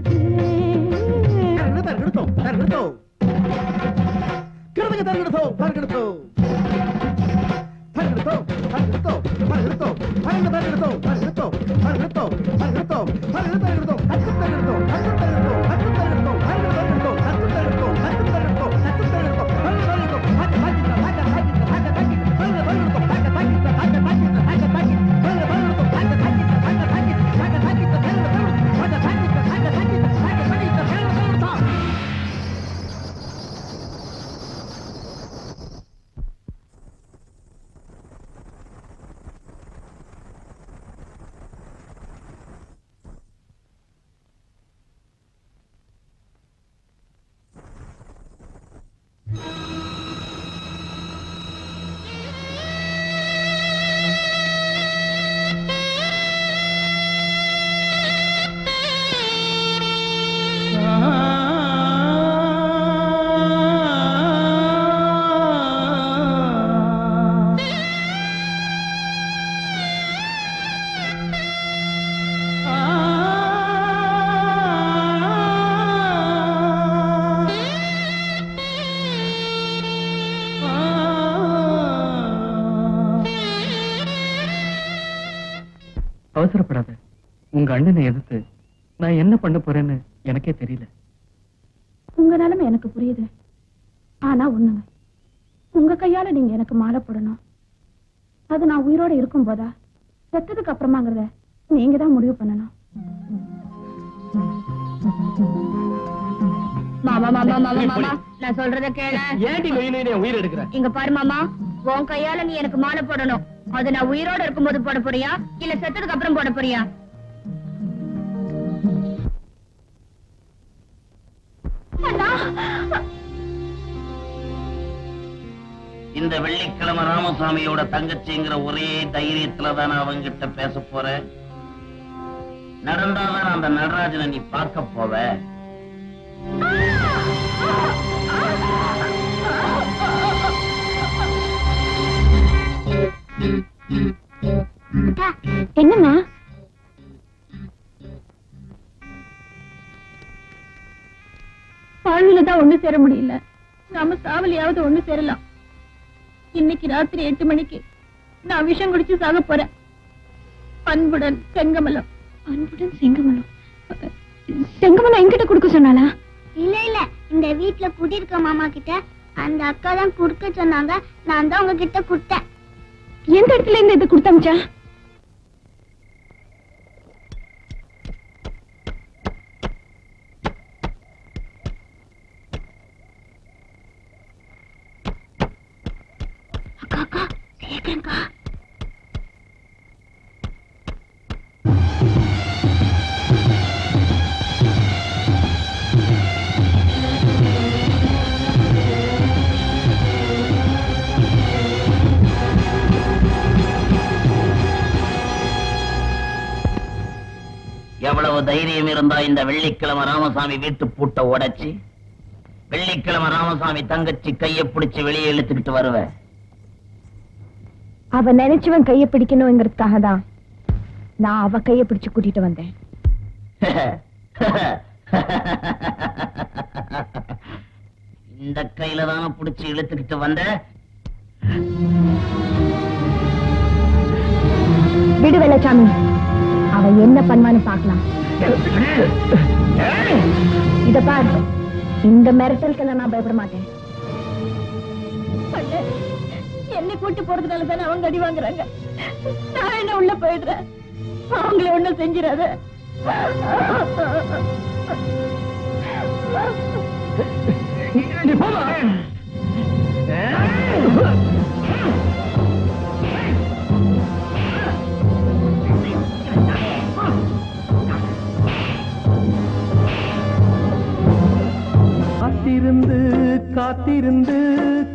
அவசரப்படாத. உங்க அண்ணனை எதிர்த்து நான் என்ன பண்ண போறேன்னு எனக்கே தெரியல. உங்க நிலைமை எனக்கு புரியுது. ஆனா ஒண்ணுங்க, உங்க கையால நீங்க எனக்கு மாலை போடணும். அது நான் உயிரோட இருக்கும் போதா செத்ததுக்கு அப்புறமாங்கிறத நீங்க தான் முடிவு பண்ணணும். மாமா மாமா மாமா மாமா நான் சொல்றத கேள. ஏன்டி நொய் உயிர் எடுக்கிற? இங்க பாரு மாமா, உன் கையால நீ எனக்கு மாலை போடணும். அது நான் உயிரோட இருக்கும்போது போட போறியா இல்ல செத்ததுக்கு அப்புறம் போட போறியா? இந்த வெள்ளிக்கிழமை ராமசாமியோட தங்கச்சிங்கிற ஒரே தைரியத்துலதான் அவங்கிட்ட பேச போற. நடந்தாதான் அந்த நடராஜனை நீ பார்க்க போவ. என்னம்மா? வாழ்வில தான் ஒண்ணு சேர முடியல, நாம சாவலியாவது ஒண்ணு சேரலாம். இன்னைக்கு ராத்திரி 8 மணிக்கு நான் விஷம் குடிச்சு சாக போறேன். அன்புடன் செங்கமலம். அன்புடன் செங்கமலம். செங்கமலம் என்கிட்ட கொடுக்க சொன்னாளா? இல்ல இல்ல, இந்த வீட்ல குடியிருக்க மாமா கிட்ட அந்த அக்கா தான் குடுக்க சொன்னாங்க. நான் தான் உங்ககிட்ட கொடுத்தேன். எந்த இடத்துல இருந்து இது கொடுத்தமிச்சா? அக்கா அக்கா கேக்குறேன்க்கா. எவ்வளவு தைரியம் இருந்தா இந்த வெள்ளிக்கிழமை ராமசாமி வீட்டு பூட்டை உடைச்சு வெள்ளிக்கிழமை ராமசாமி தங்கச்சி கைய பிடிச்சு வெளியே இழுத்துக்கிட்டு வருவ? அவ நினைச்சவன் கைய பிடிக்கணுங்கிறதுக்காக தான் நான் அவ கைய பிடிச்சு கூட்டிட்டு வந்தேன். இந்த கையில தானே பிடிச்சு இழுத்துக்கிட்டு வந்த? விடு வெள்ளச்சாமி, அவ என்ன பண்ணுவான்னு பாக்கலாம். இத பாரு, இந்த மிரட்டலுக்கெல்லாம் நான் பயப்பட மாட்டேன். என்னை கூட்டு போறதுனால தானே அவங்க அடி வாங்குறாங்க. நான் என்ன உள்ள போயிடுறேன். அவங்கள ஒண்ணும் செஞ்சிடாத. காத்திருந்து காத்திருந்து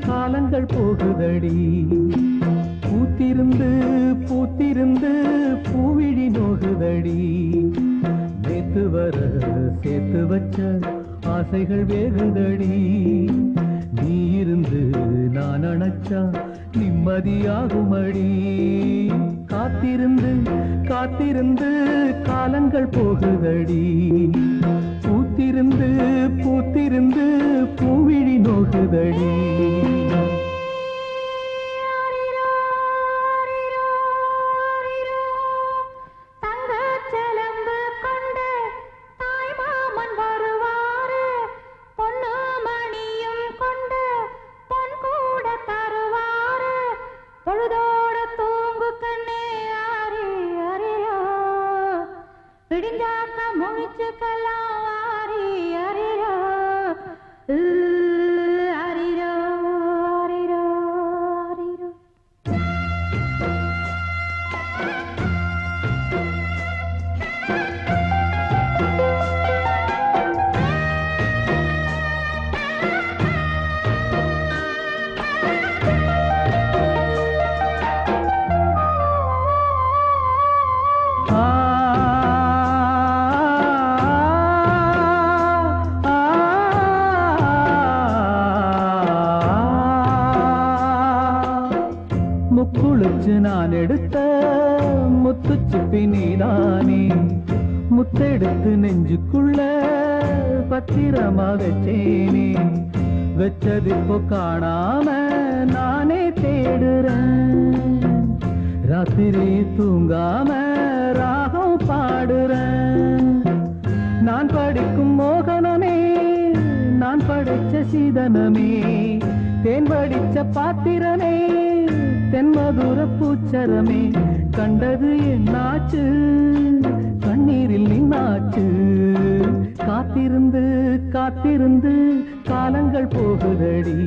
காலங்கள் போகுதடி, பூத்திருந்து பூத்திருந்து பூவிழி நோகுதடி, நேத்து வர சேர்த்து வச்ச ஆசைகள் வேகுதடி, நீ இருந்து நான் அணைச்சா நிம்மதியாகுமடி. காத்திருந்து காத்திருந்து காலங்கள் போகுதடி, பூத்திருந்து பூத்திருந்து பூவிழி நோகுதடி. முக்குளிச்சு நான் எடுத்த முத்துச்சிப்பி நீதானே, முத்தெடுத்து நெஞ்சுக்குள்ள பத்திரமா வச்சேனே, வச்சதிப்போ காணாம நானே தேடுறேன், ராத்திரி தூங்காம ராகம் பாடுறேன். நான் படிக்கும் மோகனமே, நான் படிச்ச சீதனமே, தேன் படிச்ச பாத்திரமே, தென்மதுர பூச்சரமே, கண்டது என்னாச்சு கண்ணீரில் நின்னாச்சு. காத்திருந்து காத்திருந்து காலங்கள் போகுதடி,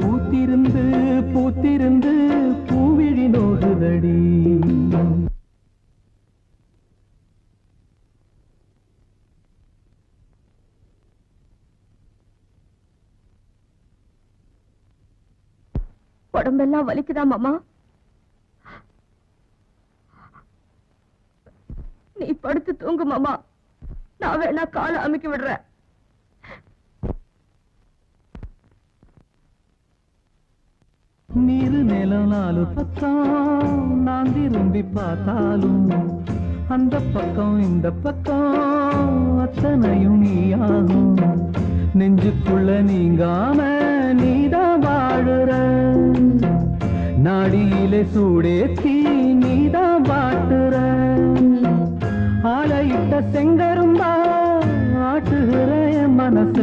பூத்திருந்து பூத்திருந்து பூவிழி நோகுதடி. உடம்பெல்லாம் வலிக்குதா மாமா? நீ படுத்து தூங்கு மாமா, நான் வேணா காலை அமைக்க விடுறேன். நீரு நிலம் நாலு பக்கம் நான் திரும்பி பார்த்தாலும், அந்த பக்கம் இந்த பக்கம் அத்தனையும் நீயாகும், நெஞ்சுக்குள்ள நீங்காம நீதான் வாழுற, நாடியிலே சூடேத்தி நீதான் பாட்டுற ஆளையிட்ட செங்கரும்பா ஆட்டுகிற என் மனச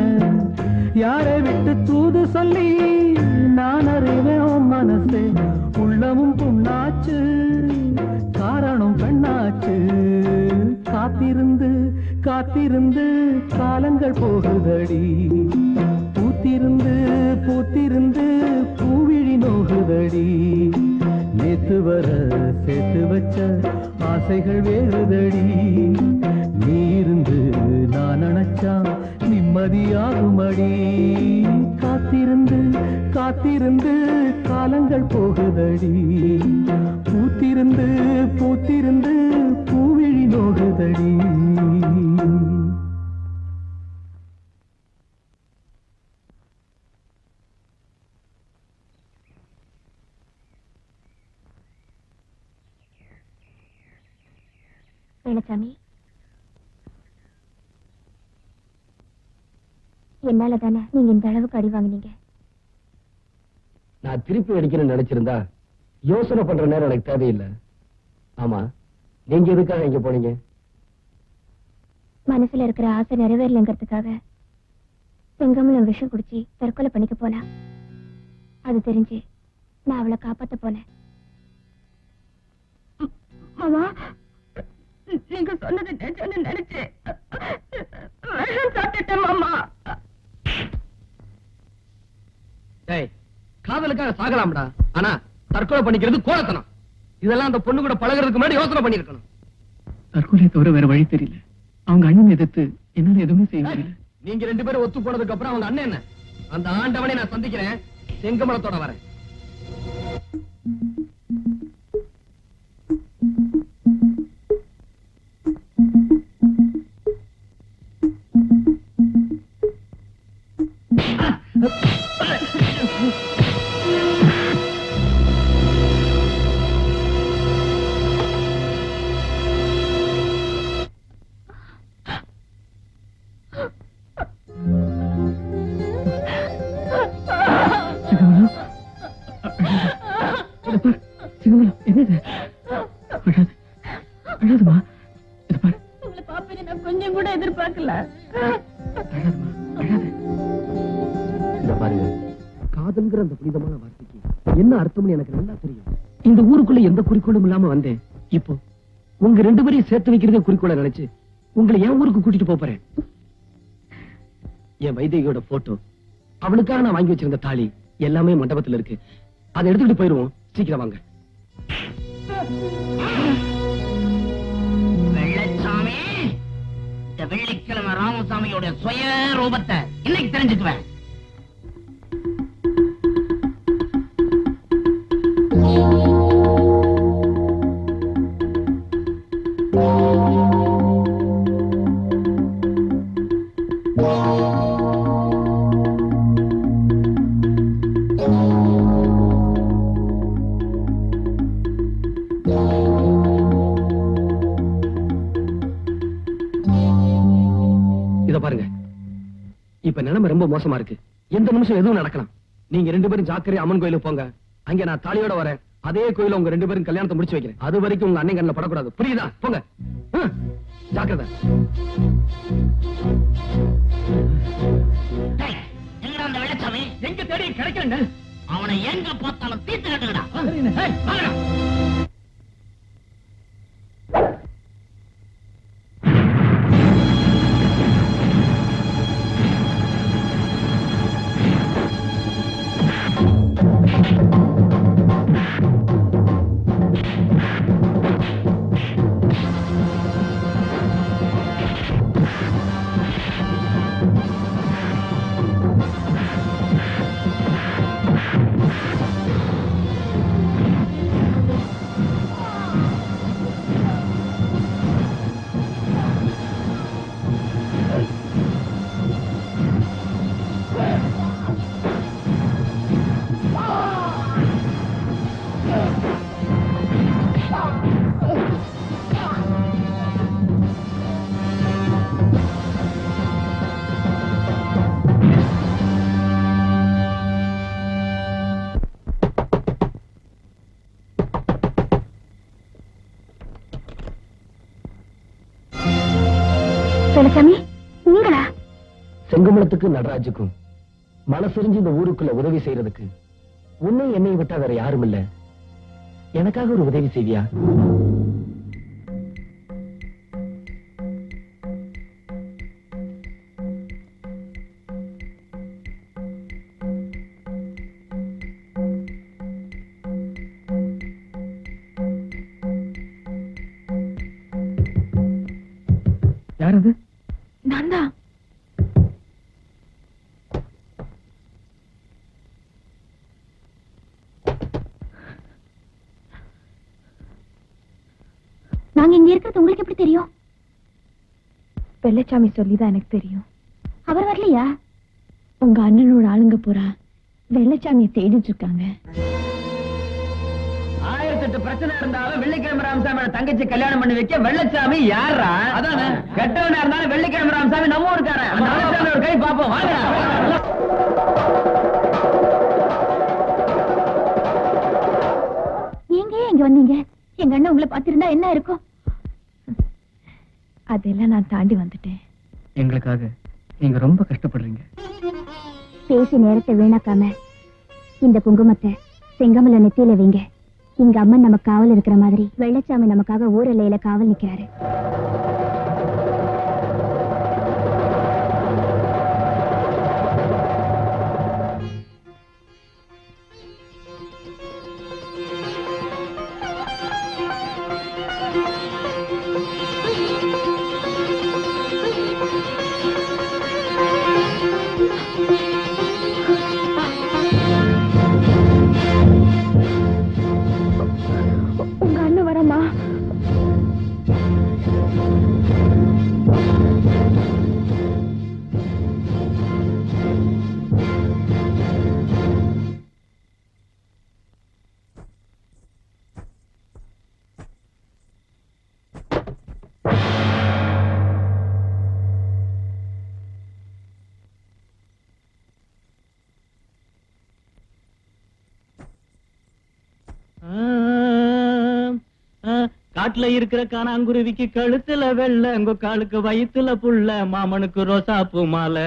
யாரை விட்டு தூது சொல்லி நான் அறிவேன் உன் மனசு உள்ளமும் புண்ணாச்சு காரணம் பெண்ணாச்சு காத்திருந்து காத்திருந்து காலங்கள் போகுதடி பூத்திருந்து பூத்திருந்து பூவிழி நோகுதடி நேத்து வர சேர்த்து வச்ச ஆசைகள் வேறுதடி நீ இருந்து நான் நினைச்சா நிம்மதியாகுமடி காத்திருந்து காத்திருந்து காலங்கள் போகுதடி பூத்திருந்து பூத்திருந்து பூவிழி நோகுதடி வேலுச்சாமி, என்னால தானே நீங்க இந்த அளவுக்கு அடி வாங்குனீங்க. நான் திருப்பி அடிக்கணும்னு நினைச்சிருந்தா யோசனை பண்ற நேரம் எனக்கு தேவையில்லை. ஆமா, நீங்க எதுக்காக இங்க போனீங்க? மனசுல இருக்கிற ஆசை நிறைவேறலங்கிறதுக்காக செங்கமலம் விஷம் குடிச்சு தற்கொலை பண்ணிக்க போனா. அது தெரிஞ்சு நான் அவளை காப்பாத்த போனேன். மாமா, நீங்க சொன்னது நிஜம்னு நினைச்சு விஷம் சாப்பிட்டுட்டேன் மாமா. காதலுக்காக சாகலாம்டா, ஆனா தற்கொலை பண்ணிக்கிறது கோலத்தனம். இதெல்லாம் அந்த பொண்ணு கூட பழகிறதுக்கு முன்னாடி யோசனை பண்ணிருக்கணும். தற்கொலை தவிர வேற வழி தெரியல. அவங்க அண்ணன் எதிர்த்து என்னால எதுவுமே செய்ய முடியல. நீங்க 2 பேரும் ஒத்து போனதுக்கு அப்புறம் அவங்க அண்ணன் என்ன, அந்த ஆண்டவனை நான் சந்திக்கிறேன். செங்கமலத்தோட வரேன். கொஞ்சம் கூட எதிர்பார்க்கல. காதல்ங்கிற அந்த புனிதமான வார்த்தைக்கு என்ன அர்த்தம்னு எனக்கு நல்லா தெரியும். இந்த ஊருக்குள்ள எந்த குறிக்கோளும் இல்லாம வந்தேன். இப்போ உங்க 2 பேரையும் சேர்த்து வைக்கிறதே குறிக்கோளை நினைச்சு உங்களை என் ஊருக்கு கூட்டிட்டு போறேன். என் வைதேகியோட போட்டோ, அவளுக்காக நான் வாங்கி வச்சிருந்த தாலி எல்லாமே மண்டபத்துல இருக்கு. அதை எடுத்துக்கிட்டு போயிருவோம். சீக்கிரம் வாங்க. வெள்ளச்சாமி, இந்த வெள்ளிக்கிழமை ராமசாமியோட சுய ரூபத்தை இன்னைக்கு தெரிஞ்சுக்குவேன். இத பாருங்க, இப்ப நிலைமை ரொம்ப மோசமா இருக்கு. எந்த நிமிஷம் எதுவும் நடக்கலாம். நீங்க 2 பேரும் ஜாக்கிரதை அம்மன் கோயிலுக்கு போங்க. அங்க நான் தாலியோட வரேன். அதே கோயில உங்க 2 பேரும் கல்யாணத்தை முடிச்சு வைக்கிறேன். அது வரைக்கும் உங்க அண்ணன் கண்ணில் படக்கூடாது. புரியுதா? போங்க. ஜாக்கிரதை. எங்கடா அந்த வெள்ளச்சாமி? எங்க தேடி கிடைக்கல. அவனை எங்க பார்த்தாலும் தீர்த்து கட்டுங்கடா. செங்கமலத்துக்கும் நடராஜுக்கும் மனசெரிஞ்சு இந்த ஊருக்குள்ள உதவி செய்யறதுக்கு உன்னை என்னை விட்டா வேற யாரும் இல்ல. எனக்காக ஒரு உதவி செய்வியா? யார் அது? நான் தான். நாங்க இங்க இருக்கிறது உங்களுக்கு எப்படி தெரியும்? வெள்ளச்சாமி சொல்லிதான் எனக்கு தெரியும். அவர் வரலையா? உங்க அண்ணனோட ஆளுங்க பூரா வெள்ளச்சாமியை தேடிட்டு இருக்காங்க. 1008 பிரச்சனை இருந்தாலும் வெள்ளிக்கிழமை ராமசாமியோட தங்கச்சி கல்யாணம் பண்ணி வைக்க வெள்ளச்சாமி யாரா? அதானே கெட்டவனா இருந்தாலும் வெள்ளிக்கிழமை ராமசாமி நம்ம ஊருக்காரன். அந்த வெள்ளச்சாமியோட கை பாப்போம் வாங்க. நீங்க ஏன் இங்க வந்தீங்க? எங்க அண்ணன் உங்களை பார்த்திருந்தா என்ன இருக்கும்? அதெல்லாம் நான் தாண்டி வந்துட்டேன். எங்களுக்காக நீங்க ரொம்ப கஷ்டப்படுறீங்க. பேசி நேரத்தை வீணாக்காம இந்த குங்குமத்தை செங்கமல நெத்தியில வைங்க. இங்க அம்மன் நம்ம காவல் இருக்கிற மாதிரி வெள்ளச்சாமி நமக்காக ஊர் எல்லையில காவல் நிக்கிறாரு. உங்க அண்ணன் வரமா? காட்டுல இருக்கிற காணாங்குருவிக்கு கழுத்துல வெள்ளை, உங்க காலுக்கு வயித்துல புள்ள, மாமனுக்கு ரோசா பூ மாலை.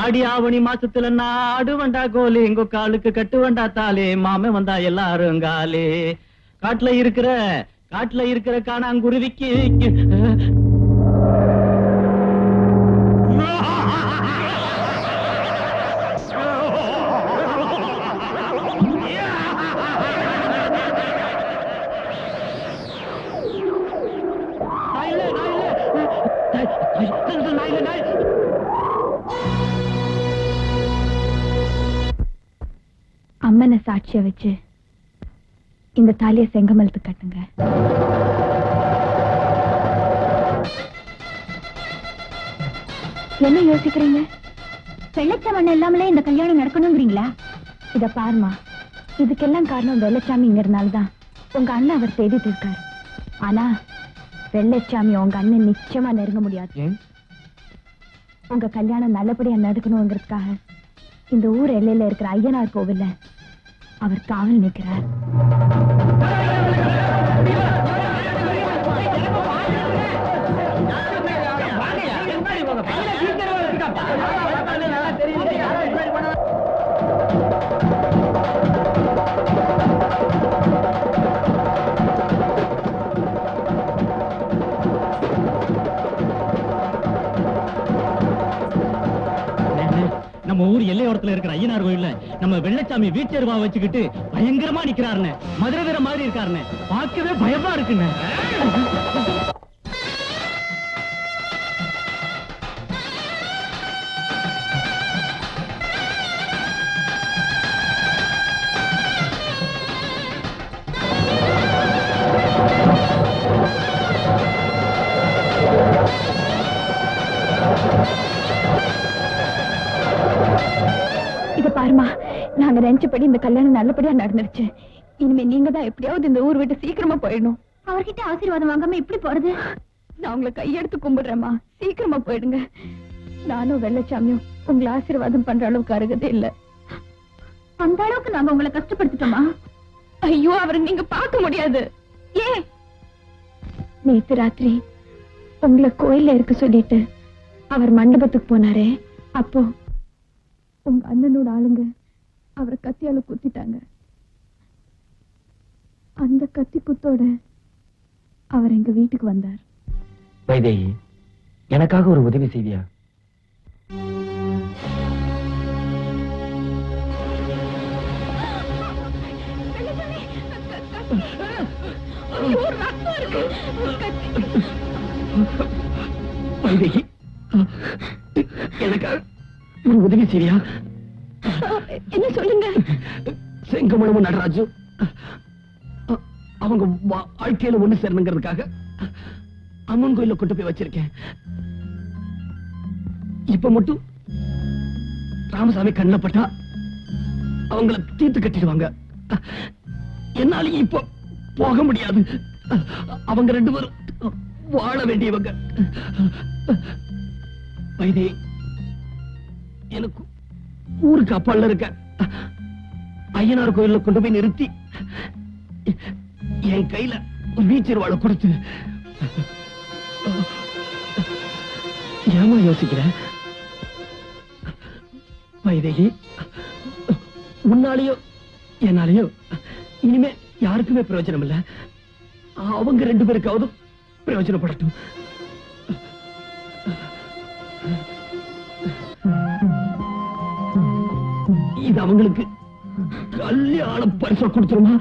ஆடி ஆவணி மாசத்துல நாடு வண்டா கோலி, உங்க காலுக்கு கட்டு வண்டா தாலே, மாமே வந்தா எல்லாரும் காலே. காட்டுல இருக்கிற காணாங்குருவிக்கு அம்மனை சாட்சிய வச்சு இந்த தாலியை செங்கமலத்துக்கு கட்டுங்க. என்ன யோசிக்கிறீங்க? வெள்ளச்சாமி இல்லாமலே இந்த கல்யாணம் நடக்கணுங்கிறீங்களா? இத பாருமா, இதுக்கெல்லாம் காரணம் வெள்ளச்சாமிங்கிறதுனாலதான் உங்க அண்ணன் அவர் தேடிட்டு இருக்காரு. ஆனா வெள்ளச்சாமி உங்க அண்ணன் நிச்சயமா நெருங்க முடியாது. உங்க கல்யாணம் நல்லபடியா நடக்கணுங்கிறதுக்காக இந்த ஊர் எல்லையில இருக்கிற ஐயனார் கோவில்ல அவர் காவல் நிற்கிறார். நம்ம ஊர் எல்லையோரத்துல இருக்கிற ஐயனார் கோயில்ல நம்ம வெள்ளச்சாமி வீச்சருவா வச்சுக்கிட்டு பயங்கரமா நிக்கிறாருன்னு, மதுரை வீர மாதிரி இருக்காருன்னு பார்க்கவே பயமா இருக்குன்னு. இத பாருமா, நாங்க நினைச்சபடி இந்த கல்யாணம் நல்லபடியா நடந்துருச்சு. இனிமே நீங்க தான் எப்படியாவது இந்த ஊர் விட்டு சீக்கிரமா போயிடணும். அவர்கிட்ட ஆசீர்வாதம் வாங்காம எப்படி போறது? நான் உங்களை கையெடுத்து கும்பிடுறேம்மா, சீக்கிரமா போயிடுங்க. நானும் வெள்ளச்சாமியும் உங்களை ஆசீர்வாதம் பண்ற அளவுக்கு அருகதே இல்ல. அந்த அளவுக்கு நாங்க உங்களை கஷ்டப்படுத்திட்டோமா? ஐயோ, அவரை நீங்க பார்க்க முடியாது. ஏன்? நேத்து ராத்திரி உங்களை கோயில்ல இருக்க சொல்லிட்டு அவர் மண்டபத்துக்கு போனாரே, அப்போ உங்க அண்ணனோட ஆளுங்க அவரை கத்தியால குத்திட்டாங்க. அந்த கத்தி குத்தோட அவர் எங்க வீட்டுக்கு வந்தார். வைதேகி, எனக்காக ஒரு உதவி செய்வியா? வைதேகி, எனக்காக ஒரு உதவி செய்வியா? என்ன சொல்லுங்க. செங்கமலமும் நடராஜு அவங்க வாழ்க்கையில ஒண்ணு சேரணுங்கிறதுக்காக அம்மன் கோயில கொண்டு போய் வச்சிருக்கேன். இப்ப மட்டும் ராமசாமி கண்ணில் பட்டா அவங்கள தீர்த்து கட்டிடுவாங்க. என்னால இப்ப போக முடியாது. அவங்க 2 பேரும் வாழ வேண்டியவங்க. வைதே, எனக்கு ஊருக்கு அப்பால இருக்க ஐயனார் கோயில்ல கொண்டு போய் நிறுத்தி என் கையில ஒரு வீச்சர்வாளை கொடுத்து. ஏமா யோசிக்கிற? வைதேகி, உன்னாலேயோ என்னாலேயோ இனிமே யாருக்குமே பிரயோஜனம் இல்ல. அவங்க 2 பேருக்காவது பிரயோஜனப்படட்டும். இது அவங்களுக்கு கல்யாண பரிசா கொடுத்துருமா?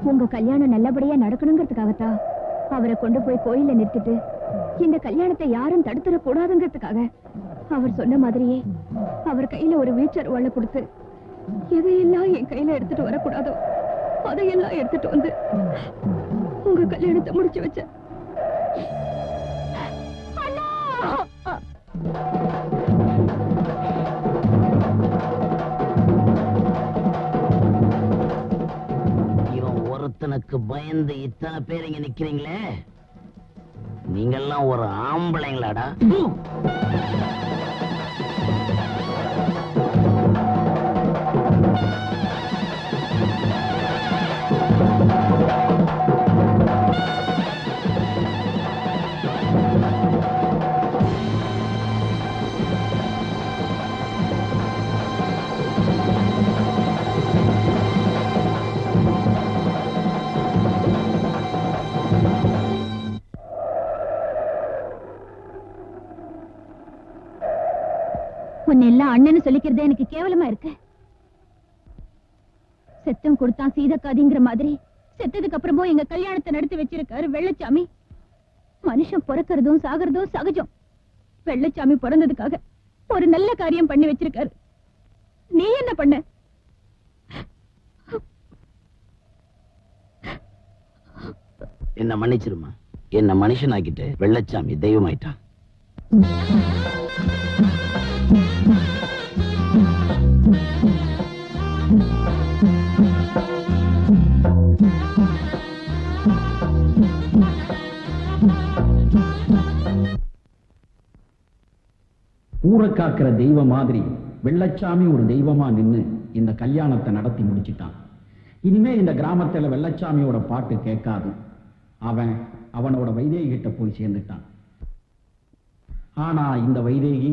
உங்க கல்யாணம் நல்லபடியா நடக்கணுங்கிறதுக்காகத்தான் அவரை கொண்டு போய் கோயில நிறுத்திட்டு இந்த கல்யாணத்தை யாரும் தடுத்துட கூடாதுங்கிறதுக்காக அவர் சொன்ன மாதிரியே அவர் கையில ஒரு வீச்சர் வாழை கொடுத்து எதையெல்லாம் என் கையில எடுத்துட்டு வரக்கூடாதோ அதையெல்லாம் எடுத்துட்டு வந்து உங்க கல்யாணத்தை முடிச்சு வச்ச. ஒருத்தனுக்கு பயந்து இத்தனை பேர் இங்க நிக்கிறீங்களே, நீங்கெல்லாம் ஒரு ஆம்பளைங்களாடா? உன்னை எல்லாம் அண்ணன்னு சொல்லிக்கிறதே எனக்கு கேவலமா இருக்கு. செத்தம் கொடுத்தான் சீதக்காதிங்கிற மாதிரி செத்ததுக்கு அப்புறமும் எங்க கல்யாணத்தை நடத்தி வச்சிருக்காரு வெள்ளச்சாமி. மனுஷன் பிறக்கிறதும் சாகிறதும் சகஜம். வெள்ளச்சாமி பிறந்ததுக்காக ஒரு நல்ல காரியம் பண்ணி வச்சிருக்காரு. நீ என்ன பண்ண? என்ன மன்னிச்சிருமா. என்ன மனுஷனாக்கிட்டு வெள்ளச்சாமி தெய்வமாயிட்டான். ஊரை காக்கிற தெய்வம் மாதிரி வெள்ளச்சாமி ஒரு தெய்வமா நின்னு இந்த கல்யாணத்தை நடத்தி முடிச்சிட்டான். இனிமே இந்த கிராமத்துல வெள்ளச்சாமியோட பாட்டு கேட்காது. அவனோட வைதேகி கிட்ட போய் சேர்ந்துட்டான். ஆனா இந்த வைதேகி